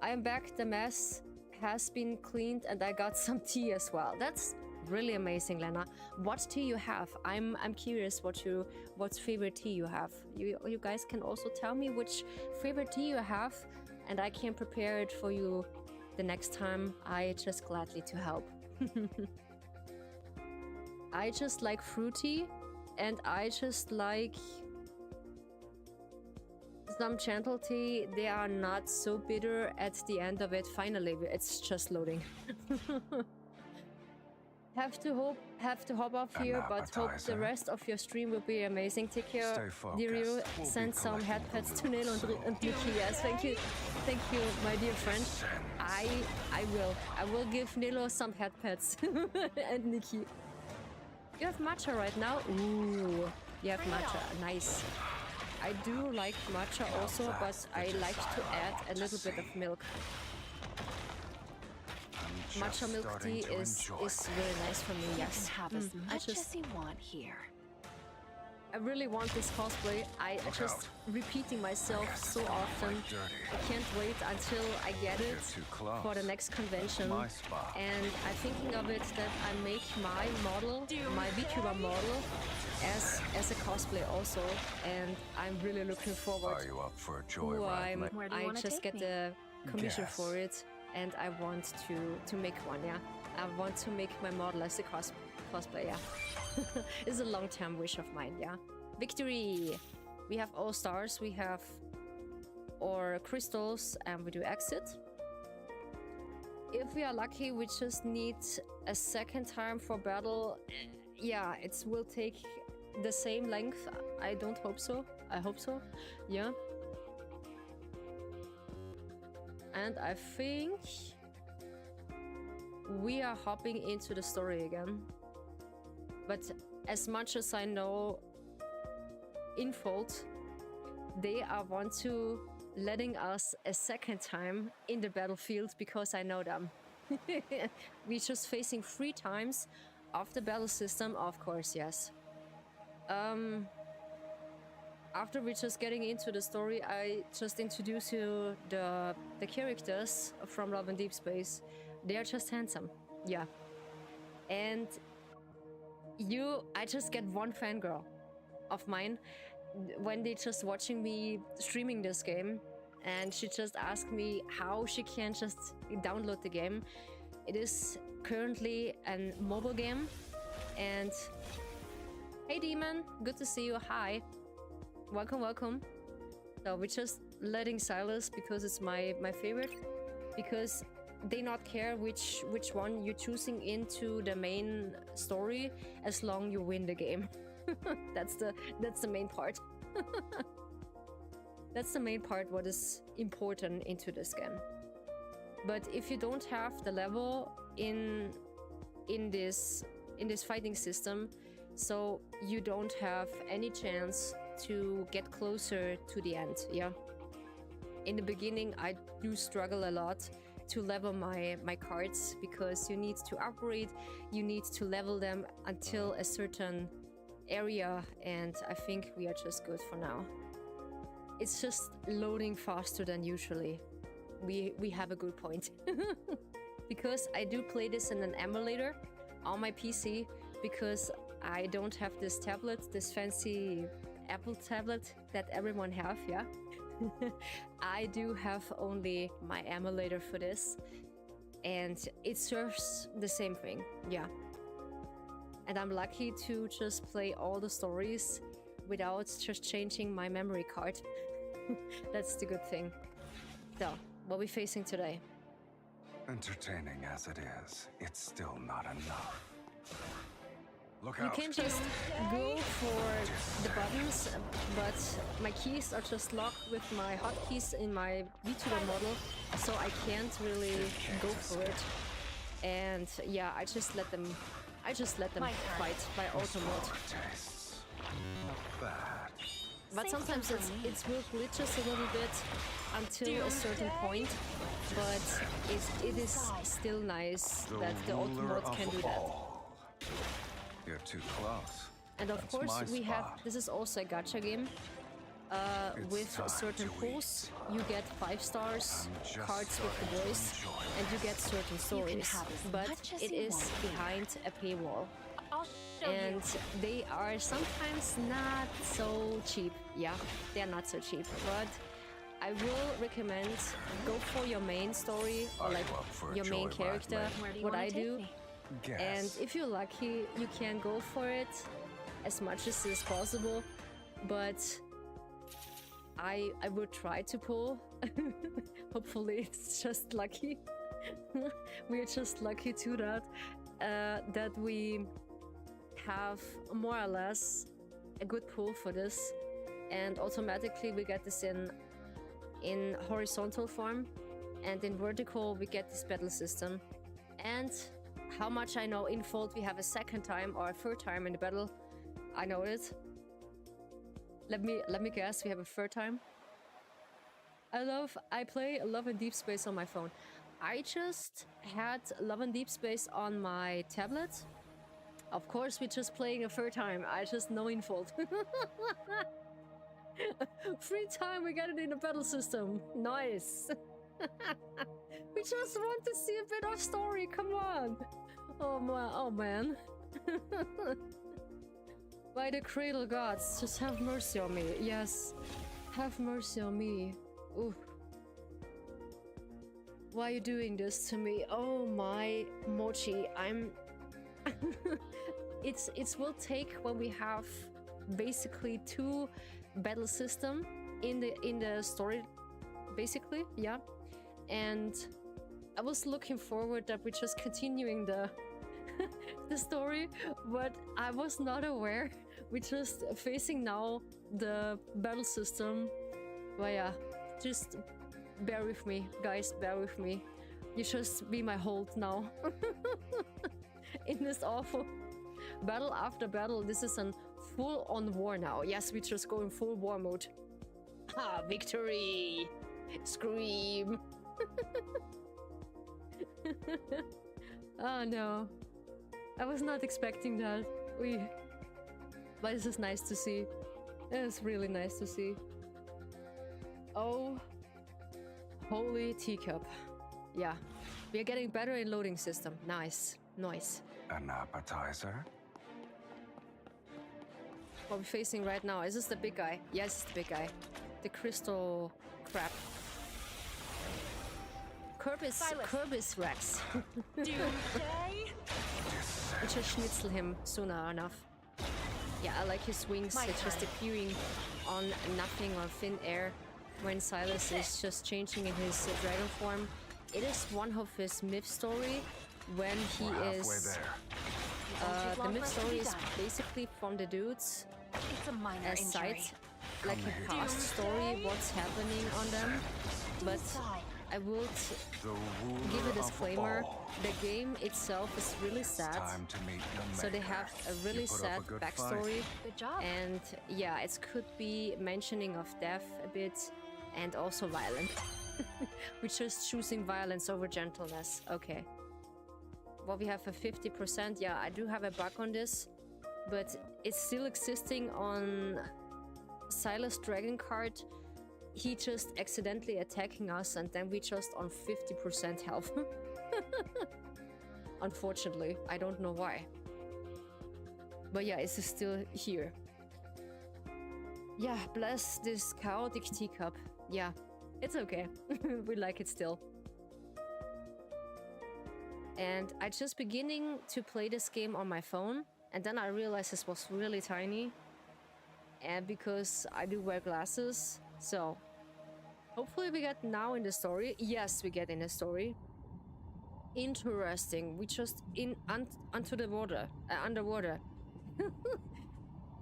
I am back. The mess has been cleaned, and I got some tea as well. That's really amazing, Lena. What tea you have? I'm curious what favorite tea you have. You guys can also tell me which favorite tea you have, and I can prepare it for you the next time. I just gladly to help. I just like fruity, and I just like some gentle tea. They are not so bitter at the end of it. Finally, it's just loading. Have to hop off here, but hope the rest of your stream will be amazing. Take care, Dirio. Send some headpads to Neil and Nikki. Yes, thank you, my dear friend. I will give Nilo some headpads and Nikki. You have matcha right now. Ooh, you have matcha. Nice. I do like matcha also, but I like to add a little bit of milk. Matcha milk tea is really nice for me, yes. Have as much as you want here. I really want this cosplay. I just repeating myself so often. I can't wait until I get it for the next convention. And I'm thinking of it that I make my model, my VTuber model, as a cosplay also. And I'm really looking forward. Are you up for a joyride? I just get the commission for it, and I want to make one. Yeah, I want to make my model as a cosplay. Yeah. It's a long-term wish of mine, yeah. Victory! We have all stars, we have our crystals, and we do exit. If we are lucky, we just need a second time for battle. Yeah, it will take the same length. I don't hope so. I hope so. Yeah. And I think we are hopping into the story again. But as much as I know Infold, they are want to letting us a second time in the battlefield because I know them. We just facing 3 times of the battle system, of course, yes. After we just getting into the story, I just introduce you the characters from Love and Deepspace. They are just handsome, yeah. And I just get one fangirl of mine when they just watching me streaming this game, and she just asked me how she can just download the game. It is currently a mobile game, and hey Demon, good to see you. Hi, welcome. So we're just letting Silas because it's my favorite, because they not care which one you're choosing into the main story as long you win the game. That's the main part. That's the main part what is important into this game. But if you don't have the level in this fighting system, so you don't have any chance to get closer to the end, yeah. In the beginning I do struggle a lot to level my cards, because you need to upgrade, you need to level them until a certain area, and I think we are just good for now. It's just loading faster than usually. We have a good point. Because I do play this in an emulator on my PC, because I don't have this tablet, this fancy Apple tablet that everyone have, yeah. I do have only my emulator for this, and it serves the same thing, yeah. And I'm lucky to just play all the stories without just changing my memory card. That's the good thing. So, what are we facing today? Entertaining as it is, it's still not enough. Look You out. can just go for the buttons, but my keys are just locked with my hotkeys in my VTuber model, so I can't really go for it. And yeah, I just let them fight by auto mode. But sometimes it will glitches a little bit until a certain point, but it is still nice that the auto mode can do that. You're too close. And of course we have, this is also a gacha game. With certain pulls, you get 5 stars, cards with the boys, and you get certain stories. But it is behind a paywall. And they are sometimes not so cheap. Yeah, they're not so cheap. But I will recommend go for your main story, or like your main character, what I do. And if you're lucky, you can go for it as much as is possible. But I would try to pull. Hopefully it's just lucky. We're just lucky to that we have more or less a good pull for this, and automatically we get this in horizontal form, and in vertical we get this battle system. And how much I know, in Fold we have a second time or a third time in the battle. I know it. Let me guess, we have a third time. I play Love and Deepspace on my phone. I just had Love and Deepspace on my tablet. Of course, we're just playing a third time. I just know in Fold. Free time, we got it in the battle system. Nice. We just want to see a bit of story. Come on. Oh man. By the cradle gods, just have mercy on me. Yes, have mercy on me. Ooh. Why are you doing this to me? Oh my mochi, I'm... It will take when we have basically 2 battle system in the story, basically, yeah. And I was looking forward that we're just continuing the the story, but I was not aware we're just facing now the battle system. But yeah, just bear with me, guys, bear with me. You just be my hold now. In this awful battle after battle, this is a full-on war now. Yes, we just go in full war mode. Ah, victory! Scream! Oh no. I was not expecting that. But this is nice to see. It's really nice to see. Oh, holy teacup. Yeah, we are getting better in loading system. Nice, nice. An appetizer? What we're facing right now, is this the big guy? Yes, it's the big guy. The crystal crab. Kirby's Rex. Doomsday? We just schnitzel him sooner enough. Yeah, I like his wings. It's just appearing on nothing or thin air when Silas is just changing in his dragon form. It is one of his myth story when he is... the myth story is basically from the dudes as sight, like a past story, what's happening on them. But I would give a disclaimer, the game itself is really sad, so they have a really sad backstory. Good job. And yeah, it could be mentioning of death a bit, and also violent. We're just choosing violence over gentleness. Okay. Well, we have a 50%. Yeah, I do have a bug on this, but it's still existing on Silas Dragon card. He just accidentally attacking us, and then we just on 50% health. Unfortunately, I don't know why. But yeah, it's still here. Yeah, bless this chaotic teacup. Yeah, it's okay. We like it still. And I just beginning to play this game on my phone, and then I realized this was really tiny. And because I do wear glasses, so hopefully we get now in the story. Yes, we get in the story. Interesting. We just onto the water, underwater.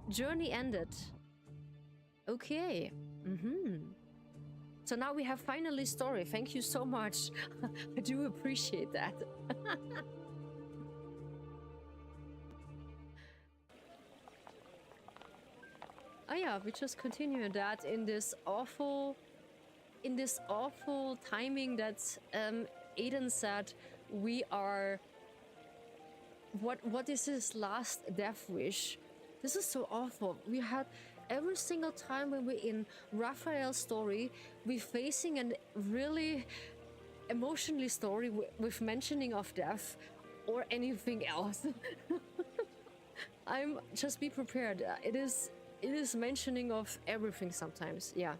Journey ended. Okay. So now we have finally story. Thank you so much. I do appreciate that. Oh yeah, we just continue that in this awful timing that Aiden said we are. What is his last death wish? This is so awful. We had every single time when we're in Rafayel's story, we're facing a really emotionally story with mentioning of death or anything else. I'm just be prepared. It is mentioning of everything sometimes. Yeah.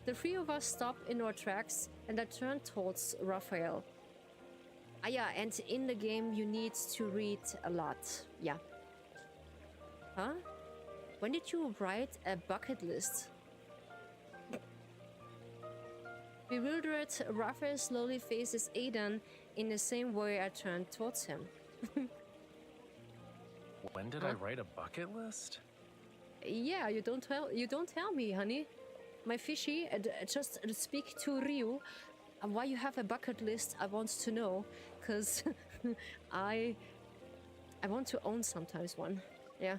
The three of us stop in our tracks and I turn towards Rafayel. Ah yeah, and in the game you need to read a lot. Yeah. Huh? When did you write a bucket list? Bewildered, Raphael slowly faces Aiden in the same way I turned towards him. When did I write a bucket list? Yeah, you don't tell me, honey. My fishy, just speak to Ryu. Why you have a bucket list, I want to know, cause I want to own sometimes one. Yeah.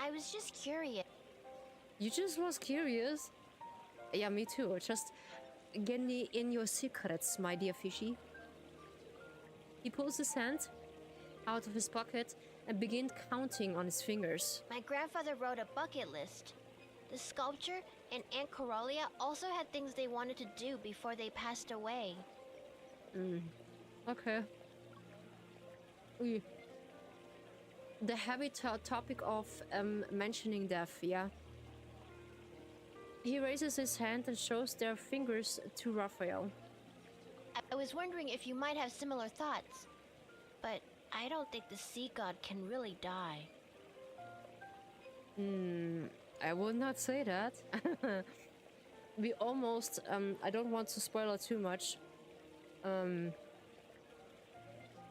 I was just curious. You just was curious? Yeah, me too. Just get me in your secrets, my dear fishy. He pulls his hand out of his pocket and begins counting on his fingers. My grandfather wrote a bucket list. The sculptor and Aunt Coralia also had things they wanted to do before they passed away. Okay. The heavy topic of mentioning death, yeah. He raises his hand and shows their fingers to Raphael. I was wondering if you might have similar thoughts, but I don't think the sea god can really die. I would not say that. We almost, I don't want to spoil it too much.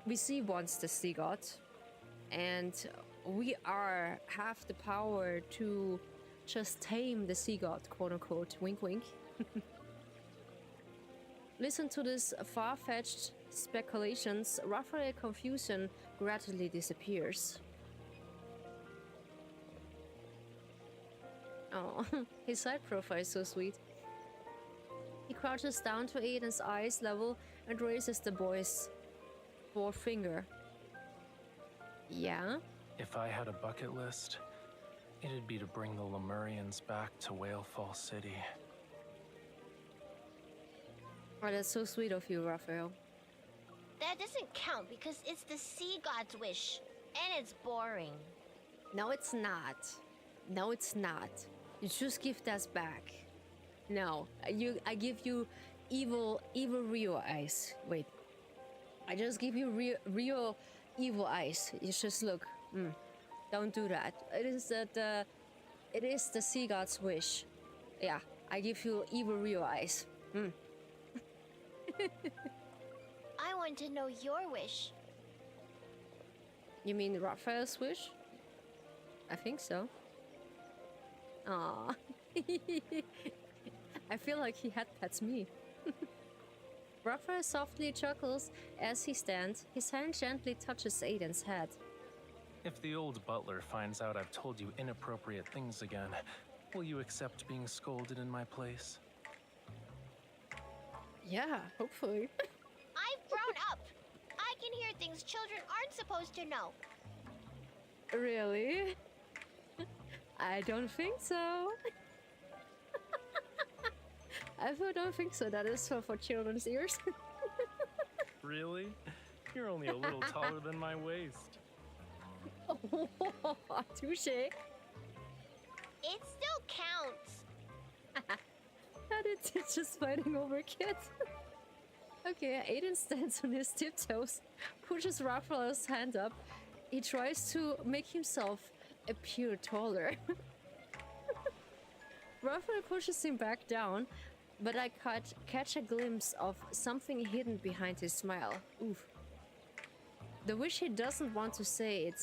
We see once the sea god, and we have the power to just tame the sea god, quote unquote, wink wink. Listen to this far-fetched speculations. Raphael's confusion gradually disappears. Oh, his side profile is so sweet. He crouches down to Aiden's eyes level and raises the boy's forefinger. Yeah? If I had a bucket list, it'd be to bring the Lemurians back to Whalefall City. Oh, that's so sweet of you, Raphael. That doesn't count because it's the sea god's wish, and it's boring. No, it's not. No, it's not. You just give that back. No, I give you evil Rio eyes. Wait, I just give you real evil eyes. You just look. Don't do that. It is the sea god's wish. Yeah, I give you evil Rio eyes. I want to know your wish. You mean Raphael's wish? I think so. Aww. I feel like he pets me. Raphael softly chuckles as he stands. His hand gently touches Aiden's head. If the old butler finds out I've told you inappropriate things again, will you accept being scolded in my place? Yeah, hopefully. I've grown up. I can hear things children aren't supposed to know. Really? I don't think so. I don't think so. That is for children's ears. Really? You're only a little taller than my waist. Touche. It still counts. And it's just fighting over kids. Okay, Aiden stands on his tiptoes, pushes Raphael's hand up. He tries to make himself appear taller. Raphael pushes him back down, but I catch a glimpse of something hidden behind his smile. Oof. The wish he doesn't want to say,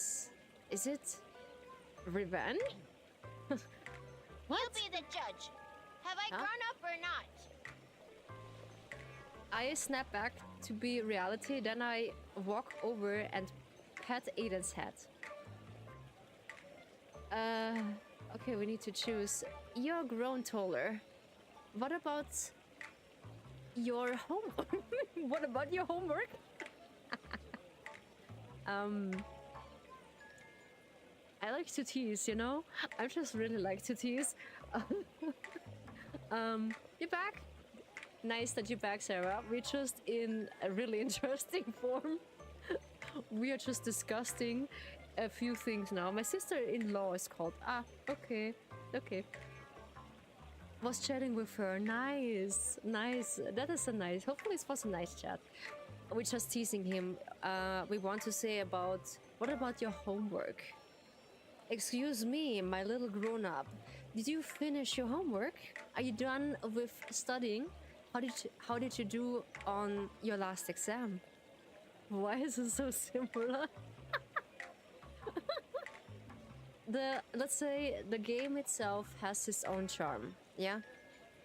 is it revenge? What? You be the judge. Have I grown up or not? I snap back to be reality, then I walk over and pat Aiden's head. Okay, we need to choose. You're grown taller. What about your homework? What about your homework? I like to tease, you know? I just really like to tease. You're back? Nice that you're back, Sarah. We're just in a really interesting form. We are just discussing a few things now. My sister-in-law is called. Ah, okay. Okay. Was chatting with her. Nice. Nice. That is a nice. Hopefully it was a nice chat. We're just teasing him. We want to say about... What about your homework? Excuse me, my little grown-up. Did you finish your homework? Are you done with studying? How did you do on your last exam? Why is it so similar? Let's say the game itself has its own charm, yeah?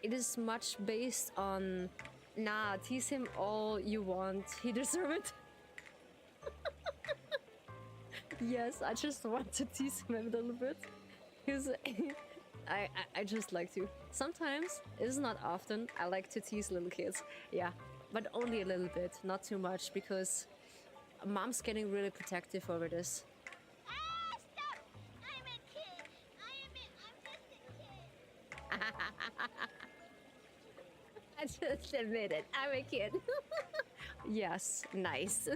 It is much based on, nah, tease him all you want, he deserves it. Yes, I just want to tease him a little bit. Because I just like to. Sometimes, it's not often, I like to tease little kids. Yeah, but only a little bit, not too much, because mom's getting really protective over this. Ah, stop! I'm a kid. I'm just a kid. I just admit it, I'm a kid. Yes, nice.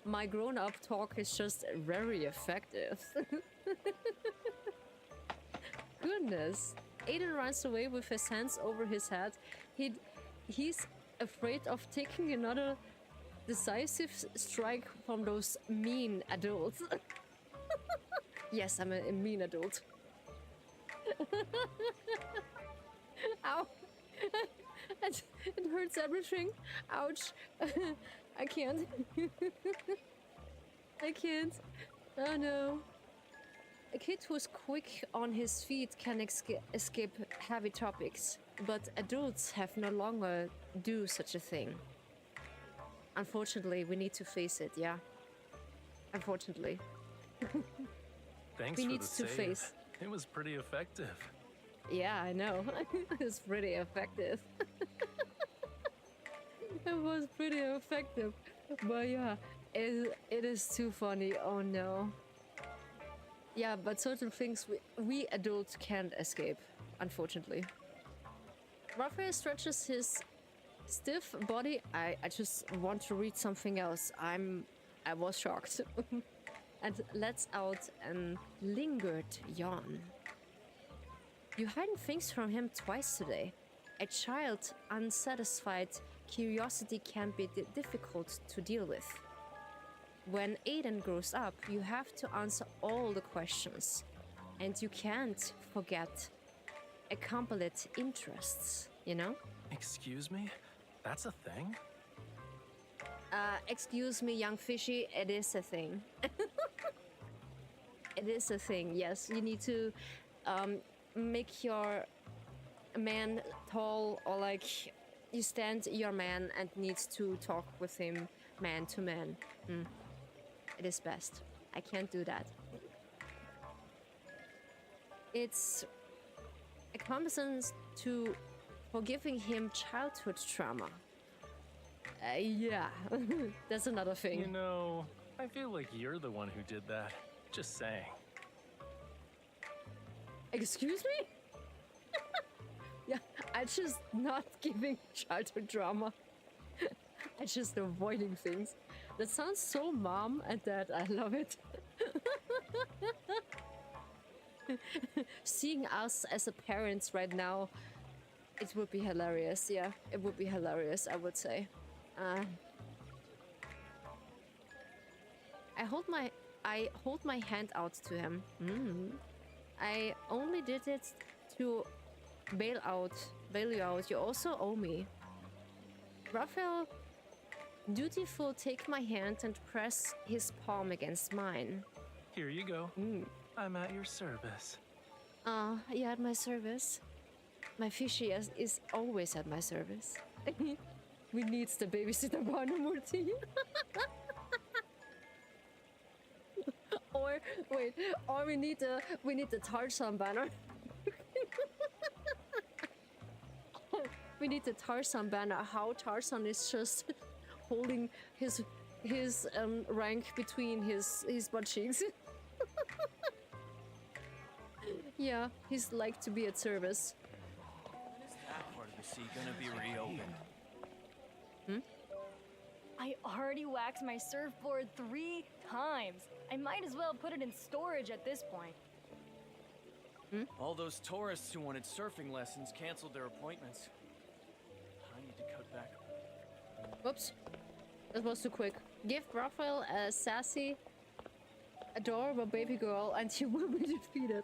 My grown-up talk is just very effective. Goodness. Aiden runs away with his hands over his head. He's afraid of taking another decisive strike from those mean adults. Yes, I'm a mean adult. Ow. It hurts everything. Ouch. I can't. I can't. Oh no. A kid who's quick on his feet can escape heavy topics, but adults have no longer do such a thing. Unfortunately, we need to face it, yeah? Unfortunately. Thanks we for need the to save. face. It was pretty effective. Yeah, I know. It's pretty effective. It was pretty effective. But yeah, it is too funny. Oh no. Yeah, but certain things we adults can't escape, unfortunately. Raphael stretches his stiff body. I just want to read something else. I was shocked. And lets out an lingered yawn. You hiding things from him twice today. A child's unsatisfied curiosity can be difficult to deal with. When Aiden grows up, you have to answer all the questions. And you can't forget accumulate interests, you know? Excuse me? That's a thing? Excuse me, young fishy, it is a thing. It is a thing, yes. You need to make your man tall, or like you stand your man and needs to talk with him man to man. It is best. I can't do that. It's a compensation to forgiving him childhood trauma. Yeah, that's another thing. You know, I feel like you're the one who did that. Just saying. Excuse me? Yeah, I just not giving childhood trauma. I just avoiding things. That sounds so mom and dad. I love it. Seeing us as a parents right now, it would be hilarious. Yeah, it would be hilarious, I would say. I hold my hand out to him. I only did it to bail you out. You also owe me. Raphael, dutiful, take my hand and press his palm against mine. Here you go. I'm at your service. You at my service? My fishy is always at my service. We need the babysitter Bhanumurti. Or wait, or we need the Tarzan banner. We need the Tarzan banner. How Tarzan is just holding his rank between his butt cheeks. Yeah, he's like to be at service. When is that part of the sea gonna be reopened? I already waxed my surfboard 3 times. I might as well put it in storage at this point. All those tourists who wanted surfing lessons canceled their appointments. I need to cut back. Whoops. That was too quick. Give Raphael a sassy, adorable baby girl and he will be defeated.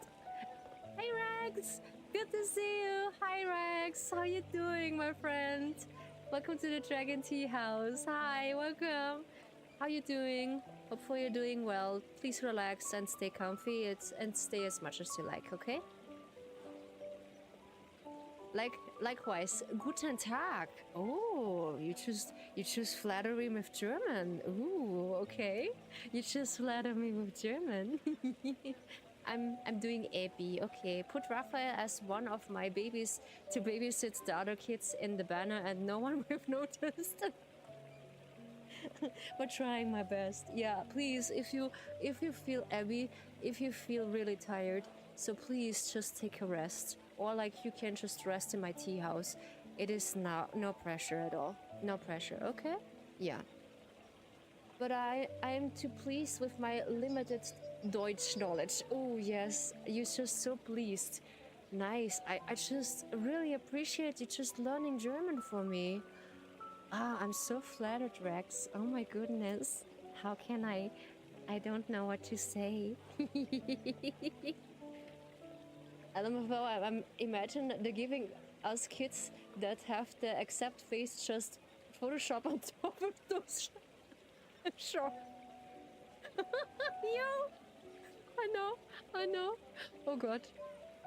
Hey Rex! Good to see you! Hi Rex! How you doing, my friend? Welcome to the Dragon Tea House. Hi, welcome. How you doing? Hopefully you're doing well. Please relax and stay comfy and stay as much as you like, okay? Likewise, guten Tag. Oh, you choose flattery with German. Ooh, okay. You choose flatter me with German. I'm doing AB. Okay, put Raphael as one of my babies to babysit the other kids in the banner, and no one will have noticed. But trying my best. Yeah, please, if you feel Abby, if you feel really tired, so please just take a rest, or like you can just rest in my tea house. It is no pressure at all. No pressure. Okay? Yeah. But I am too pleased with my limited Deutsch knowledge. Oh yes, you're just so pleased. Nice. I just really appreciate you just learning German for me. I'm so flattered, Rex. Oh my goodness. How can I don't know what to say. LMFAO, I'm imagine they're giving us kids that have the accept face just Photoshop on top of those. Sure. Yo! I know. Oh Gott.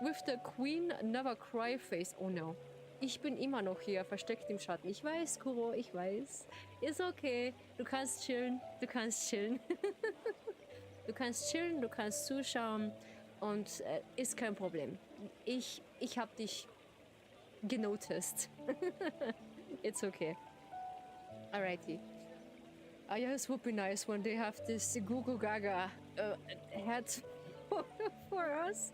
With the Queen Never Cry face. Oh no. Ich bin immer noch hier, versteckt im Schatten. Ich weiß, Kuro, ich weiß. Ist okay. Du kannst chillen. Du kannst chillen. Du kannst chillen, du kannst zuschauen. Und ist kein Problem. Ich hab dich genoticed. It's okay. Alrighty. Yeah, it would be nice when they have this Google Gaga hat for us.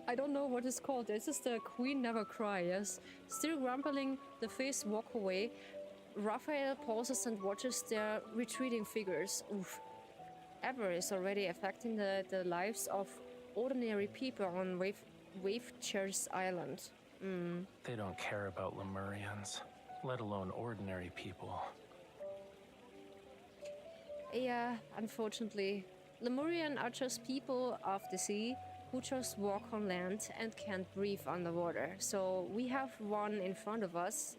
I don't know what it's called. This is the Queen Never Cry, yes? Still grumbling, the face walk away. Raphael pauses and watches their retreating figures. Oof. Ever is already affecting the lives of ordinary people on Wavechairs Island. They don't care about Lemurians, let alone ordinary people. Yeah, unfortunately. Lemurian are just people of the sea who just walk on land and can't breathe underwater. So we have one in front of us.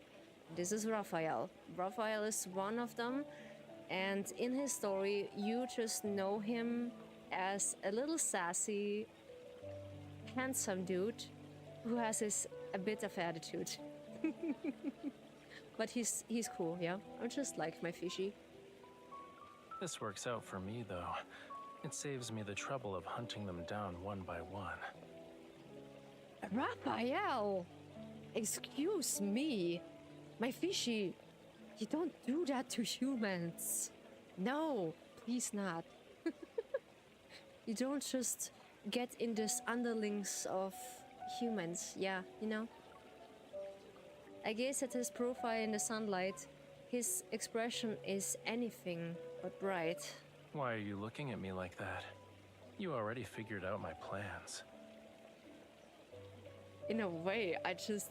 This is Raphael. Raphael is one of them. And in his story, you just know him as a little sassy, handsome dude who has a bit of attitude. But he's cool, yeah? I just like my fishy. This works out for me, though. It saves me the trouble of hunting them down one by one. Raphael! Excuse me. My fishy. You don't do that to humans. No, please not. You don't just get in this underlings of humans, yeah, you know? I gaze at his profile in the sunlight. His expression is anything but bright. Why are you looking at me like that? You already figured out my plans. In a way, I just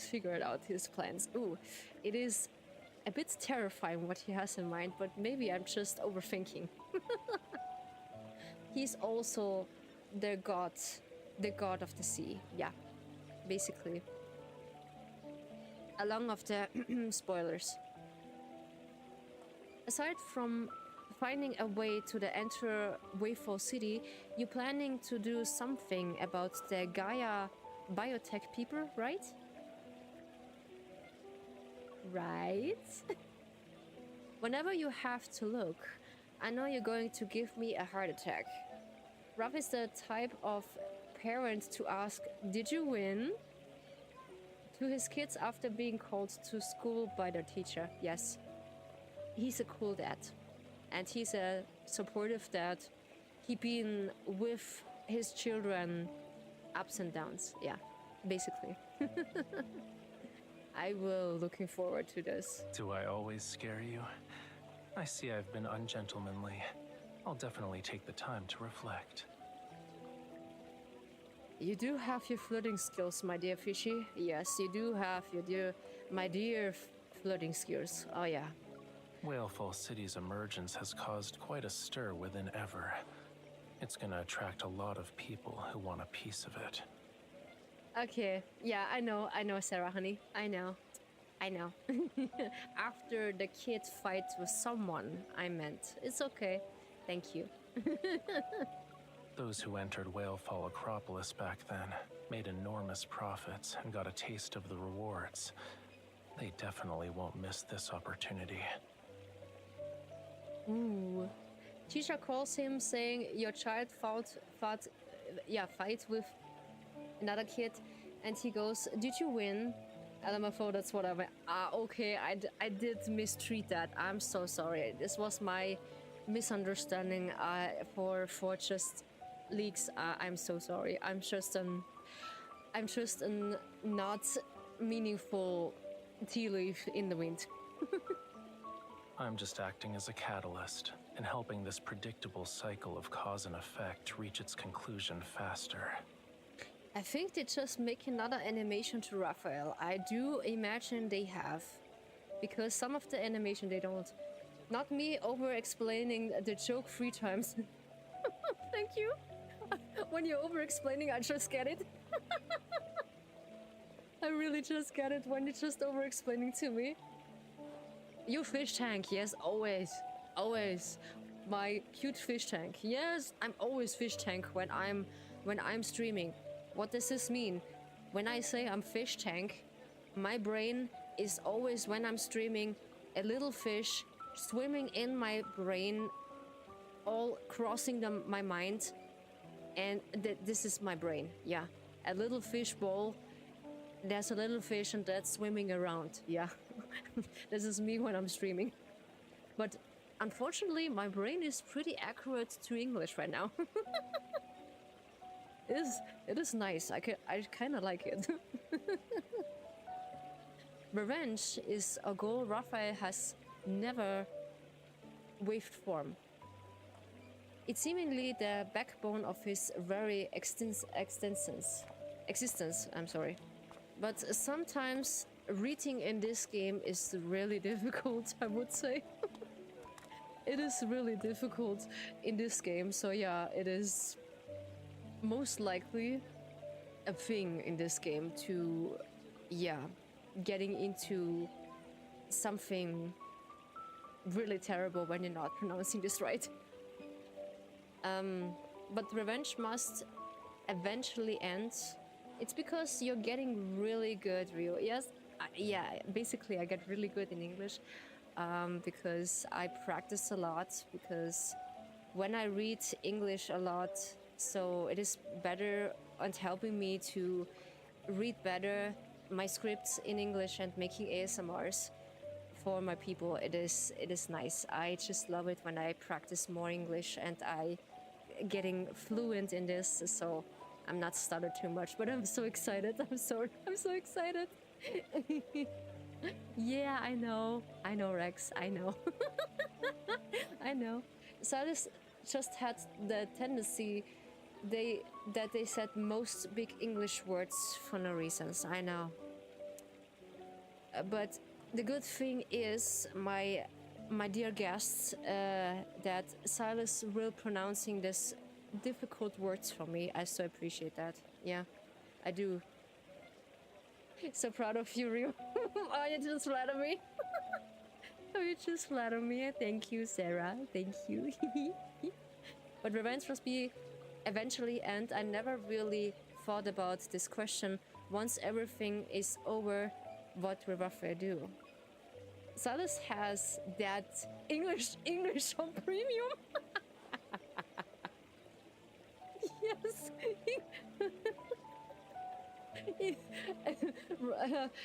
figured out his plans. Ooh, it is a bit terrifying what he has in mind, but maybe I'm just overthinking. He's also the god of the sea. Yeah, basically. Along of the spoilers. Aside from finding a way to the enter Wayfall City, you planning to do something about the Gaia biotech people, right? Right? Whenever you have to look, I know you're going to give me a heart attack. Ruff is the type of parent to ask, "Did you win?" to his kids after being called to school by their teacher. Yes. He's a cool dad. And he's a supportive dad. He been with his children ups and downs. Yeah, basically. I will looking forward to this. Do I always scare you? I see I've been ungentlemanly. I'll definitely take the time to reflect. You do have your flirting skills, my dear Fishy. Yes, you do have my dear flirting skills. Oh yeah. Whalefall City's emergence has caused quite a stir within Ever. It's gonna attract a lot of people who want a piece of it. Okay, yeah, I know, Sarah, honey. I know. After the kid fights with someone, I meant. It's okay. Thank you. Those who entered Whalefall Acropolis back then made enormous profits and got a taste of the rewards. They definitely won't miss this opportunity. Ooh. Teacher calls him saying your child fight with another kid, and he goes, "Did you win?" LMFO, that's what I went. Okay, I did mistreat that. I'm so sorry. This was my misunderstanding for just leaks. I'm so sorry. I'm just an not meaningful tea leaf in the wind. I'm just acting as a catalyst and helping this predictable cycle of cause and effect reach its conclusion faster. I think they just make another animation to Rafayel. I do imagine they have. Because some of the animation they don't. Not me over-explaining the joke 3 times. Thank you. When you're over-explaining, I just get it. I really just get it when you're just over-explaining to me. You fish tank, yes, always. Always. My cute fish tank. Yes, I'm always fish tank when I'm streaming. What does this mean? When I say I'm fish tank, my brain is always, when I'm streaming, a little fish swimming in my brain, all crossing my mind, and this is my brain. Yeah, a little fish bowl. There's a little fish and that's swimming around. Yeah, this is me when I'm streaming. But unfortunately, my brain is pretty accurate to English right now. It is nice. I kind of like it. Revenge is a goal Rafayel has never waived from. It's seemingly the backbone of his very existence. I'm sorry. But sometimes reading in this game is really difficult, I would say. It is really difficult in this game, so yeah, it is most likely a thing in this game to, yeah, getting into something really terrible when you're not pronouncing this right. But revenge must eventually end. It's because you're getting really good, Rio. Yes, yeah, basically I get really good in English because I practice a lot, because when I read English a lot, so it is better and helping me to read better my scripts in English and making ASMRs for my people. It is nice. I just love it when I practice more English and I getting fluent in this, so I'm not stuttered too much, but I'm so excited. I'm so excited. Yeah, I know Rex, I know. I know. Silas just had the tendency that they said most big English words for no reasons. I know. But the good thing is, my dear guests, that Silas will pronouncing this difficult words for me. I so appreciate that. Yeah, I do. So proud of you, Rio. Oh, you just flatter me. Oh, you just flatter me. Thank you, Sarah. Thank you. But revenge must be eventually, and I never really thought about this question. Once everything is over, what will Rafayel do? Silas has that English on premium. Yes.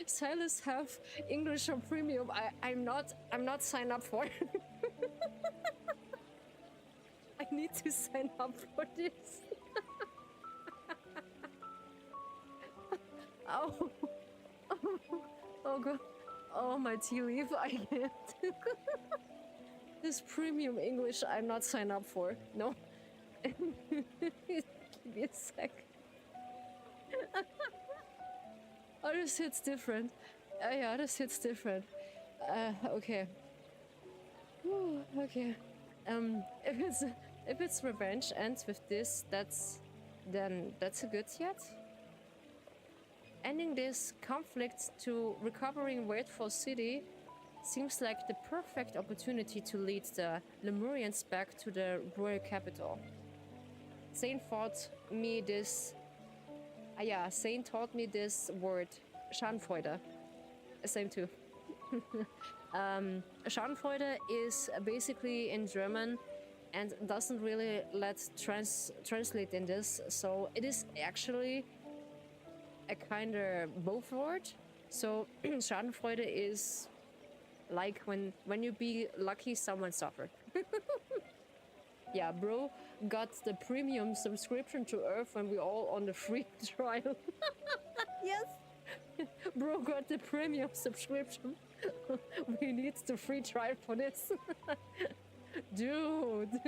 Silas have English on premium. I'm not signed up for. I need to sign up for this. Oh. Oh god. Oh, my tea leaf. I can't. This premium English I'm not signed up for. No. Give me a sec. Oh, this hits different. Yeah, this hits different. Okay. Whew, okay. If it's revenge ends with this, that's a good yet. Ending this conflict to recovering Wakeful City seems like the perfect opportunity to lead the Lemurians back to the royal capital. Zane taught me this. Zane taught me this word, Schadenfreude. Same too. Schadenfreude is basically in German and doesn't really translate in this, so it is actually a kind of both word. So Schadenfreude is like when you be lucky someone suffered. Yeah, bro got the premium subscription to Earth when we all on the free trial. Yes, bro got the premium subscription. We need the free trial for this. Dude.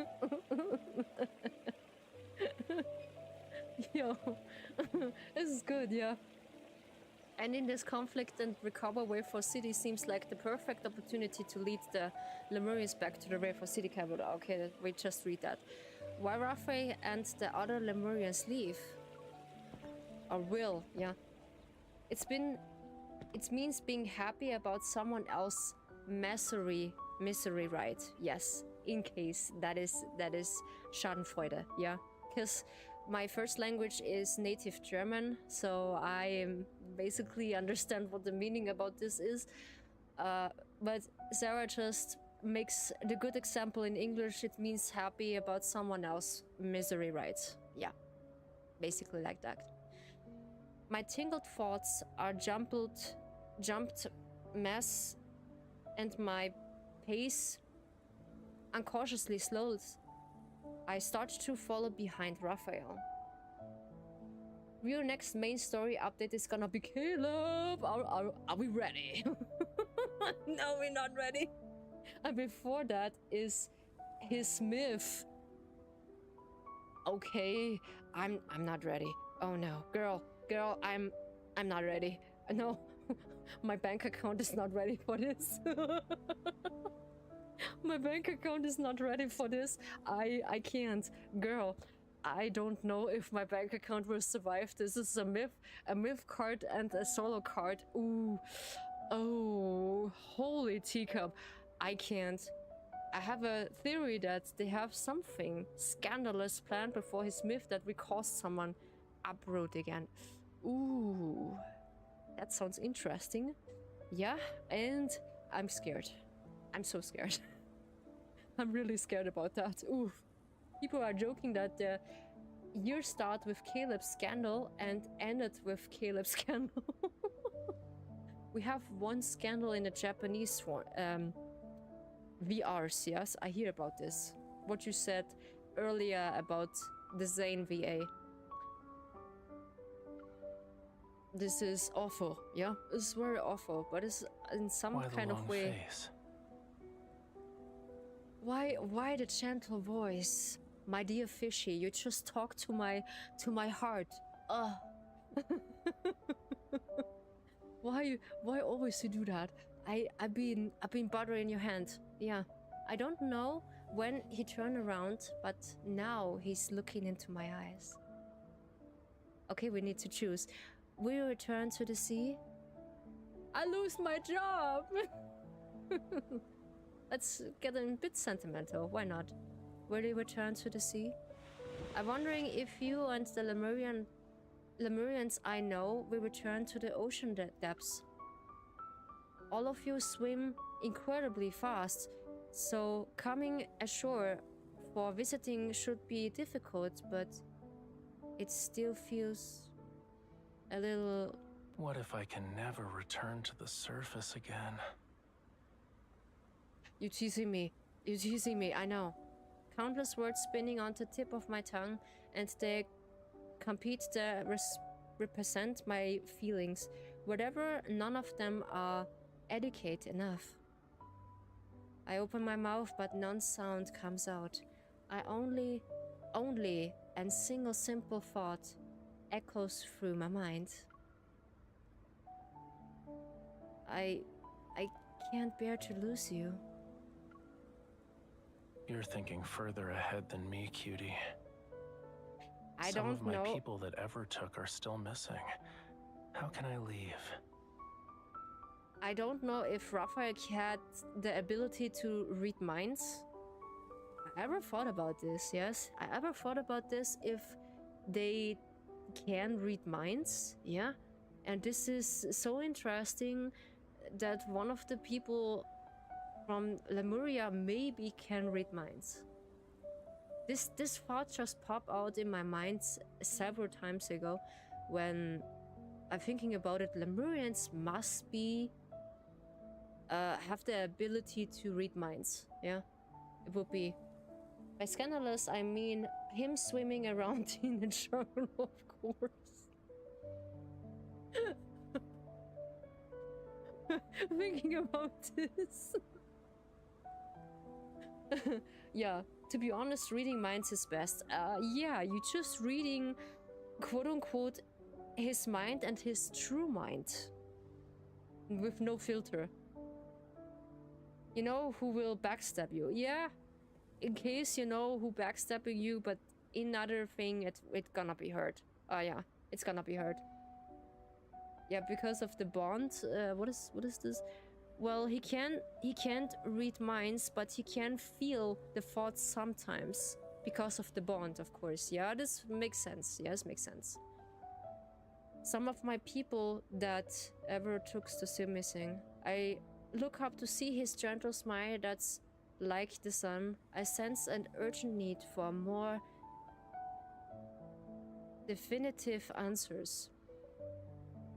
Yo, this is good, yeah. And in this conflict and recover Wakeful City seems like the perfect opportunity to lead the Lemurians back to the Wakeful City capital. Okay, we just read that. Why Rafayel and the other Lemurians leave? Or will, yeah. It means being happy about someone else's misery, right? Yes, in case that is Schadenfreude, yeah. Because my first language is native German, so I basically understand what the meaning about this is. But Sarah just makes the good example in English. It means happy about someone else's misery, right? Yeah, basically like that. My tingled thoughts are jumped mess, and my pace uncautiously slows. I start to follow behind Rafayel. Your next main story update is gonna be Caleb. Are we ready? No, we're not ready. And before that is his myth. Okay, I'm not ready. Oh no, girl, I'm not ready. No, my bank account is not ready for this. My bank account is not ready for this. I can't. Girl, I don't know if my bank account will survive. This is a myth card and a solo card. Ooh. Oh, holy teacup. I can't. I have a theory that they have something scandalous planned before his myth that will cause someone uproot again. Ooh. That sounds interesting. Yeah, and I'm scared. I'm so scared. I'm really scared about that. Ooh. People are joking that the year started with Caleb's scandal and ended with Caleb's scandal. We have one scandal in the Japanese VRs, yes? I hear about this. What you said earlier about the Zane VA. This is awful, yeah? It's very awful, but it's in some kind of way. Face? Why the gentle voice? My dear fishy, you just talk to my heart. Ugh. Why always you do that? I've been bothering your hand. Yeah. I don't know when he turned around, but now he's looking into my eyes. Okay, we need to choose. We return to the sea. I lose my job. Let's get a bit sentimental. Why not? Will we return to the sea? I'm wondering if you and the Lemurians I know will return to the ocean depths. All of you swim incredibly fast, so coming ashore for visiting should be difficult, but it still feels a little... What if I can never return to the surface again? You're teasing me. You're teasing me, I know. Countless words spinning on the tip of my tongue, and they represent my feelings. Whatever, none of them are adequate enough. I open my mouth, but none sound comes out. I only, and single simple thought echoes through my mind. I can't bear to lose you. You're thinking further ahead than me, cutie. I Some don't of my know. people that ever took are still missing. How can I leave? I don't know if Raphael had the ability to read minds. I ever thought about this, yes. I ever thought about this if they can read minds, yeah. And this is so interesting that one of the people from Lemuria maybe can read minds. This thought just popped out in my mind several times ago when I'm thinking about it. Lemurians must be have the ability to read minds. Yeah, it would be. By scandalous, I mean him swimming around in a jungle, of course. Thinking about this. Yeah, to be honest, reading minds is best. Yeah, you just reading, quote unquote, his mind and his true mind. With no filter. You know who will backstab you. Yeah, in case you know who backstabbing you, but another thing, it gonna be hurt. Oh yeah, it's gonna be hurt. Yeah, because of the bond. What is this? Well, he can't read minds, but he can feel the thoughts sometimes because of the bond, of course. Yeah, this makes sense. Yes, makes sense. Some of my people that ever took to see missing, I look up to see his gentle smile that's like the sun. I sense an urgent need for more definitive answers.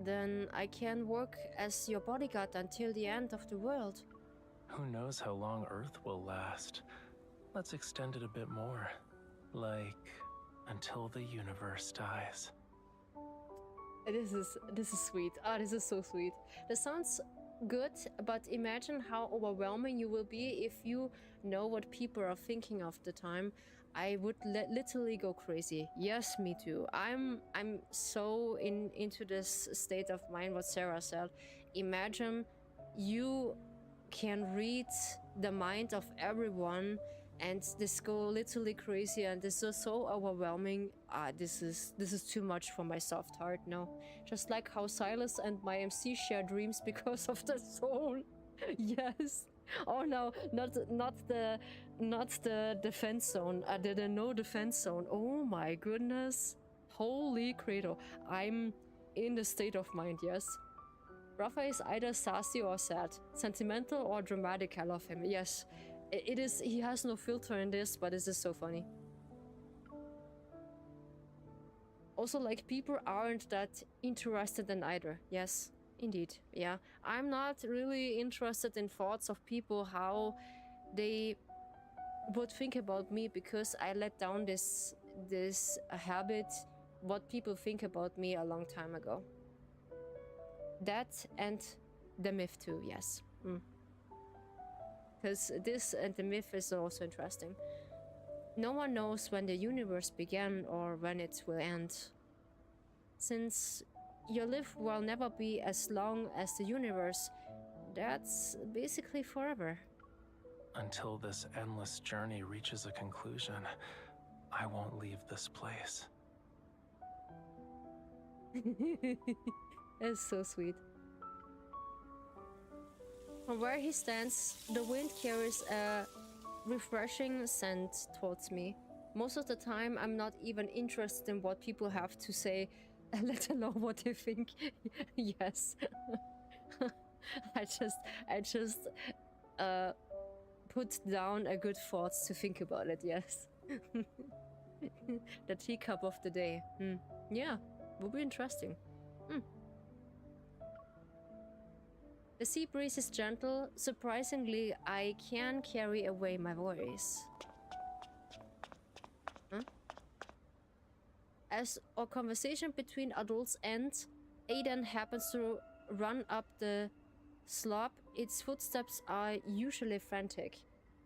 Then I can work as your bodyguard until the end of the world. Who knows how long Earth will last? Let's extend it a bit more. Like, until the universe dies. This is sweet. Ah, this is so sweet. This sounds good, but imagine how overwhelming you will be if you know what people are thinking of the time. I would literally go crazy. Yes, me too. I'm so into this state of mind what Sarah said. Imagine you can read the mind of everyone and this go literally crazy, and this is so overwhelming. This is too much for my soft heart. No, just like how Silas and my MC share dreams because of the soul. Yes. Oh no, not the defense zone. The no defense zone. Oh my goodness. Holy Credo. I'm in the state of mind, yes. Rafa is either sassy or sad, sentimental or dramatic. I love him. Yes. It is. He has no filter in this, but this is so funny. Also, like, people aren't that interested in either. Yes. Indeed, yeah. I'm not really interested in thoughts of people, how they would think about me, because I let down this habit, what people think about me a long time ago. That and the myth too, yes. because this and the myth is also interesting. No one knows when the universe began or when it will end. Since your life will never be as long as the universe, that's basically forever. Until this endless journey reaches a conclusion, I won't leave this place. It's so sweet. From where he stands, the wind carries a refreshing scent towards me. Most of the time, I'm not even interested in what people have to say, let alone what they think. Yes. I just put down a good thoughts to think about it, yes. The teacup of the day. Yeah, would be interesting. The sea breeze is gentle. Surprisingly, I can carry away my voice. As our conversation between adults ends, Aiden happens to run up the slope. Its footsteps are usually frantic.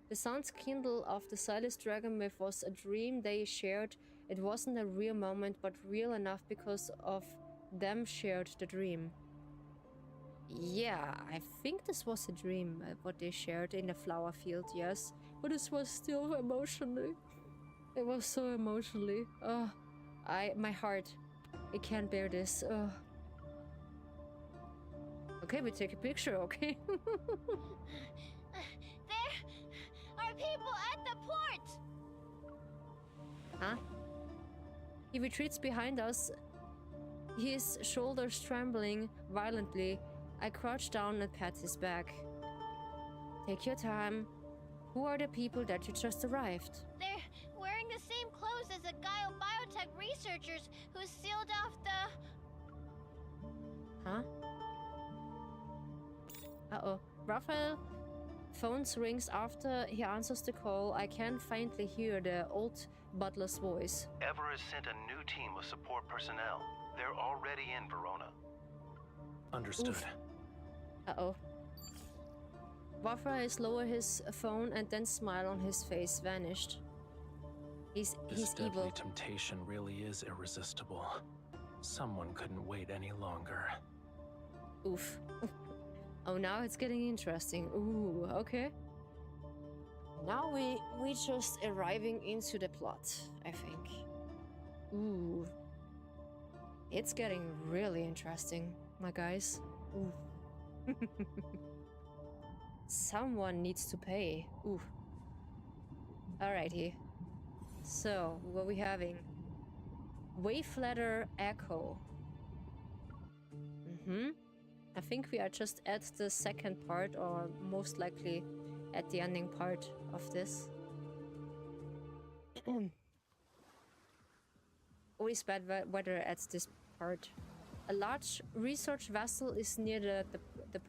The sounds kindle of the Silas Dragon myth was a dream they shared. It wasn't a real moment, but real enough because of them shared the dream. Yeah, I think this was a dream, what they shared in the flower field, yes. But this was still emotionally. It was so emotionally. My heart, it can't bear this. Okay, we take a picture, okay? There are people at the port! Huh? He retreats behind us, his shoulders trembling violently. I crouch down and pat his back. Take your time. Who are the people that you just arrived? They're wearing the same clothes as the Gaio biotech researchers who sealed off the... Huh? Uh-oh. Raphael phones rings after he answers the call. I can faintly hear the old butler's voice. Ever has sent a new team of support personnel. They're already in Verona. Understood. Oof. Uh-oh. Raphael lowered his phone and then smile on his face vanished. He's deadly evil. Temptation really is irresistible. Someone couldn't wait any longer. Oof. Oh, now it's getting interesting. Ooh, okay. Now we just arriving into the plot, I think. Ooh. It's getting really interesting, my guys. Ooh. Someone needs to pay. Ooh. Alrighty. So, what are we having? Wave-ladder echo. I think we are just at the second part, or most likely at the ending part of this. Always bad weather at this part. A large research vessel is near the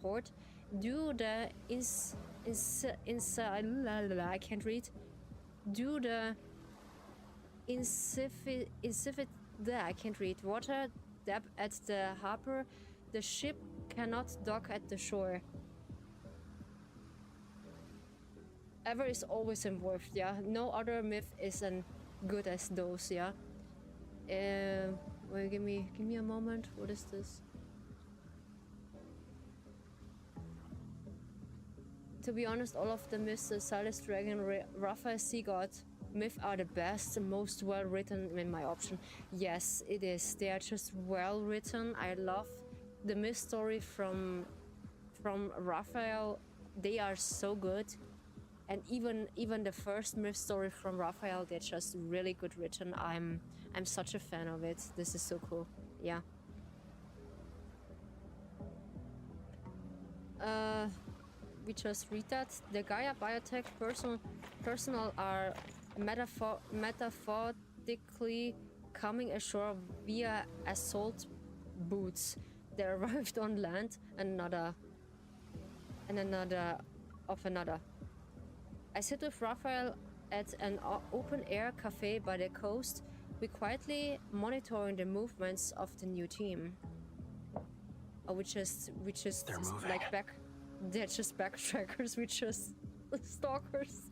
port. Due the I can't read. Due the insipid I can't read. Water depth at the harbor, the ship cannot dock at the shore. Ever is always involved, yeah. No other myth is as good as those, yeah. Well, give me a moment. What is this? To be honest, all of the myths, the Silas Dragon, Rafayel Sea God myth are the best, most well written in my option. Yes, it is. They are just well written. I love the myth story from Rafayel. They are so good. And even the first myth story from Rafayel, they're just really good written. I'm such a fan of it. This is so cool. Yeah. We just read that the Gaia biotech personnel are metaphorically coming ashore via assault boats. They arrived on land and another. I sit with Raphael at an open-air cafe by the coast. We quietly monitoring the movements of the new team. Oh, we just They're moving. like they're just backtrackers. We just Stalkers.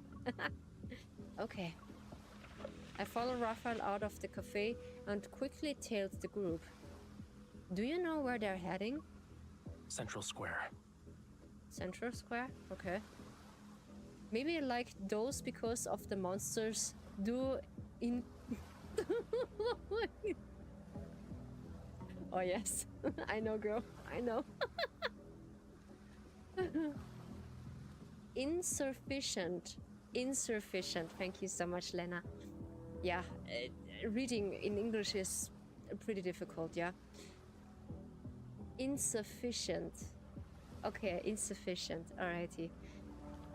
Okay. I follow Raphael out of the cafe and quickly tailed the group. Do you know where they're heading? Central Square. Central Square? Okay. Maybe like those because of the monsters do in... Oh yes. I know, girl. I know. Insufficient. Insufficient. Thank you so much, Lena. Yeah, reading in English is pretty difficult, yeah. Insufficient. Okay, insufficient. Alrighty.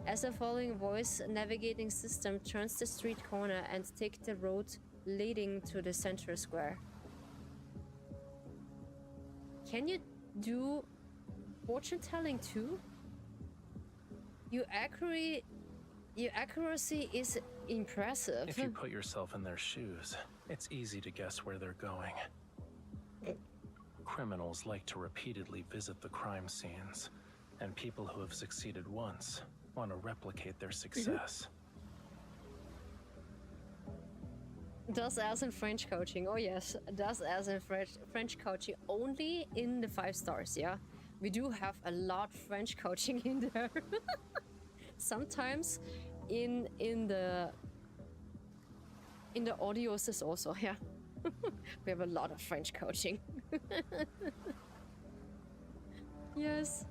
As a following voice navigating system turns the street corner and take the road leading to the central square. Can you do fortune telling too? Your accuracy is impressive. If you put yourself in their shoes, it's easy to guess where they're going. Criminals like to repeatedly visit the crime scenes, and people who have succeeded once want to replicate their success. Does as in French coaching. Oh yes, does as in French coaching only in the 5 stars, yeah? We do have a lot French coaching in there. Sometimes in the audios is also, yeah. We have a lot of French coaching. Yes.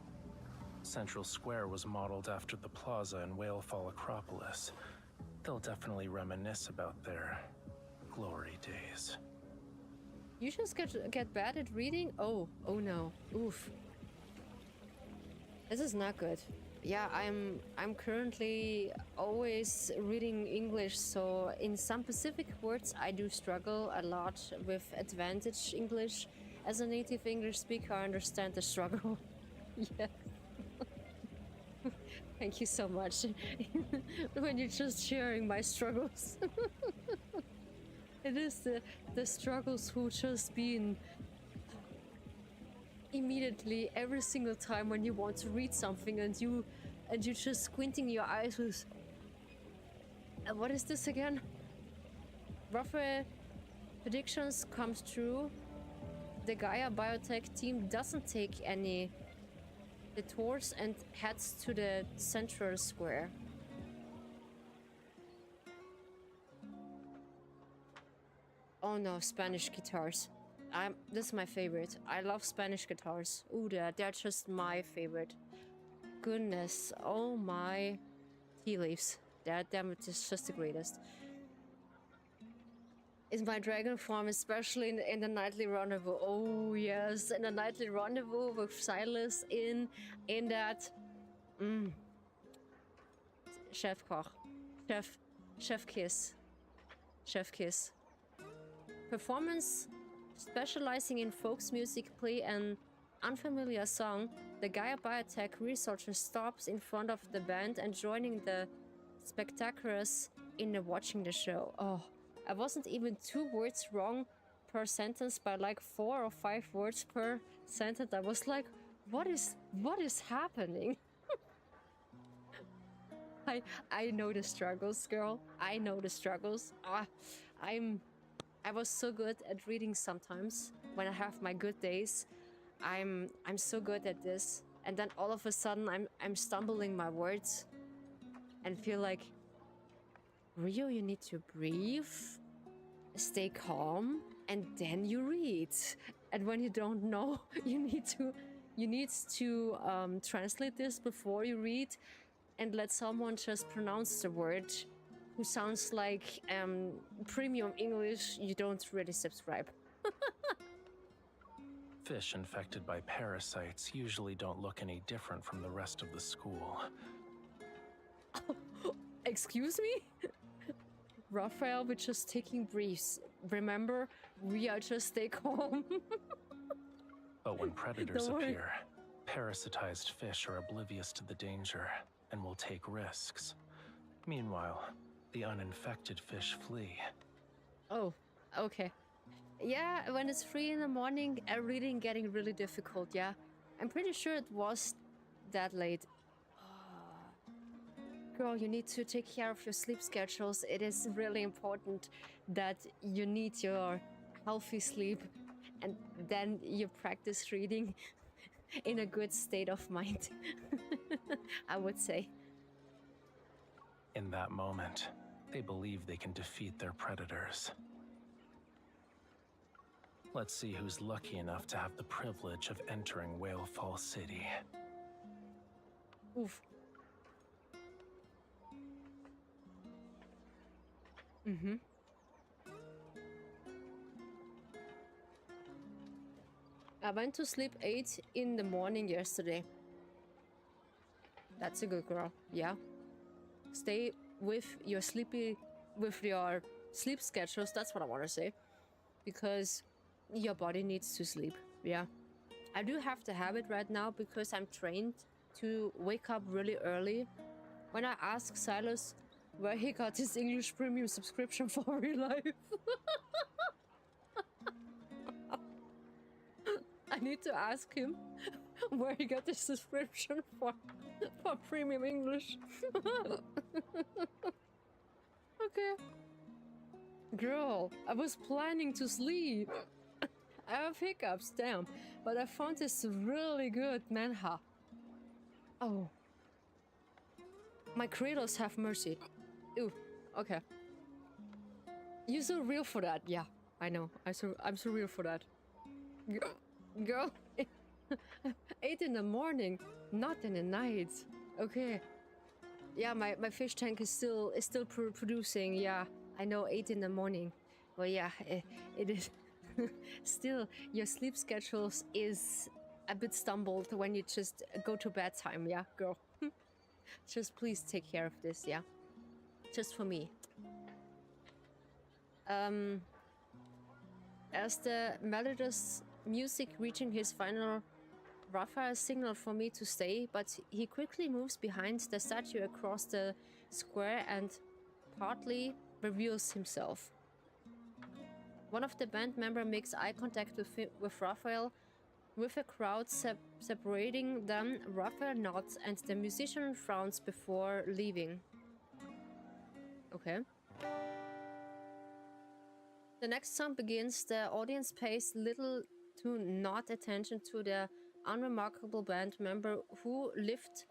Central Square was modeled after the plaza in Whalefall Acropolis. They'll definitely reminisce about their glory days. You just get bad at reading? Oh no. Oof. This is not good. Yeah, I'm currently always reading English, so in some specific words I do struggle a lot with advantage English. As a native English speaker, I understand the struggle. Yeah. Thank you so much. When you're just sharing my struggles. It is the struggles who just been immediately every single time when you want to read something and you just squinting your eyes with what is this again? Rafayel predictions comes true. The GER biotech team doesn't take any detours and heads to the central square. Oh no, Spanish guitars. This is my favorite. I love Spanish guitars. Ooh, they're just my favorite. Goodness, oh my tea leaves. They're just the greatest. Is my dragon form, especially in the nightly rendezvous. Oh yes, in the nightly rendezvous with Silas in that chef koch, chef kiss. Performance specializing in folks music play an unfamiliar song. The GER biotech researcher stops in front of the band and joining the spectaculars in watching the show. Oh, I wasn't even 2 words wrong per sentence by like 4 or 5 words per sentence. I was like, what is happening? I know the struggles, girl. I know the struggles. I was so good at reading sometimes. When I have my good days, I'm so good at this. And then all of a sudden I'm stumbling my words and feel like, Rio, you need to breathe, stay calm, and then you read. And when you don't know, you need to translate this before you read and let someone just pronounce the word who sounds like premium English you don't really subscribe. Fish infected by parasites usually don't look any different from the rest of the school. Excuse me? Raphael, we're just taking briefs. Remember, we are just stay calm. But when predators appear, parasitized fish are oblivious to the danger and will take risks. Meanwhile, the uninfected fish flee. Oh, okay. Yeah, when it's 3 in the morning, reading getting really difficult, yeah. I'm pretty sure it was that late. girl, you need to take care of your sleep schedules. It is really important that you need your healthy sleep, and then you practice reading in a good state of mind. I would say. In that moment, they believe they can defeat their predators. Let's see who's lucky enough to have the privilege of entering Whale Fall City. Oof. Mm-hmm. I went to sleep 8 in the morning yesterday. That's a good girl, yeah. Stay with your sleep schedules, that's what I want to say. Because your body needs to sleep, yeah. I do have the habit right now because I'm trained to wake up really early. When I ask Silas where he got his English premium subscription for real life. I need to ask him where he got the subscription for premium English. Okay. Girl, I was planning to sleep. I have hiccups, damn. But I found this really good manhwa. Oh. My cradles have mercy. Ew, okay. You're so real for that. Yeah, I know. I'm so real for that. Girl, 8 in the morning, not in the night. Okay. Yeah, my fish tank is still producing. Yeah, I know, 8 in the morning. Well, yeah, it is. Still, your sleep schedules is a bit stumbled when you just go to bedtime. Yeah, girl. Just please take care of this. Yeah, just for me. As the melodious music reaching his final, Rafayel signaled for me to stay, but he quickly moves behind the statue across the square and partly reveals himself. One of the band members makes eye contact with Rafayel. With a crowd separating them, Rafayel nods and the musician frowns before leaving. Okay. The next song begins. The audience pays little to not attention to the unremarkable band member who lived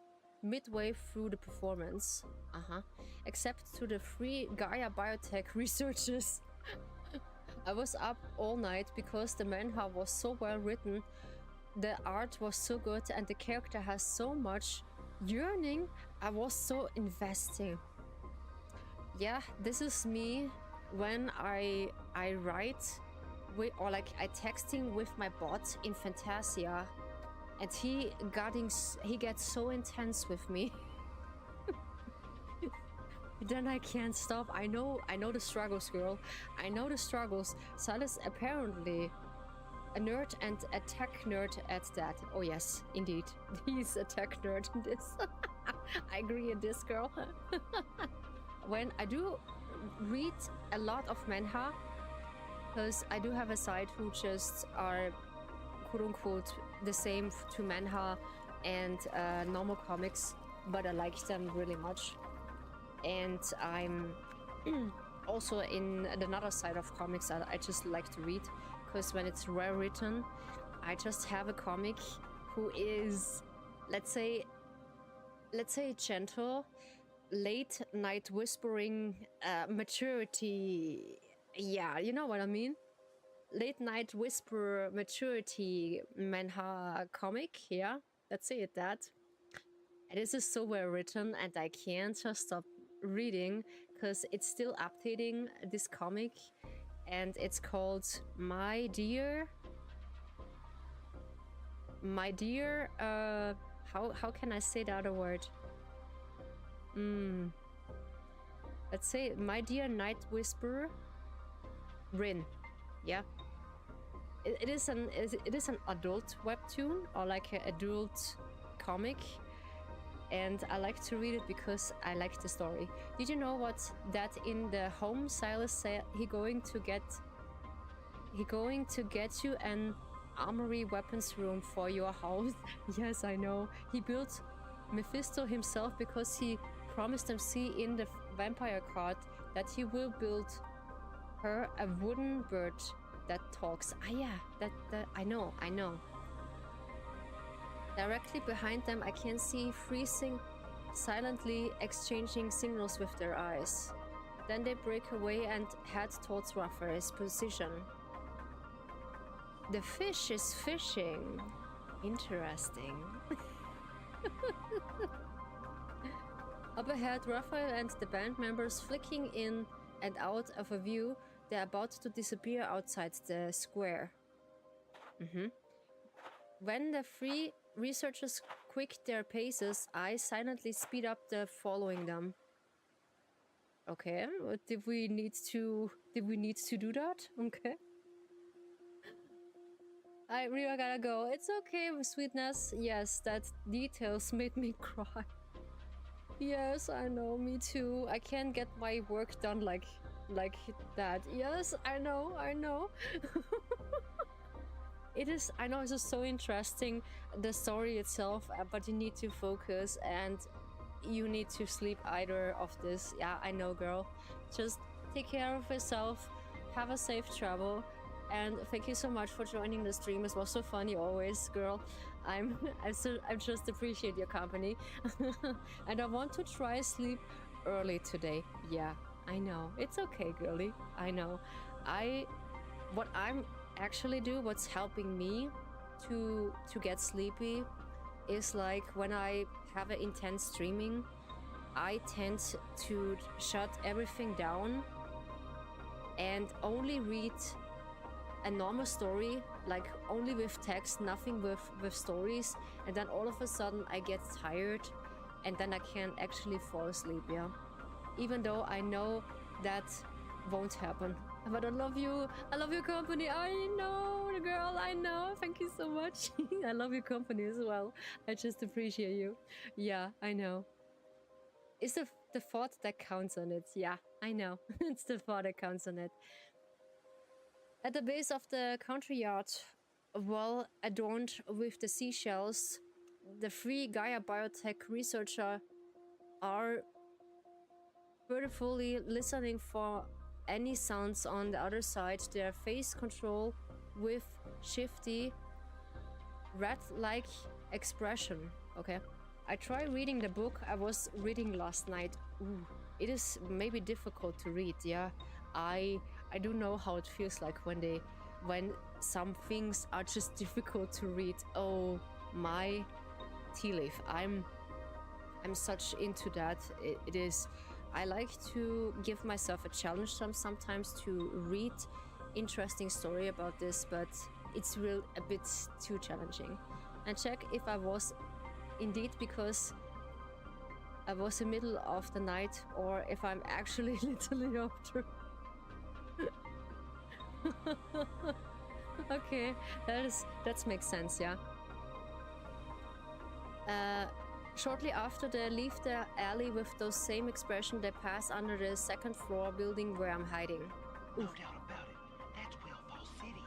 midway through the performance. Except to the 3 Gaia biotech researchers. I was up all night because the manhwa was so well written, the art was so good, and the character has so much yearning. I was so investing. Yeah, this is me when I write or like I texting with my bot in Fantasia, and he gets so intense with me. Then I can't stop. I know the struggles, girl. I know the struggles. Silas apparently a nerd and a tech nerd at that. Oh yes, indeed. He's a tech nerd in this. I agree in this, girl. When I do read a lot of manhwa, because I do have a site who just are quote-unquote the same to manhwa and normal comics, but I like them really much. And I'm also in another side of comics that I just like to read, because when it's well written, I just have a comic who is, let's say gentle, late night whispering, maturity. Yeah, you know what I mean? Late night whisper maturity manhwa comic. Yeah, let's say it that. And this is so well written, and I can't just stop reading because it's still updating this comic, and it's called My Dear how can I say the other word? Let's say My Dear Night Whisperer Rin. Yeah, it is an adult webtoon, or like an adult comic, and I like to read it because I like the story. Did you know that in the home, Silas said he going to get you an armory weapons room for your house? Yes, I know. He built Mephisto himself because he promised MC in the vampire card that he will build her a wooden bird that talks. Ah yeah, that I know. Directly behind them I can see freezing, silently exchanging signals with their eyes. Then they break away and head towards Rafayel's position. The fish is fishing. Interesting. Up ahead, Rafayel and the band members flicking in and out of a view. They're about to disappear outside the square. When the three researchers quick their paces, I silently speed up the following them. Okay, did we need to do that? Okay. I really gotta go. It's okay, sweetness. Yes, that details made me cry. Yes, I know, me too. I can't get my work done like that. Yes, I know. I know it's just so interesting, the story itself, but you need to focus and you need to sleep either of this. Yeah, I know, girl. Just take care of yourself, have a safe travel, and thank you so much for joining the stream. It was so funny always, girl. I just appreciate your company. And I want to try sleep early today. Yeah, I know. It's okay, girly. I know. What I'm actually do, what's helping me to get sleepy is like when I have an intense streaming, I tend to shut everything down and only read a normal story, like only with text, nothing with stories, and then all of a sudden I get tired and then I can't actually fall asleep, yeah. Even though I know that won't happen. But I love you. I love your company. I know, girl. I know. Thank you so much. I love your company as well. I just appreciate you. Yeah, I know. It's the thought that counts on it. Yeah, I know. It's the thought that counts on it. At the base of the country yard, well adorned with the seashells, the three Gaia biotech researchers are beautifully listening for any sounds on the other side. Their face control with shifty rat-like expression. Okay, I try reading the book I was reading last night. Ooh, it is maybe difficult to read. Yeah, I do know how it feels like when some things are just difficult to read. Oh my tea leaf, I'm such into that. It is. I like to give myself a challenge sometimes to read interesting story about this, but it's real a bit too challenging. And check if I was indeed because I was in the middle of the night or if I'm actually literally after. Okay, that makes sense, yeah. Shortly after they leave the alley with those same expression, they pass under the second floor building where I'm hiding. No doubt about it. That's Whalefall City.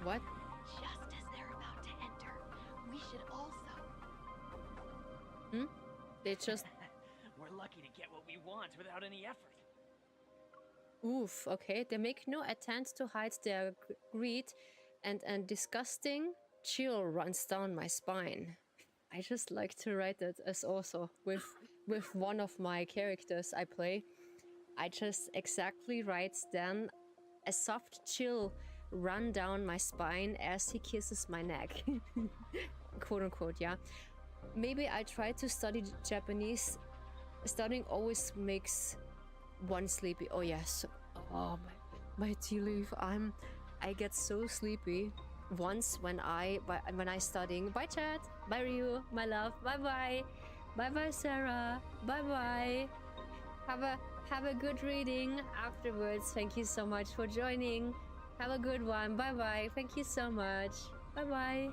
What? Just as they're about to enter, we should also... They just... We're lucky to get what we want without any effort. Oof, okay. They make no attempt to hide their greed, and a disgusting chill runs down my spine. I just like to write that as also with one of my characters I play. I just exactly write then a soft chill run down my spine as he kisses my neck. Quote unquote, yeah. Maybe I try to study Japanese. Studying always makes one sleepy. Oh yes. Oh my tea leaf. I get so sleepy. Once when I studying. Bye chat. Bye Ryu. My love. Bye bye. Bye bye Sarah. Bye bye. Have a good reading afterwards. Thank you so much for joining. Have a good one. Bye bye. Thank you so much. Bye bye.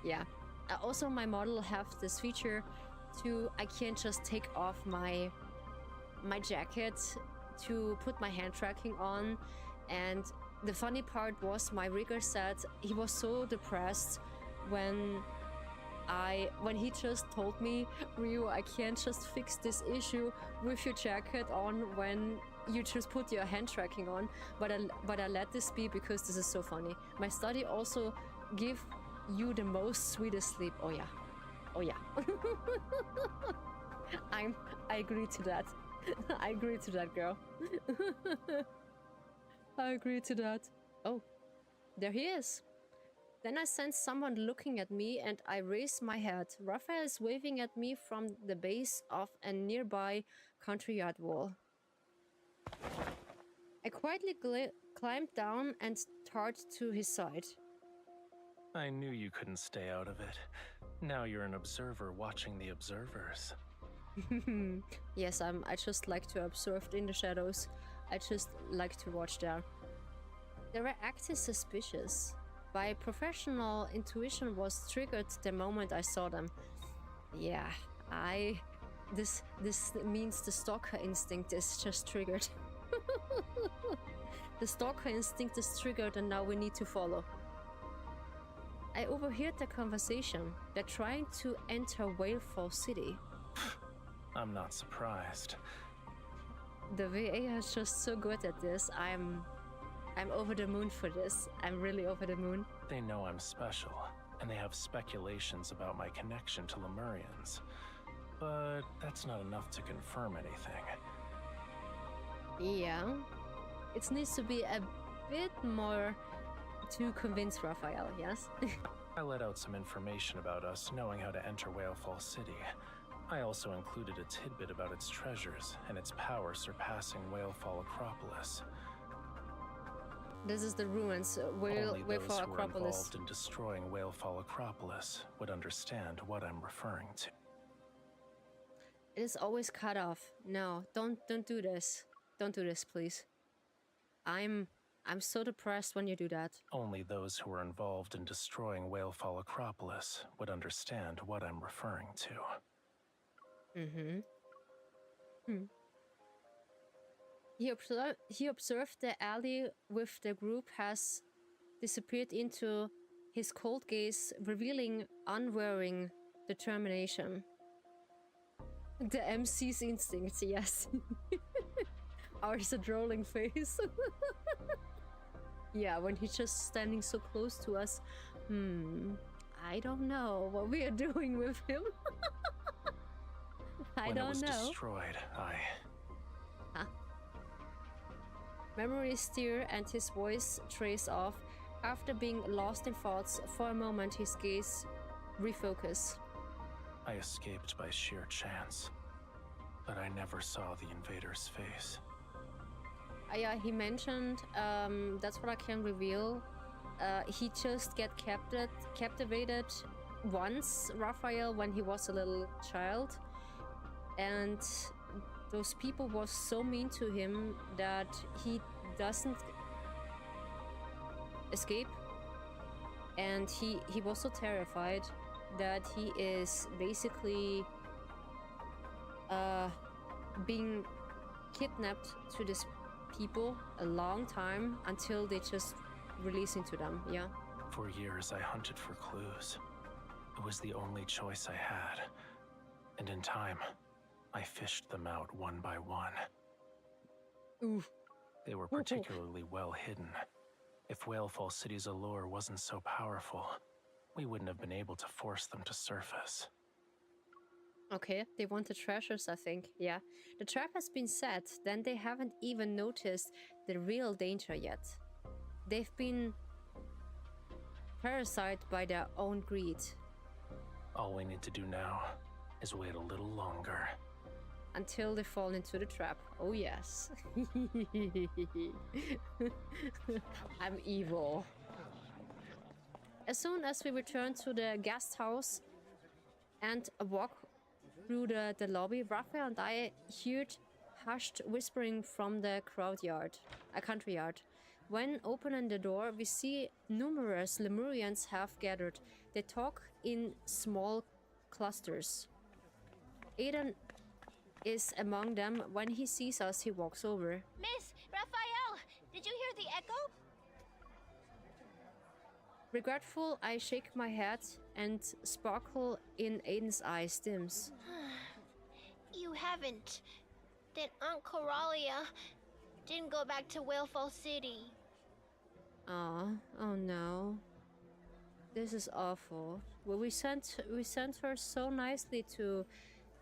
Yeah. Also my model have this feature to I can't just take off my jacket to put my hand tracking on. And the funny part was my rigger said he was so depressed when when he just told me, Ryu, I can't just fix this issue with your jacket on when you just put your hand tracking on, but I let this be because this is so funny. My study also give you the most sweetest sleep. Oh yeah. Oh yeah. I agree to that. I agree to that, girl. I agree to that. Oh, there he is. Then I sense someone looking at me and I raise my head. Rafayel is waving at me from the base of a nearby country yard wall. I quietly climbed down and started to his side. I knew you couldn't stay out of it. Now you're an observer watching the observers. Yes, I just like to observe in the shadows. I just like to watch there. They were acting suspicious. My professional intuition was triggered the moment I saw them. Yeah, this means the stalker instinct is just triggered. The stalker instinct is triggered and now we need to follow. I overheard the conversation. They're trying to enter Whalefall City. I'm not surprised. The VA is just so good at this. I'm over the moon for this. I'm really over the moon. They know I'm special, and they have speculations about my connection to Lemurians. But that's not enough to confirm anything. Yeah. It needs to be a bit more to convince Rafayel, yes? I let out some information about us knowing how to enter Whalefall City. I also included a tidbit about its treasures and its power surpassing Whalefall Acropolis. This is the ruins. Only those Whalefall who are Acropolis. involved in destroying Whalefall Acropolis would understand what I'm referring to. It is always cut off. No, don't do this. Don't do this, please. I'm so depressed when you do that. Only those who are involved in destroying Whalefall Acropolis would understand what I'm referring to. He observed the alley with the group has disappeared into his cold gaze, revealing unwearying determination. The MC's instinct, yes. Ours a drooling face. Yeah, when he's just standing so close to us. I don't know what we are doing with him. I don't know. When it was destroyed, Huh? Memories stir and his voice trace off. After being lost in thoughts for a moment, his gaze refocus. I escaped by sheer chance, but I never saw the invader's face. Yeah, he mentioned, that's what I can reveal. He just get captivated once, Rafayel, when he was a little child. And those people was so mean to him that he doesn't escape. And he was so terrified that he is basically being kidnapped to this people a long time until they just release into them, yeah? For years, I hunted for clues. It was the only choice I had. And in time, I fished them out one by one. Ooh. They were particularly well hidden. If Whalefall City's allure wasn't so powerful, we wouldn't have been able to force them to surface. Okay, they want the treasures, I think. Yeah. The trap has been set, then they haven't even noticed the real danger yet. They've been parasited by their own greed. All we need to do now is wait a little longer. Until they fall into the trap. Oh yes. I'm evil. As soon as we return to the guest house and walk through the lobby, Rafayel and I heard hushed whispering from the country yard. When opening the door, we see numerous Lemurians have gathered. They talk in small clusters. Aiden is among them. When he sees us, he walks over. Miss, Rafayel, did you hear the echo? Regretful, I shake my head and sparkle in Aiden's eyes dims. You haven't. Then Aunt Coralia didn't go back to Whalefall City. Oh no. This is awful. Well, we sent her so nicely to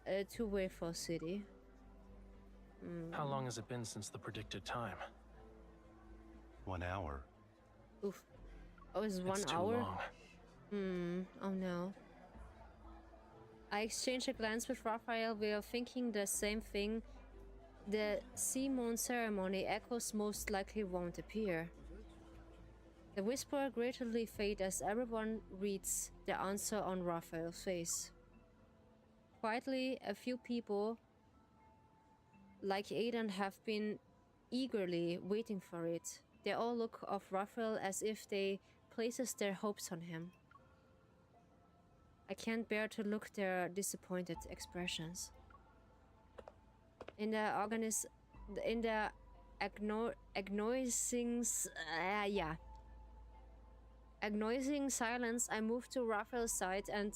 Wayfall City. How long has it been since the predicted time? 1 hour. Oof. Oh, it's 1 It's too hour? long. Oh no. I exchange a glance with Raphael. We are thinking the same thing. The sea moon ceremony echoes most likely won't appear. The whisper gradually fades as everyone reads the answer on Raphael's face. Quietly, a few people, like Aiden, have been eagerly waiting for it. They all look of Raphael as if they places their hopes on him. I can't bear to look their disappointed expressions. In the agonizing silence, I moved to Raphael's side and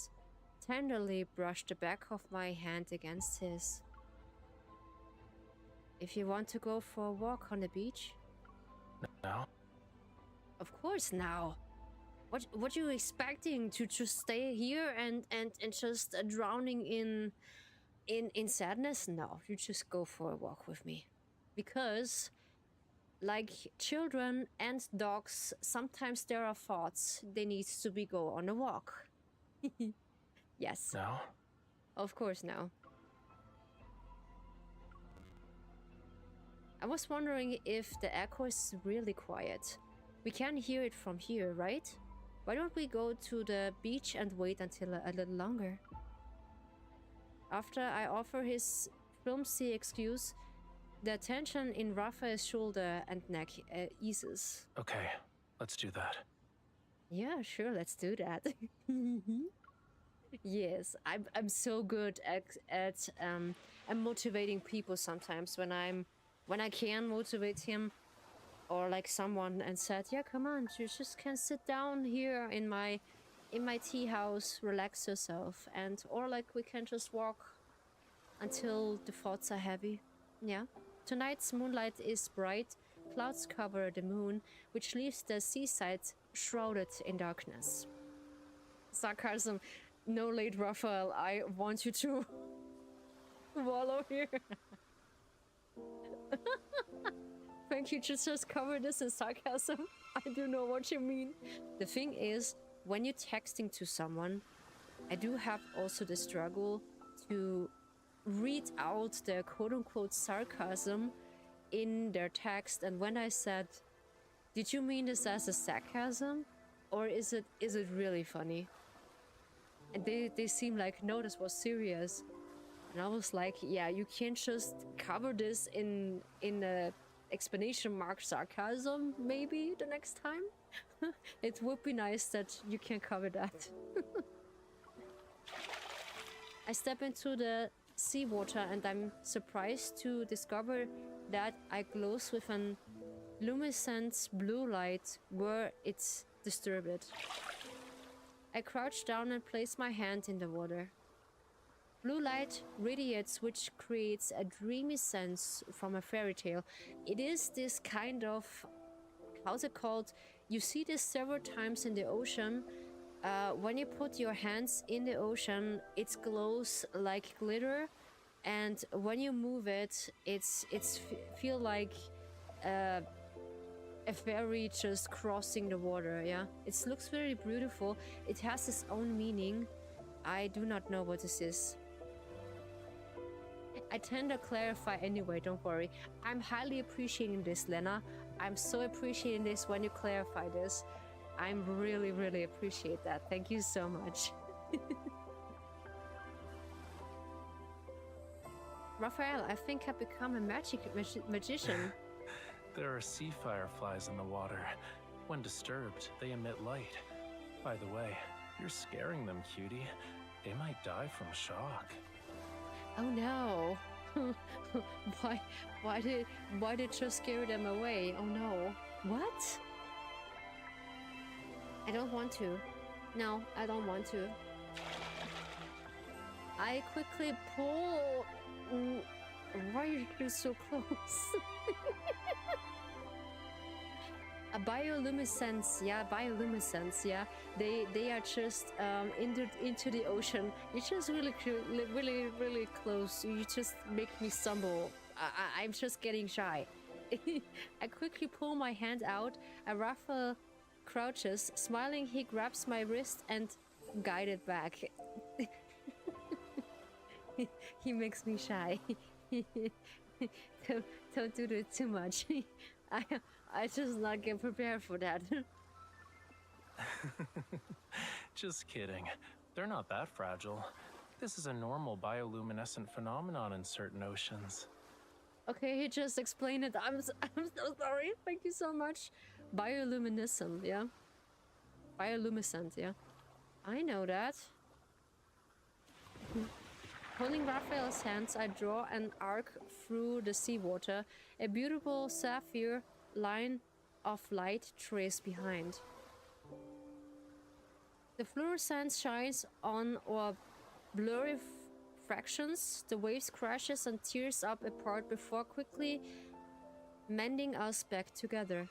tenderly brushed the back of my hand against his. If you want to go for a walk on the beach? Now? Of course now. What you expecting, to just stay here and just drowning in sadness? No, you just go for a walk with me. Because like children and dogs, sometimes there are thoughts they need to be go on a walk. Yes. Now? Of course now. I was wondering if the echo is really quiet. We can hear it from here, right? Why don't we go to the beach and wait until a little longer? After I offer his flimsy excuse, the tension in Raphael's shoulder and neck eases. Okay, let's do that. Yeah, sure, let's do that. Yes, I'm so good at motivating people sometimes when I can motivate him or like someone and said, yeah, come on, you just can sit down here in my tea house, relax yourself, and or like we can just walk until the thoughts are heavy. Yeah. Tonight's moonlight is bright, clouds cover the moon, which leaves the seaside shrouded in darkness. Sarcasm. No, late Raphael, I want you to wallow here. Thank you, just cover this in sarcasm. I do know what you mean. The thing is, when you're texting to someone, I do have also the struggle to read out the quote-unquote sarcasm in their text. And when I said, did you mean this as a sarcasm? Or is it really funny? And they seem like, no, this was serious. And I was like, yeah, you can't just cover this in a explanation mark sarcasm maybe the next time. It would be nice that you can cover that. I step into the seawater and I'm surprised to discover that I glows with an luminescent blue light where it's disturbed. I crouch down and place my hand in the water. Blue light radiates, which creates a dreamy sense from a fairy tale. It is this kind of, how's it called? You see this several times in the ocean. When you put your hands in the ocean, it glows like glitter, and when you move it, it's feel like a fairy just crossing the water. Yeah, it looks very beautiful. It has its own meaning. I do not know what this is. I tend to clarify anyway, don't worry. I'm highly appreciating this, Lena. I'm so appreciating this when you clarify this. I'm really, really appreciate that. Thank you so much. Raphael, I think I've become a magician. There are sea fireflies in the water. When disturbed, they emit light. By the way, you're scaring them, cutie. They might die from shock. Oh no. Why did you scare them away? Oh no. What? I don't want to. No, I don't want to. I quickly pull... Why are you so close? A bioluminescence, yeah, bioluminescence, yeah. They are just into the ocean. You're just really close. You just make me stumble. I'm just getting shy. I quickly pull my hand out. Rafayel crouches, smiling. He grabs my wrist and guide it back. He makes me shy. Don't do it too much. I just not get prepared for that. Just kidding. They're not that fragile. This is a normal bioluminescent phenomenon in certain oceans. Okay, he just explained it. I'm so sorry. Thank you so much. Bioluminescent, yeah. Bioluminescent, yeah. I know that. Holding Raphael's hands, I draw an arc through the seawater. A beautiful sapphire line of light trace behind. The fluorescence shines on our blurry fractions. The waves crashes and tears up apart before quickly mending us back together.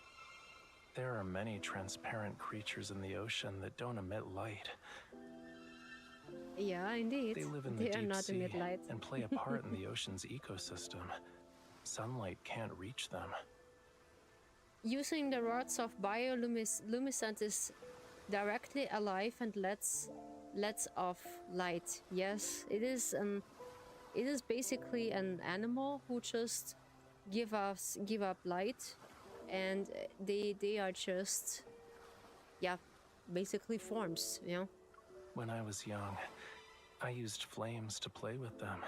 There are many transparent creatures in the ocean that don't emit light. Yeah, indeed. They live in the deep not sea light. and play a part in the ocean's ecosystem. Sunlight can't reach them. Using the rods of bioluminescence is directly alive and lets off light. Yes, it is basically an animal who just give up light, and they are just, yeah, basically forms, you know. When I was young, I used flames to play with them.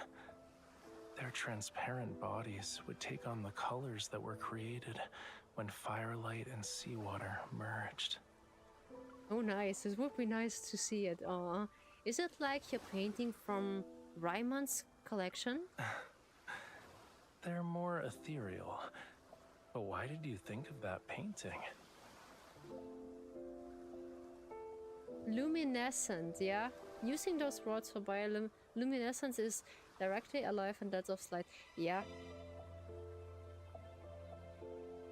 Their transparent bodies would take on the colors that were created when firelight and seawater merged. Oh, nice. It would be nice to see it. Is it like your painting from Raymond's collection? They're more ethereal. But why did you think of that painting? Luminescent, yeah. Using those rods for bioluminescence is directly alive and that's of light. Yeah.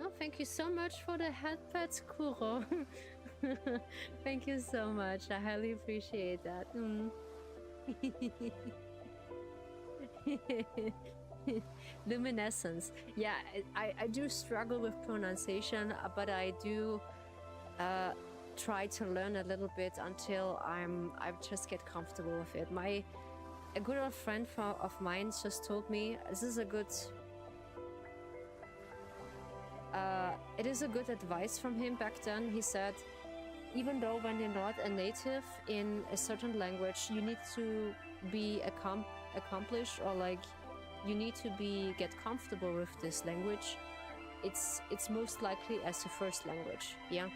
Oh, thank you so much for the headpats, Kuro. Thank you so much. I highly appreciate that. Luminescence. Yeah, I do struggle with pronunciation, but I do try to learn a little bit until I just get comfortable with it. A good old friend of mine just told me this is a good it is a good advice from him back then. He said, even though when you're not a native in a certain language, you need to be accomplished, or like you need to get comfortable with this language. It's most likely as a first language, yeah.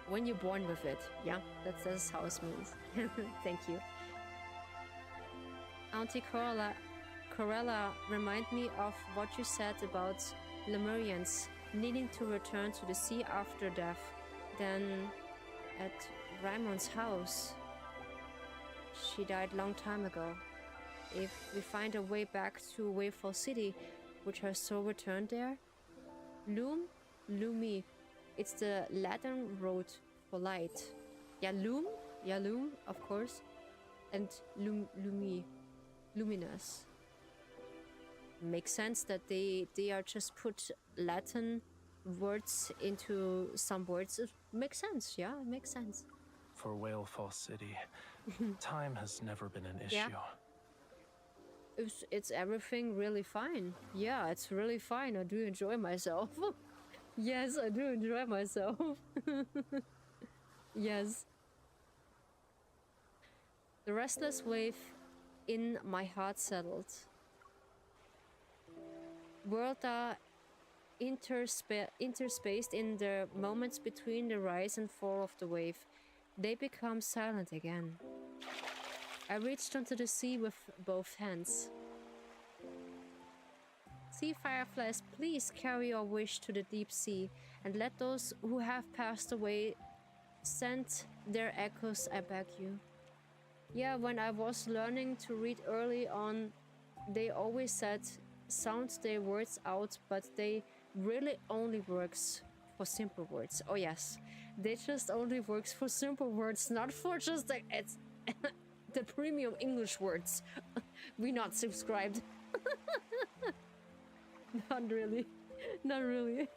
When you're born with it, yeah. That's how it means. Thank you. Auntie Corella, remind me of what you said about Lemurians needing to return to the sea after death. Then at Raymond's house, she died long time ago. If we find a way back to Wayfall City, would her soul return there? Lumi. It's the Latin word for light. Yeah, loom, of course. And luminous. Makes sense that they are just put Latin words into some words. It makes sense, yeah, it makes sense. For Whalefall City, time has never been an issue. Yeah. It's everything really fine. Yeah, it's really fine. I do enjoy myself. Yes, I do enjoy myself. Yes. The restless wave in my heart settled. Worlds are interspaced in the moments between the rise and fall of the wave. They become silent again. I reached onto the sea with both hands. Sea fireflies, please carry your wish to the deep sea. and let those who have passed away send their echoes, I beg you. Yeah, when I was learning to read early on, they always said sound their words out, but they really only works for simple words. Oh yes, they just only works for simple words, not for just the, it's the premium English words. We not subscribed. Not really. Not really.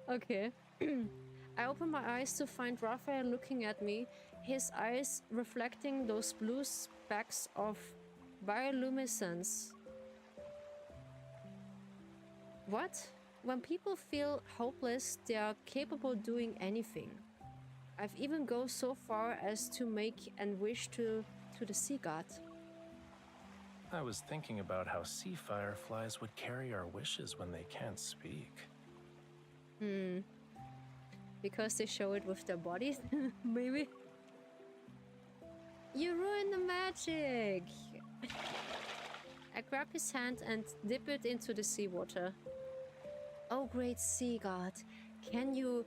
Okay. I open my eyes to find Raphael looking at me, his eyes reflecting those blue specks of bioluminescence. What? When people feel hopeless, they are capable of doing anything. I've even go so far as to make and wish to the sea god. I was thinking about how sea fireflies would carry our wishes when they can't speak. Because they show it with their bodies, maybe? You ruined the magic! I grab his hand and dip it into the seawater. Oh, great sea god, can you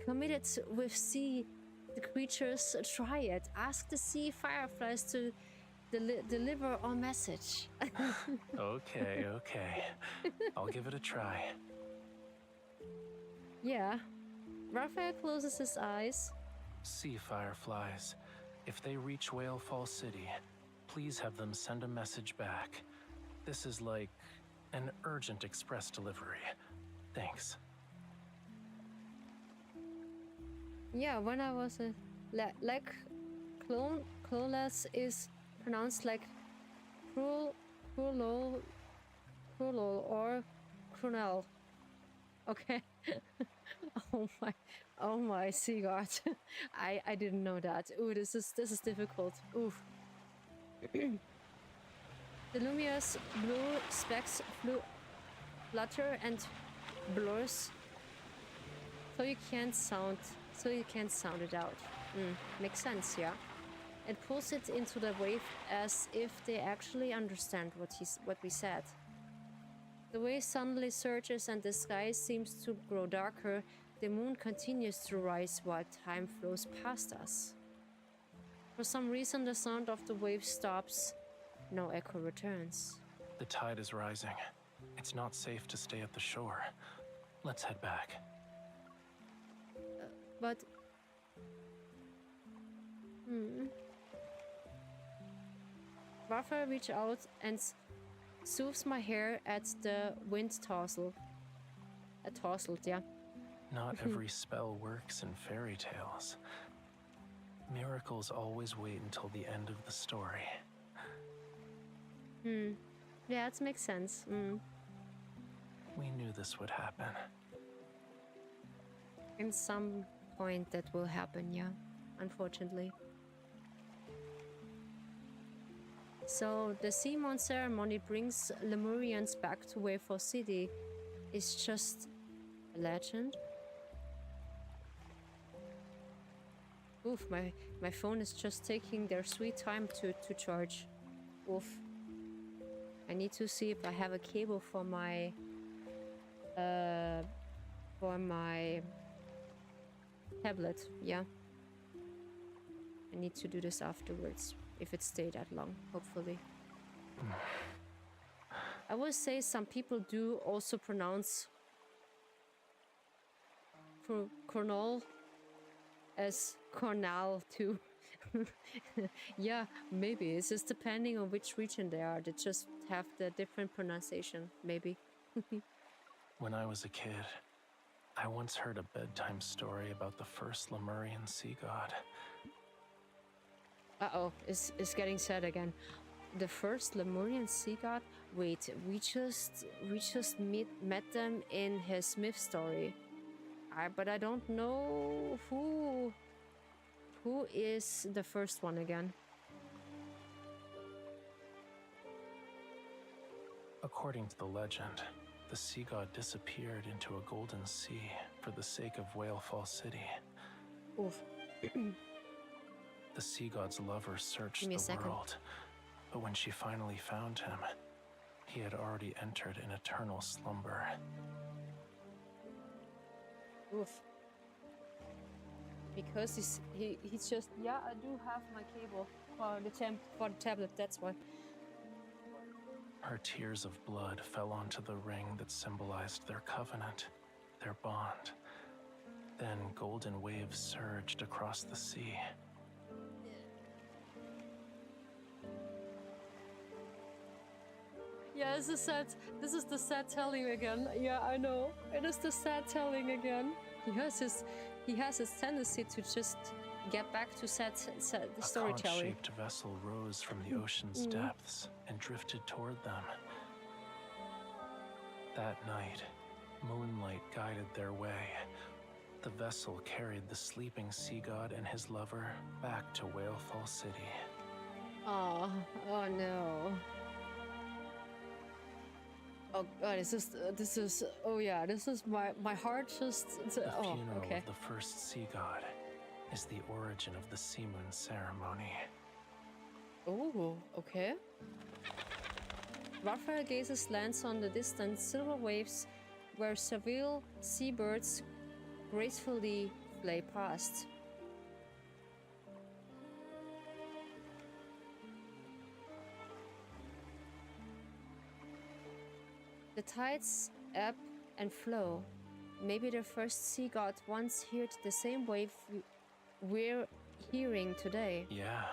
commit it with sea the creatures? Try it. Ask the sea fireflies to deliver our message. Okay, okay. I'll give it a try. Yeah. Raphael closes his eyes. Sea fireflies, if they reach Whale Fall City, please have them send a message back. This is like an urgent express delivery. Thanks. Yeah, when I was like cloneless is pronounced like cruel or crunel. Okay. Oh my sea god. I didn't know that. Ooh, this is difficult. Oof. The luminous blue specks flutter and blurs, so you can't sound it out. Makes sense, yeah. It pulls it into the wave as if they actually understand what we said. The wave suddenly surges and the sky seems to grow darker. The moon continues to rise while time flows past us. For some reason, the sound of the wave stops. No echo returns. The tide is rising. It's not safe to stay at the shore. Let's head back. But... Raphael reaches out and soothes my hair at the wind tousle. Tousled, yeah. Not every spell works in fairy tales. Miracles always wait until the end of the story. Yeah, it makes sense. We knew this would happen. In some point that will happen, yeah. Unfortunately. So, the Seamon ceremony brings Lemurians back to Wayfall City. It's just a legend? Oof, my phone is just taking their sweet time to charge. Oof. I need to see if I have a cable for my tablet, yeah. I need to do this afterwards, if it stayed that long, hopefully. I will say some people do also pronounce Cornell as Cornell too. Yeah, maybe. It's just depending on which region they are. They just have the different pronunciation, maybe. When I was a kid, I once heard a bedtime story about the first Lemurian sea god. Uh-oh, it's getting sad again. The first Lemurian sea god? Wait, we just met them in his myth story. But I don't know who is the first one again. According to the legend, the sea god disappeared into a golden sea for the sake of Whale Fall City. Oof. The sea god's lover searched the world, but when she finally found him, He had already entered an eternal slumber. Oof. Because he's just, yeah, I do have my cable for the tablet, that's why. Her tears of blood fell onto the ring that symbolized their covenant, their bond. Then golden waves surged across the sea. Yeah, this is sad. This is the sad telling again. Yeah, I know. It is the sad telling again. He has his tendency to just get back to sad storytelling. A conch-shaped vessel rose from the ocean's depths and drifted toward them. That night, moonlight guided their way. The vessel carried the sleeping sea god and his lover back to Whalefall City. Oh no. Oh god, this is oh yeah, this is my heart just The funeral of the first sea god is the origin of the sea moon ceremony. Oh, okay. Rafayel gazes lands on the distant silver waves where several seabirds gracefully play past. The tides ebb and flow. Maybe the first sea god once heard the same wave we're hearing today. Yeah.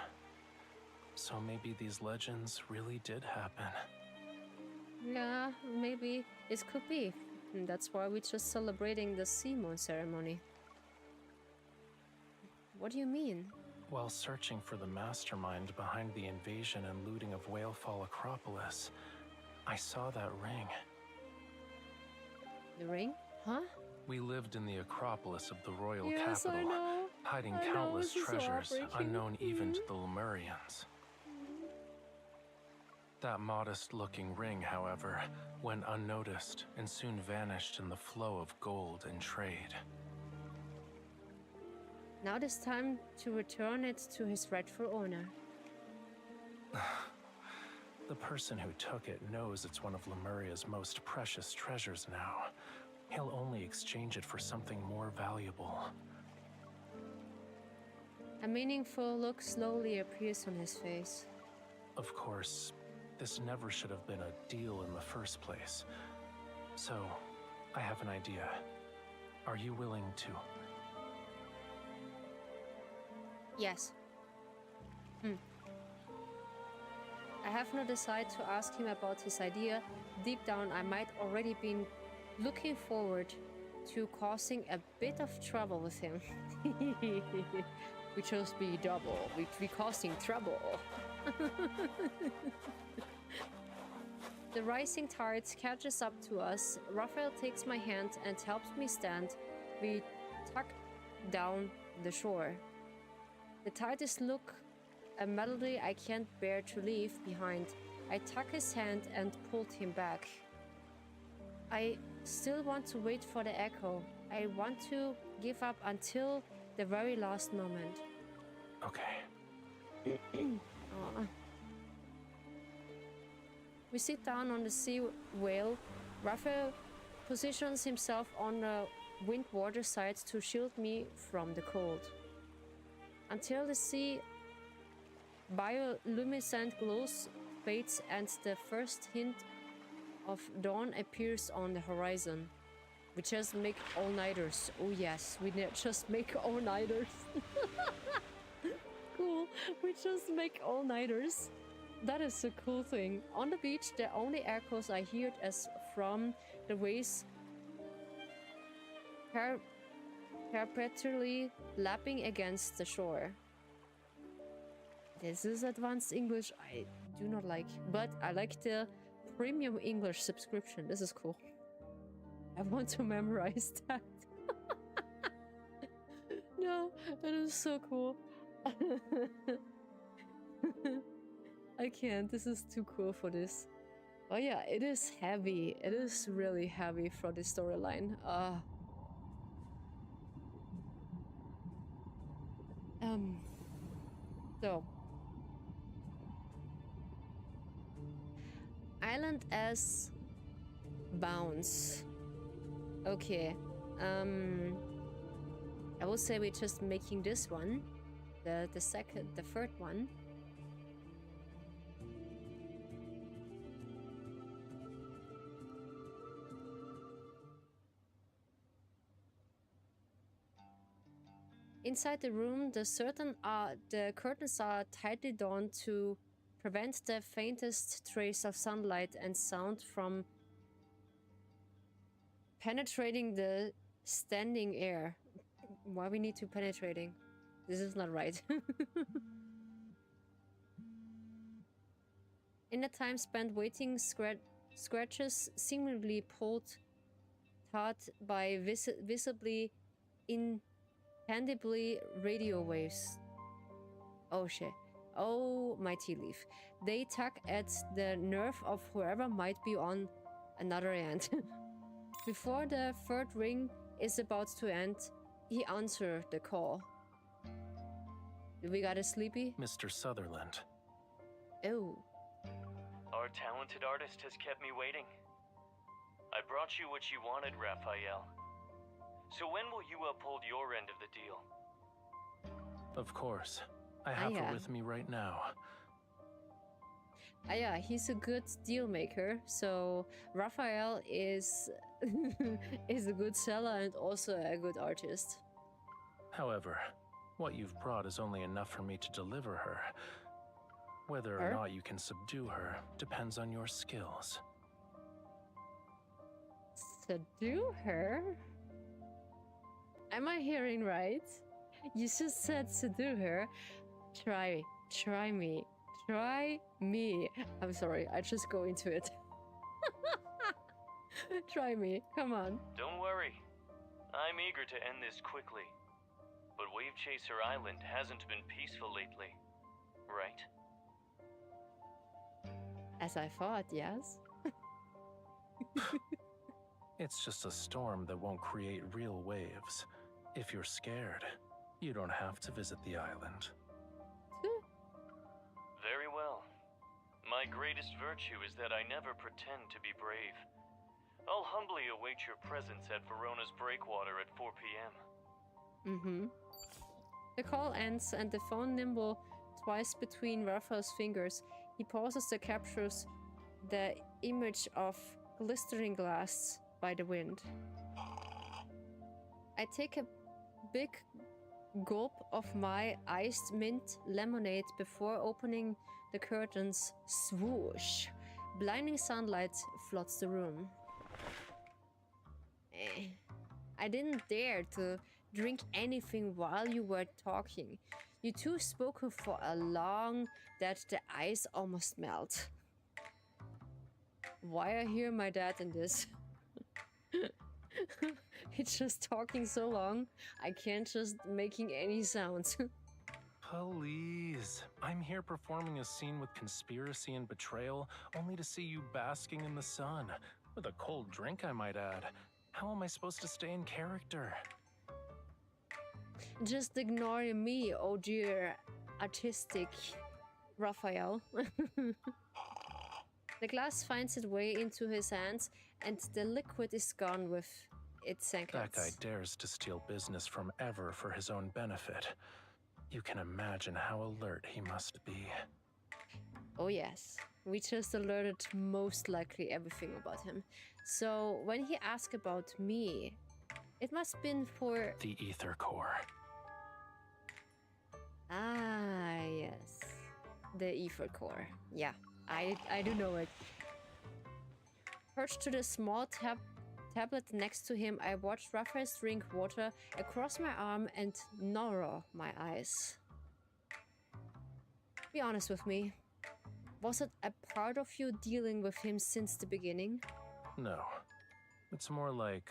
So maybe these legends really did happen. Yeah, maybe this could be. And that's why we're just celebrating the sea moon ceremony. What do you mean? While searching for the mastermind behind the invasion and looting of Whalefall Acropolis, I saw that ring. The ring? Huh? We lived in the Acropolis of the royal Yes, capital, I know. hiding I know, countless this is so treasures heartbreaking. unknown even to the Lemurians. That modest-looking ring, however, went unnoticed and soon vanished in the flow of gold and trade. Now it is time to return it to his rightful owner. The person who took it knows it's one of Lemuria's most precious treasures now. He'll only exchange it for something more valuable. A meaningful look slowly appears on his face. Of course, this never should have been a deal in the first place. So, I have an idea. Are you willing to? Yes. I have not decided to ask him about his idea. Deep down, I might already been looking forward to causing a bit of trouble with him. We just be double. We be causing trouble. The rising tide catches up to us. Rafayel takes my hand and helps me stand. We tuck down the shore. The tide is look a melody I can't bear to leave behind. I tuck his hand and pulled him back. I still want to wait for the echo. I want to give up until the very last moment. Okay. We sit down on the sea whale. Rafayel positions himself on the windwater side to shield me from the cold. Until the sea bioluminescent glows fades and the first hint of dawn appears on the horizon. We just make all-nighters. Oh yes, we just make all-nighters. Cool, we just make all-nighters. That is a cool thing. On the beach, the only echoes I heard is from the waves perpetually lapping against the shore. This is advanced English I do not like, but I like the premium English subscription. This is cool. I want to memorize that. No, it is so cool. I can't. This is too cool for this. Oh yeah, it is heavy. It is really heavy for the storyline. island as bounds. Okay. I will say we're just making this one, the third one. Inside the room, the curtains are tightly drawn to prevent the faintest trace of sunlight and sound from penetrating the standing air. Why we need to penetrating? This is not right. In the time spent waiting, scratches seemingly pulled taut by visibly intangibly radio waves. Oh shit. Oh, my tea leaf. They tug at the nerve of whoever might be on another end. Before the third ring is about to end, he answered the call. Do we got a sleepy? Mr. Sutherland. Oh. Our talented artist has kept me waiting. I brought you what you wanted, Rafayel. So when will you uphold your end of the deal? Of course. I have her with me right now. Yeah, he's a good deal maker. So Rafayel is is a good seller and also a good artist. However, what you've brought is only enough for me to deliver her. Whether or not you can subdue her depends on your skills. Subdue her? Am I hearing right? You just said subdue her. Try me. Try me. I'm sorry, I just go into it. Try me, come on. Don't worry. I'm eager to end this quickly. But Wave Chaser Island hasn't been peaceful lately, right? As I thought, yes. It's just a storm that won't create real waves. If you're scared, you don't have to visit the island. Very well. My greatest virtue is that I never pretend to be brave. I'll humbly await your presence at Verona's breakwater at 4 p.m. The call ends and the phone nimble twice between Raphael's fingers. He pauses and captures the image of glistering glass by the wind. I take a big gulp of my iced mint lemonade before opening the curtains. Swoosh! Blinding sunlight floods the room. I didn't dare to drink anything while you were talking. You two spoke for a long that the ice almost melt. Why I hear my dad in this? It's just talking so long, I can't just making any sounds. Please. I'm here performing a scene with conspiracy and betrayal, only to see you basking in the sun. With a cold drink, I might add. How am I supposed to stay in character? Just ignore me, oh dear artistic Raphael. The glass finds its way into his hands, and the liquid is gone with its seconds. That guy dares to steal business from Ever for his own benefit. You can imagine how alert he must be. Oh yes, we just alerted most likely everything about him. So when he asked about me, it must have been for... The ether core. Ah, yes. The ether core. Yeah, I do know it. Perched to the small tablet next to him, I watched Raphael drink water across my arm and narrow my eyes. Be honest with me. Was it a part of you dealing with him since the beginning? No. It's more like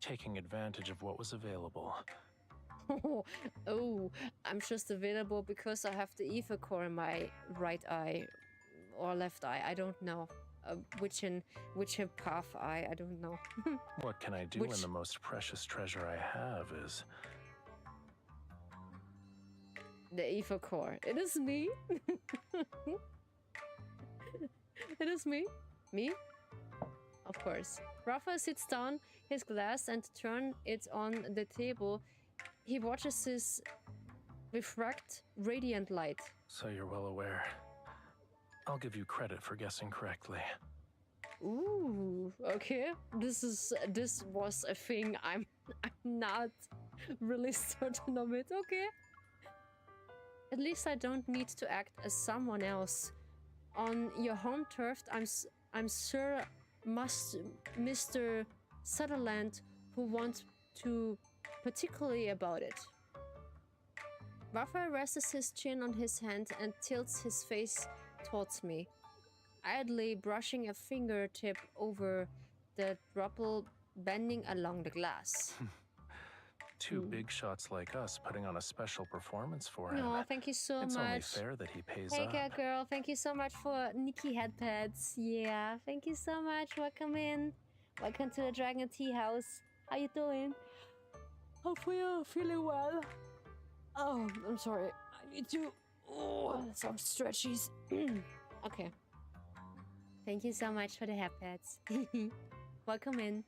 taking advantage of what was available. Oh, I'm just available because I have the ether core in my right eye or left eye. I don't know. Which path eye, I don't know. What can I do when the most precious treasure I have is... The ether core. It is me. It is me. Me? Of course. Rafa sits down his glass and turns it on the table. He watches his refract radiant light. So you're well aware. I'll give you credit for guessing correctly. Ooh, okay. This was a thing I'm not really certain of it. Okay. At least I don't need to act as someone else. On your home turf, I'm sure Mr. Sutherland who wants to particularly about it. Raphael rests his chin on his hand and tilts his face towards me, idly brushing a fingertip over the rubble bending along the glass. Two big shots like us putting on a special performance for him. Oh, thank you so it's much. It's only fair that he pays hey, up. Hey, girl, thank you so much for Nikki headpads. Yeah, thank you so much. Welcome in. Welcome to the Dragon Tea House. How you doing? Hopefully you're feeling well. Oh, I'm sorry. I need to... Oh, some stretchies. Okay. Thank you so much for the headpads. Welcome in.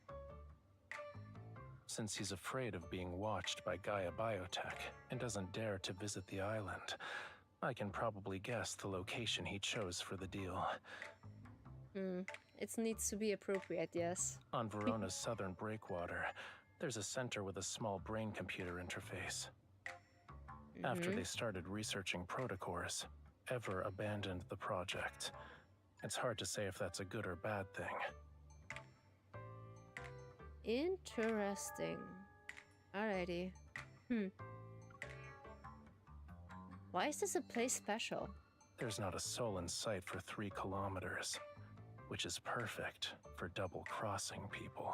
Since he's afraid of being watched by Gaia Biotech and doesn't dare to visit the island, I can probably guess the location he chose for the deal. It needs to be appropriate, yes. On Verona's southern breakwater, there's a center with a small brain-computer interface. After they started researching protocores, Ever abandoned the project. It's hard to say if that's a good or bad thing. Interesting. Alrighty. Why is this a place special? There's not a soul in sight for 3 kilometers, which is perfect for double-crossing people.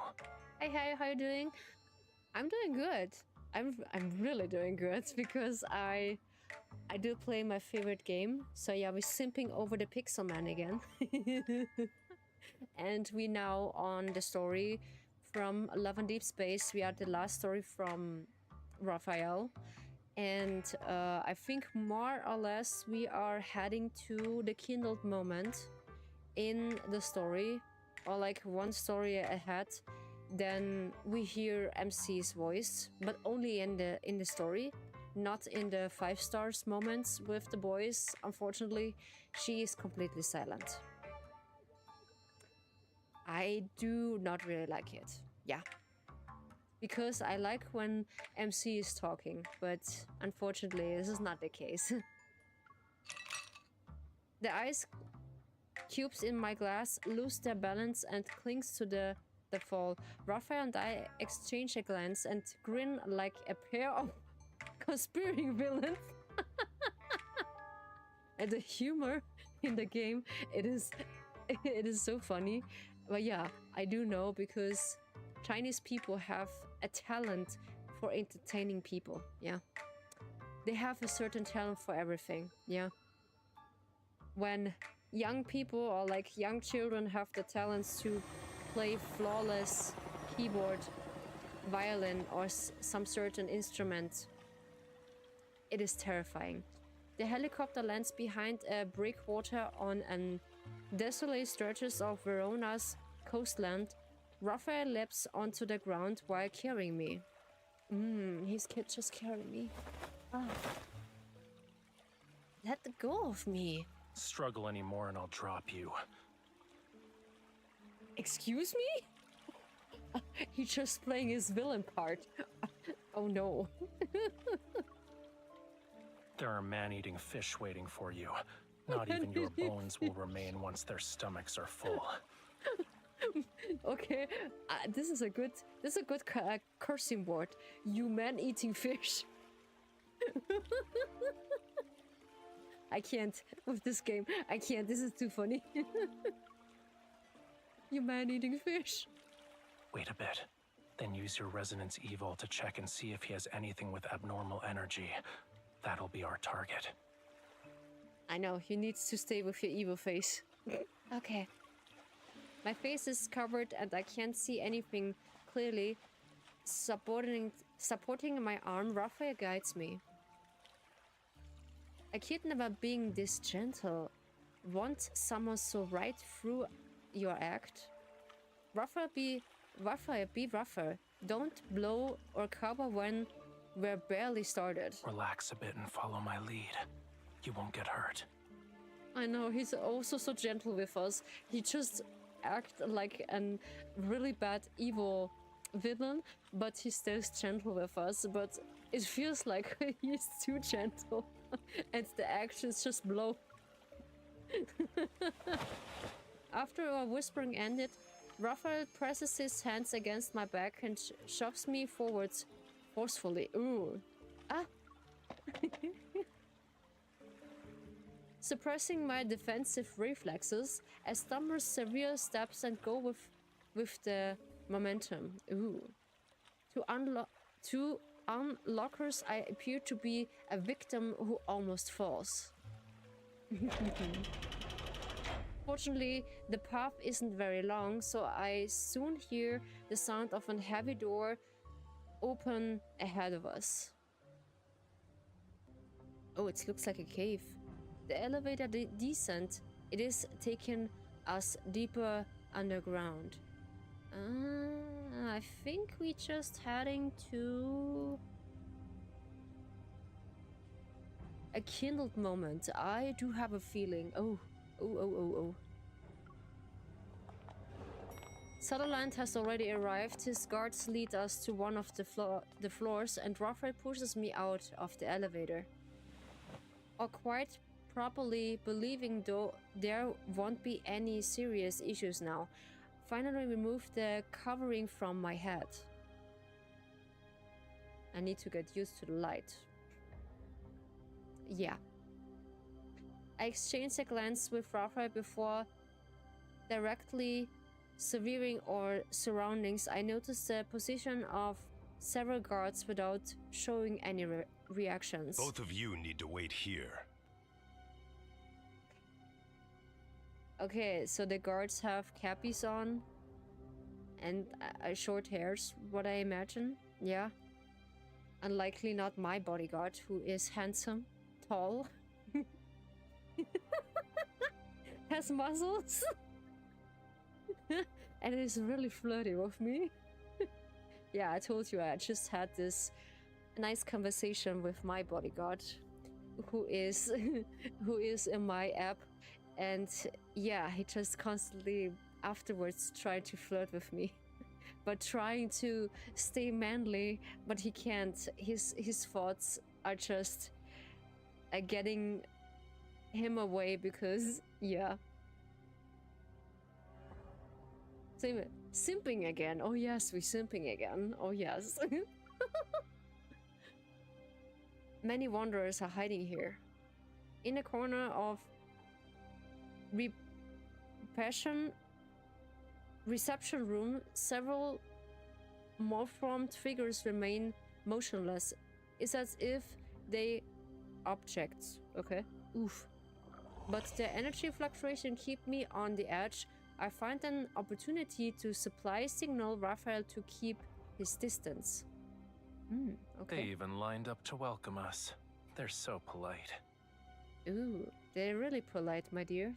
Hey, how you doing? I'm doing good. I'm really doing good because I do play my favorite game. So yeah, we're simping over the Pixel Man again. And we now on the story from Love and Deepspace. We are the last story from Rafayel. And I think more or less we are heading to the kindled moment in the story, or like one story ahead. Then we hear MC's voice, but only in the story, not in the 5 stars moments with the boys. Unfortunately, she is completely silent. I do not really like it. Yeah. Because I like when MC is talking, but unfortunately this is not the case. The ice cubes in my glass lose their balance and clings to the fall. Raphael and I exchange a glance and grin like a pair of conspiring villains. And the humor in the game, it is so funny. But yeah, I do know because Chinese people have a talent for entertaining people, yeah. They have a certain talent for everything, yeah. When young people or like young children have the talents to play flawless keyboard, violin or some certain instrument, it is terrifying. The helicopter lands behind a breakwater on an desolate stretches of Verona's coastland. Raphael leaps onto the ground while carrying me. He's just carrying me. Ah. Let go of me. Struggle anymore and I'll drop you. Excuse me? He's just playing his villain part. Oh no. There are man-eating fish waiting for you. Not even your bones will remain once their stomachs are full. Okay, this is a good cursing word. You man-eating fish. I can't with this game. I can't. This is too funny. You man-eating fish. Wait a bit. Then use your resonance evil to check and see if he has anything with abnormal energy. That'll be our target. I know, you need to stay with your evil face. Okay. My face is covered and I can't see anything clearly. Supporting my arm, Raphael guides me. A kid never being this gentle. Want someone so right through your act. Rafayel, be rougher. Don't blow or cover when we're barely started. Relax a bit and follow my lead. You won't get hurt. I know, he's also so gentle with us. He just acts like a really bad, evil villain, but he stays gentle with us. But it feels like he's too gentle, and the actions just blow. After our whispering ended, Rafayel presses his hands against my back and shoves me forwards forcefully. Ooh. Ah! Suppressing my defensive reflexes, I stumble severe steps and go with the momentum. Ooh. To onlookers, I appear to be a victim who almost falls. Fortunately, the path isn't very long, so I soon hear the sound of a heavy door open ahead of us. Oh, it looks like a cave. The elevator descent, it is taking us deeper underground. I think we're just heading to a kindled moment. I do have a feeling. Oh. Sutherland has already arrived. His guards lead us to one of the floors, and Rafayel pushes me out of the elevator. Or quite properly believing though there won't be any serious issues now. Finally remove the covering from my head. I need to get used to the light. Yeah. I exchange a glance with Rafayel before directly surveying our surroundings. I noticed the position of several guards without showing any reactions. Both of you need to wait here. Okay, so the guards have cappies on and short hairs, what I imagine. Yeah. Unlikely not my bodyguard, who is handsome, tall, has muscles, and is really flirty with me. Yeah, I told you I just had this nice conversation with my bodyguard, who is in my app, and yeah, he just constantly afterwards tried to flirt with me, but trying to stay manly, but he can't. His thoughts are just getting him away because yeah. Simping again. Oh yes, we're simping again. Oh yes. Many wanderers are hiding here. In a corner of reception room, several malformed figures remain motionless. It's as if they objects. Okay. Oof. But the energy fluctuation keep me on the edge. I find an opportunity to supply signal Rafayel to keep his distance. Okay. They even lined up to welcome us. They're so polite. Ooh, they're really polite, my dear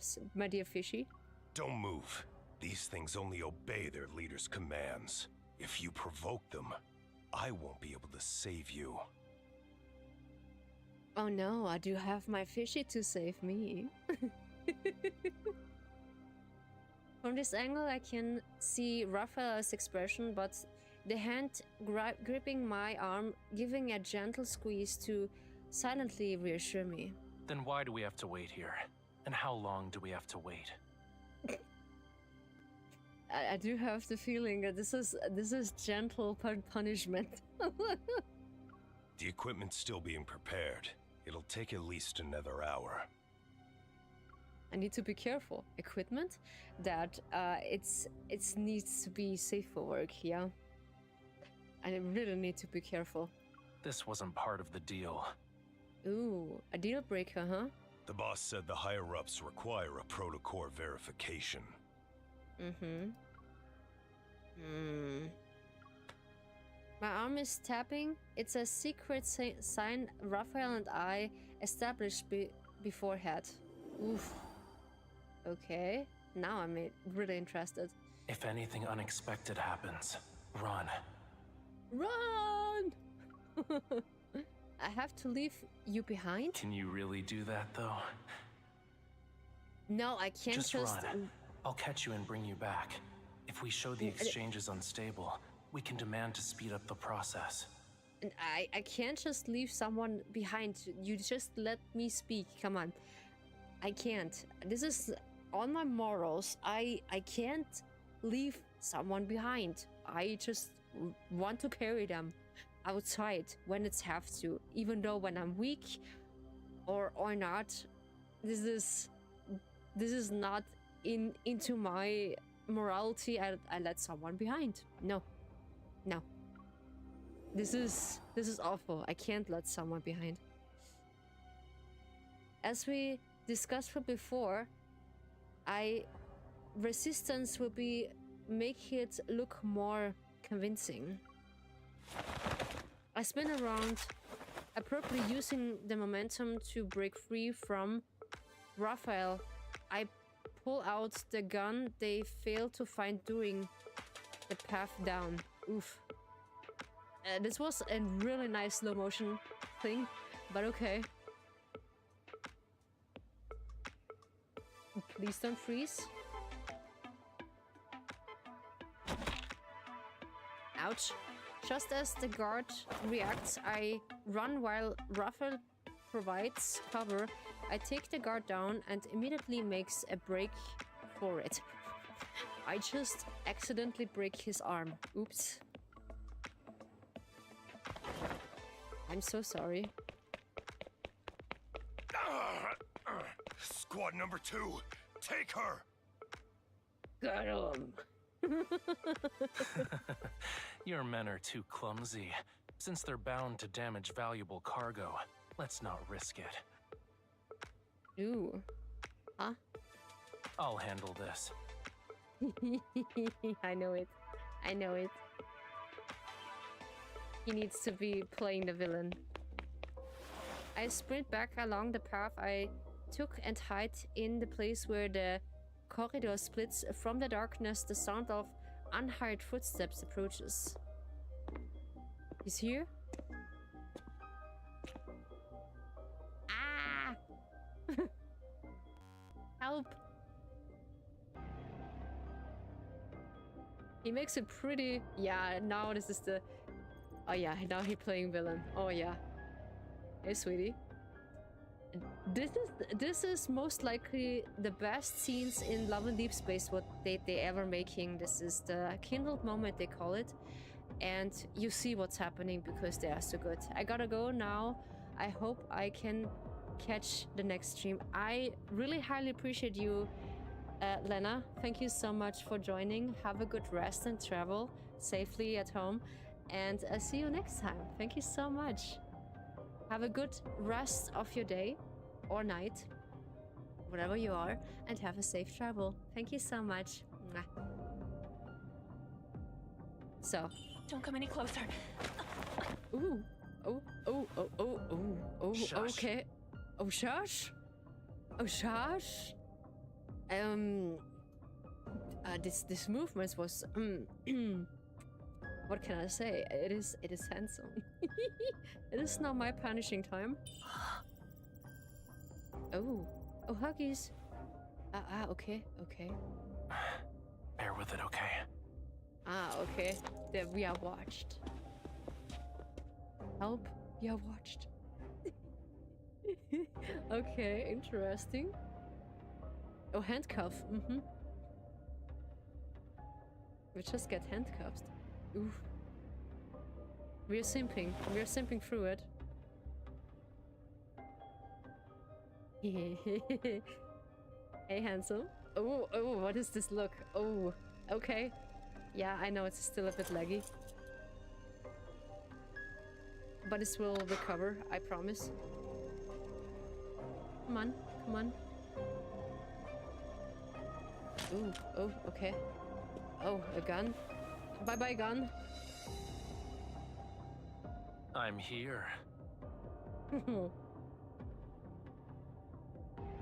fishy. Don't move. These things only obey their leader's commands. If you provoke them, I won't be able to save you. Oh no, I do have my fishy to save me. From this angle I can see Rafayel's expression, but the hand gripping my arm, giving a gentle squeeze to silently reassure me. Then why do we have to wait here? And how long do we have to wait? I do have the feeling that this is gentle punishment. The equipment's still being prepared. It'll take at least another hour. I need to be careful. Equipment that it needs to be safe for work, yeah. I really need to be careful. This wasn't part of the deal. Ooh, a deal breaker, huh? The boss said the higher-ups require a protocore verification. My arm is tapping. It's a secret sign Rafayel and I established beforehand. Oof. Okay. Now I'm really interested. If anything unexpected happens, run. Run! I have to leave you behind? Can you really do that, though? No, I can't just run. I'll catch you and bring you back. If we show the exchange is unstable, we can demand to speed up the process. And I can't just leave someone behind. You just let me speak. Come on. I can't. This is on my morals. I can't leave someone behind. I just want to carry them outside when it's have to. Even though when I'm weak or not, this is not into my morality. I let someone behind. No. This is awful. I can't let someone behind. As we discussed before, resistance will be make it look more convincing. I spin around, appropriately using the momentum to break free from Rafayel. I pull out the gun they failed to find during the path down. Oof. This was a really nice slow motion thing, but okay. Please don't freeze. Ouch. Just as the guard reacts, I run while Rafayel provides cover. I take the guard down and immediately makes a break for it. I just accidentally break his arm. Oops. I'm so sorry. Squad number 2, take her! Got him. Your men are too clumsy. Since they're bound to damage valuable cargo, let's not risk it. Ooh. Huh? I'll handle this. I know it. I know it. He needs to be playing the villain. I sprint back along the path I took and hide in the place where the corridor splits. From the darkness, the sound of unhired footsteps approaches. He's here? Ah! Help! He makes it pretty... Yeah, now this is the... Oh yeah, now he's playing villain. Oh yeah. Hey, sweetie. This is most likely the best scenes in Love and Deepspace what they ever making. This is the kindled moment they call it, and you see what's happening because they are so good. I gotta go now. I hope I can catch the next stream. I really highly appreciate you, Lena. Thank you so much for joining. Have a good rest and travel safely at home, and I'll see you next time. Thank you so much. Have a good rest of your day or night, wherever you are, and have a safe travel. Thank you so much. Mwah. So. Don't come any closer. Ooh. Oh, Shush. okay. Oh, shush? Oh, shush? This movement was, what can I say? It is handsome. It is not my punishing time. Oh, huggies. Okay. Bear with it, okay? Okay. There we are watched. Help, we are watched. Okay, interesting. Oh, handcuff. We just get handcuffed. Oof. We're simping. We're simping through it. Hey, handsome. Oh, what is this look? Oh, okay. Yeah, I know it's still a bit laggy. But it will recover, I promise. Come on. Ooh, oh, okay. Oh, a gun. Bye-bye, gun. I'm here.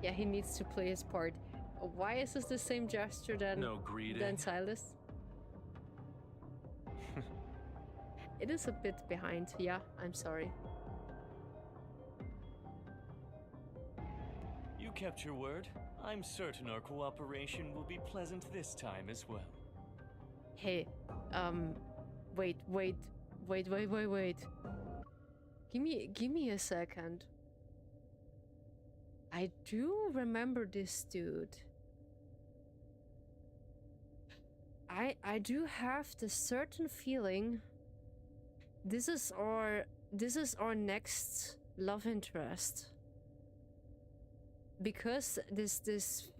Yeah, he needs to play his part. Why is this the same gesture No greeting. than Silas? It is a bit behind. Yeah, I'm sorry. You kept your word. I'm certain our cooperation will be pleasant this time as well. Hey, wait. Give me a second. I do remember this dude. I do have the certain feeling this is our next love interest. Because this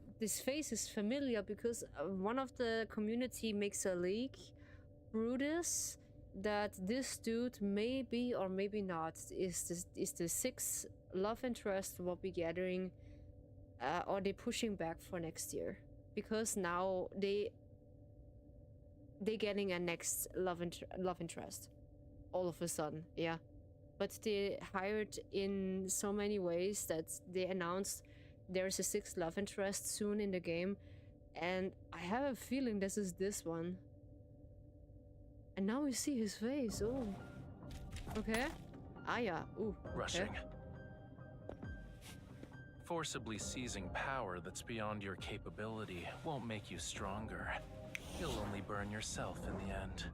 face is familiar, because one of the community makes a leak through this that this dude maybe or maybe not is the sixth love interest we'll be gathering, or they pushing back for next year, because now they getting a next love interest all of a sudden. Yeah, but they hired in so many ways that they announced there's a sixth love interest soon in the game, and I have a feeling this is this one. And now we see his face. Oh, okay. Ah, yeah. Ooh. Okay. Rushing. Forcibly seizing power that's beyond your capability won't make you stronger. You'll only burn yourself in the end.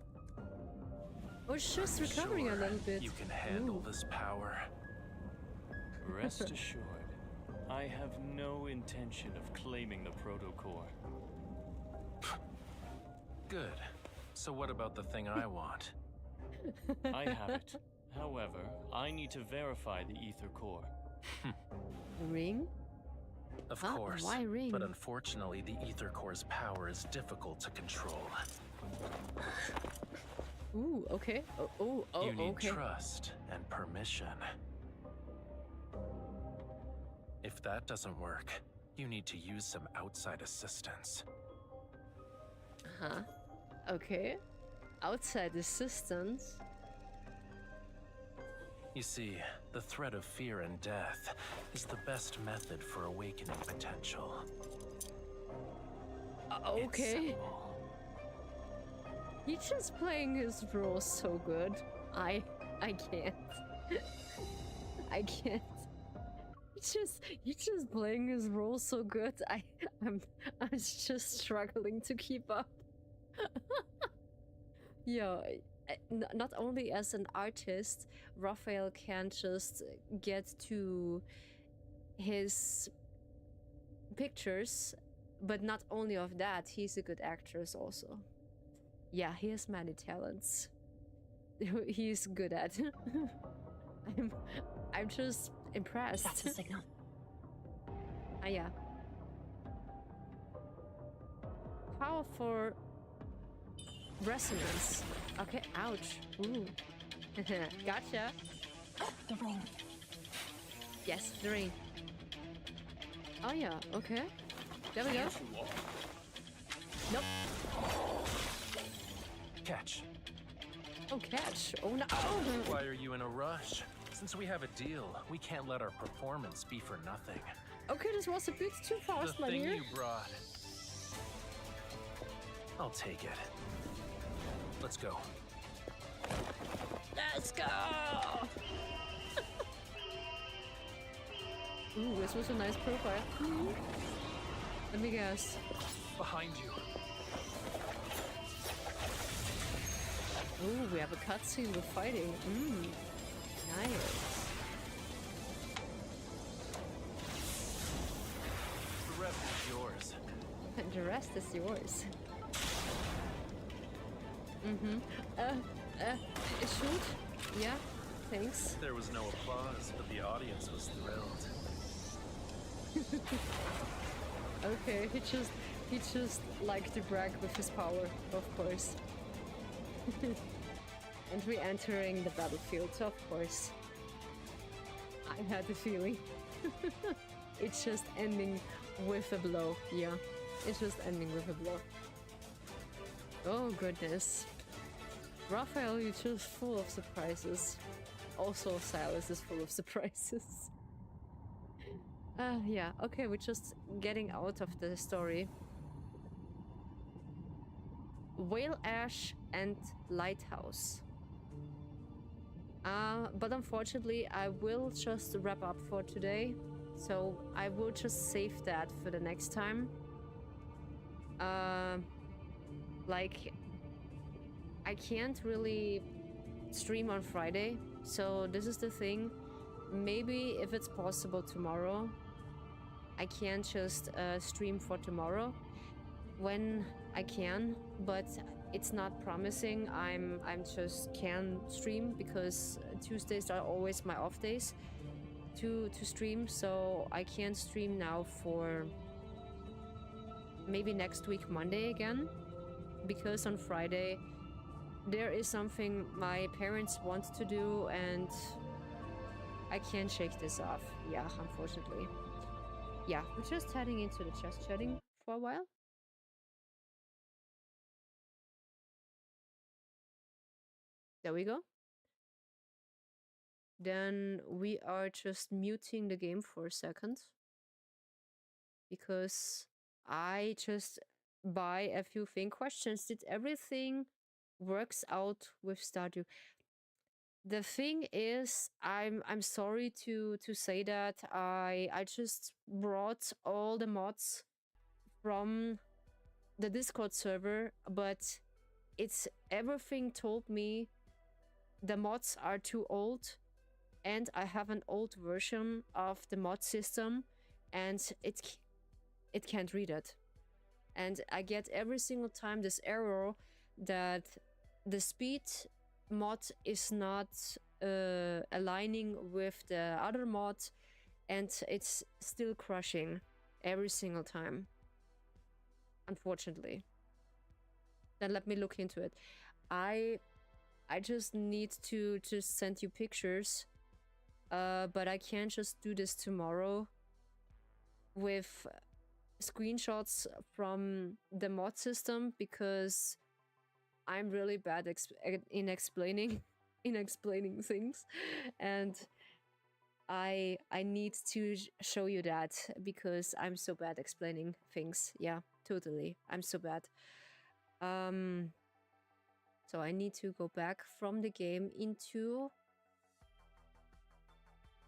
Oh, it's just recovering a little bit. You can handle this power. Rest assured, I have no intention of claiming the protocore. Good. So what about the thing I want? I have it. However, I need to verify the ether core. Ring? Of course. Why ring? But unfortunately, the ether core's power is difficult to control. Ooh, okay. Oh, You need okay. trust and permission. If that doesn't work, you need to use some outside assistance. Huh? Okay. Outside assistance? You see, the threat of fear and death is the best method for awakening potential. Okay. He's just playing his role so good. I can't. I can't. He's just playing his role so good. I'm just struggling to keep up. Yeah, not only as an artist, Rafayel can just get to his pictures, but not only of that, he's a good actress also. Yeah, he has many talents. He's good at. I'm just impressed. That's a signal. Ah, yeah. Powerful resonance. Okay, ouch. Ooh. Gotcha. The ring. Yes, the ring. Oh yeah, okay. There we go. Nope. Catch. Oh, catch. Oh no. Oh. Why are you in a rush? Since we have a deal, we can't let our performance be for nothing. Okay, this was a bit too fast, The my thing dear. you brought. I'll take it. Let's go. Let's go! Ooh, this was a nice profile. Let me guess. Behind you. Ooh, we have a cutscene with fighting. Nice. The rest is yours. And the rest is yours. Shoot? Yeah, thanks. There was no applause, but the audience was thrilled. Okay, he just liked to brag with his power, of course. And we're entering the battlefield, of course. I had the feeling. It's just ending with a blow, yeah. It's just ending with a blow. Oh goodness. Raphael, you're just full of surprises. Also, Silas is full of surprises. Yeah, okay, we're just getting out of the story. Whale Ash and Lighthouse. But unfortunately, I will just wrap up for today. So I will just save that for the next time. Like, I can't really stream on Friday. So this is the thing. Maybe if it's possible tomorrow, I can just stream for tomorrow when I can, but it's not promising. I'm just can stream because Tuesdays are always my off days to stream, so I can't stream now for maybe next week Monday again, because on Friday there is something my parents want to do and I can't shake this off. Yeah, unfortunately. Yeah, we're just heading into the chest chatting for a while. There we go. Then we are just muting the game for a second because I just buy a few questions. Did everything works out with Stardew? The thing is, I'm sorry to say that I just brought all the mods from the Discord server, but it's everything told me the mods are too old and I have an old version of the mod system and it can't read it. And I get every single time this error that the speed mod is not aligning with the other mod and it's still crashing every single time, unfortunately. Then let me look into it. I just need to just send you pictures, but I can't just do this tomorrow with screenshots from the mod system because I'm really bad in explaining things, and I need to show you that because I'm so bad explaining things. Yeah, totally. I'm so bad. So I need to go back from the game into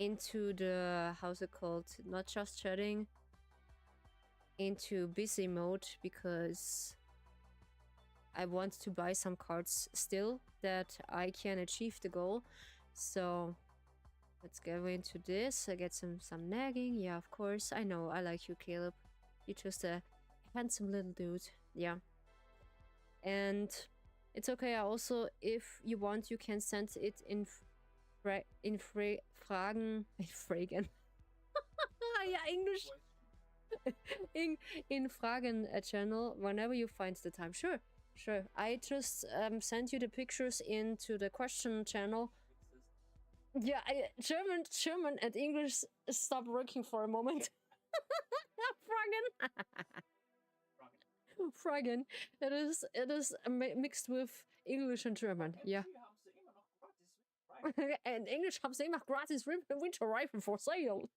the, how's it called? Not just chatting, into busy mode because I want to buy some cards still that I can achieve the goal. So let's go into this. I get some nagging. Yeah, of course. I know. I like you, Caleb. You're just a handsome little dude. Yeah. And it's okay. I also, if you want, you can send it in Fragen. Fragen. Yeah, English. in Fragen channel whenever you find the time. Sure. I just sent you the pictures into the question channel. Yeah, German and English stop working for a moment. Fragen. It is mixed with English and German. Yeah. And English haben sie immer gratis winter rifle for sale.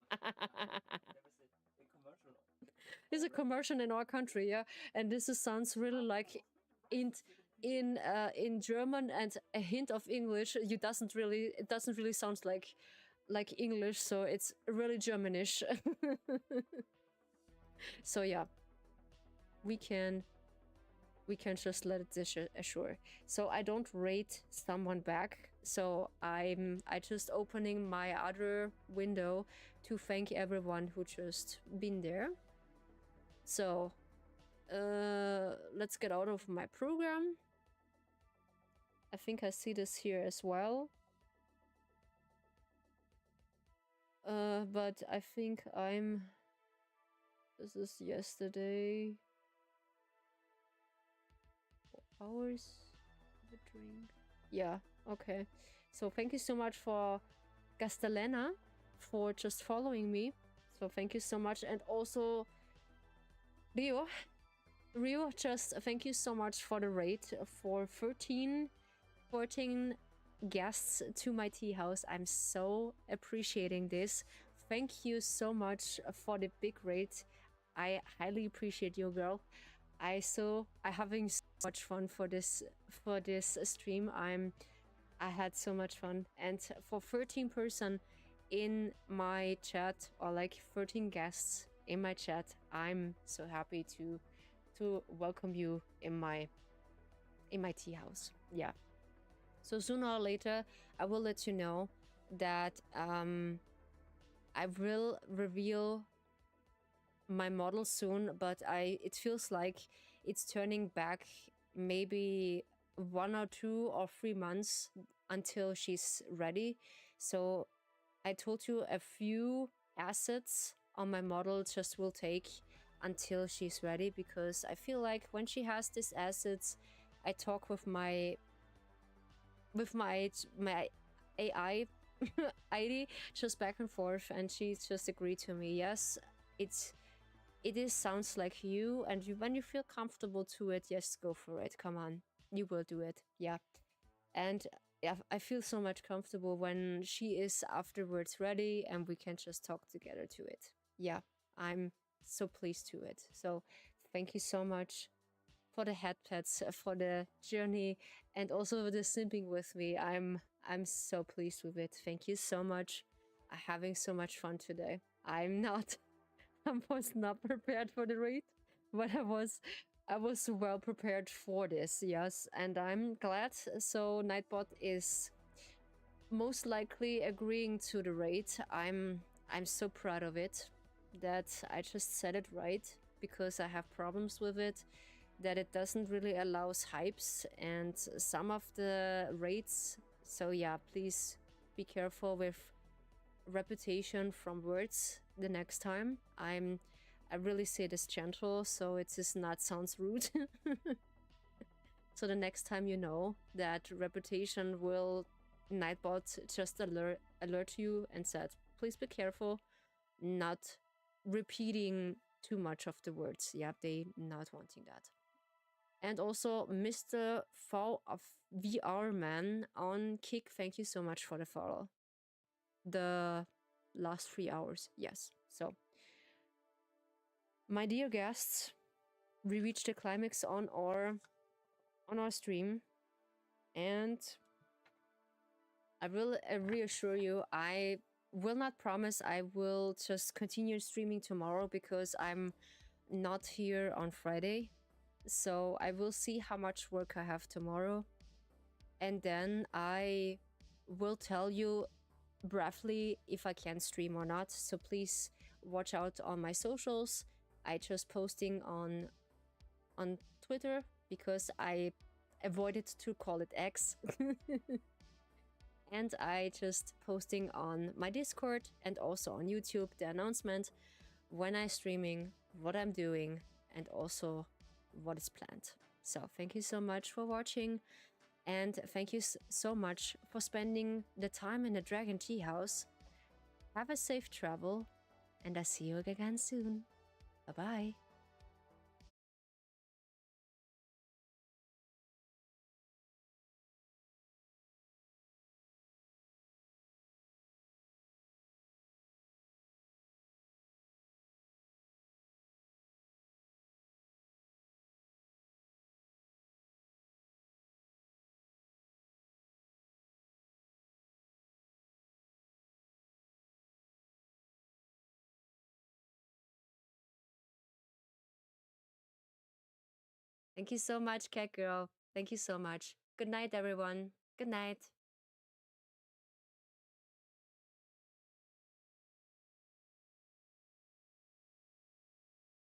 It's a commercial in our country, yeah, and this sounds really like in German and a hint of English. It doesn't really sound like English, so it's really Germanish. So yeah, we can just let it assure. So I don't rate someone back. So I just opening my other window to thank everyone who just been there. So let's get out of my program. I think I see this here as well. But I think this is yesterday. 4 hours of a drink. Yeah, okay. So thank you so much for Gastelena for just following me. So thank you so much. And also Rio, just thank you so much for the raid for 14 guests to my tea house. I'm so appreciating this thank you so much for the big rate. I highly appreciate you, girl. I having so much fun for this stream. I had so much fun, and for 13% in my chat, or like 13 guests in my chat, I'm so happy to welcome you in my tea house. Yeah. So sooner or later, I will let you know that I will reveal my model soon, but it feels like it's turning back maybe 1 or 2 or 3 months until she's ready. So I told you a few assets on my model just will take until she's ready, because I feel like when she has these assets, I talk with my AI ID just back and forth, and she just agreed to me. Yes, it sounds like you, and when you feel comfortable to it, yes, go for it. Come on, you will do it. Yeah. And yeah, I feel so much comfortable when she is afterwards ready and we can just talk together to it. Yeah, I'm so pleased to it. So thank you so much for the head pets, for the journey, and also the simping with me. I'm so pleased with it. Thank you so much. I'm having so much fun today. I was not prepared for the raid, but I was well prepared for this. Yes, and I'm glad. So Nightbot is most likely agreeing to the raid. I'm so proud of it that I just said it right, because I have problems with it, that it doesn't really allow hypes and some of the raids. So yeah, please be careful with reputation from words the next time. I really say this gentle, so it does not sounds rude. So the next time you know that reputation will Nightbot just alert you and said, please be careful, not repeating too much of the words. Yeah, they not wanting that. And also Mr. Fall of VR Man on Kick, thank you so much for the follow. The last 3 hours, yes. So, my dear guests, we reached the climax on our stream, and I will reassure you, I will not promise I will just continue streaming tomorrow, because I'm not here on Friday. So I will see how much work I have tomorrow, and then I will tell you briefly if I can stream or not. So please watch out on my socials. I just posting on Twitter, because I avoided to call it X. And I just posting on my Discord and also on YouTube the announcement when I'm streaming, what I'm doing, and also what is planned. So thank you so much for watching, and thank you so much for spending the time in the Dragon Tea House. Have a safe travel, and I see you again soon. Bye-bye. Thank you so much, Cat Girl. Thank you so much. Good night, everyone. Good night.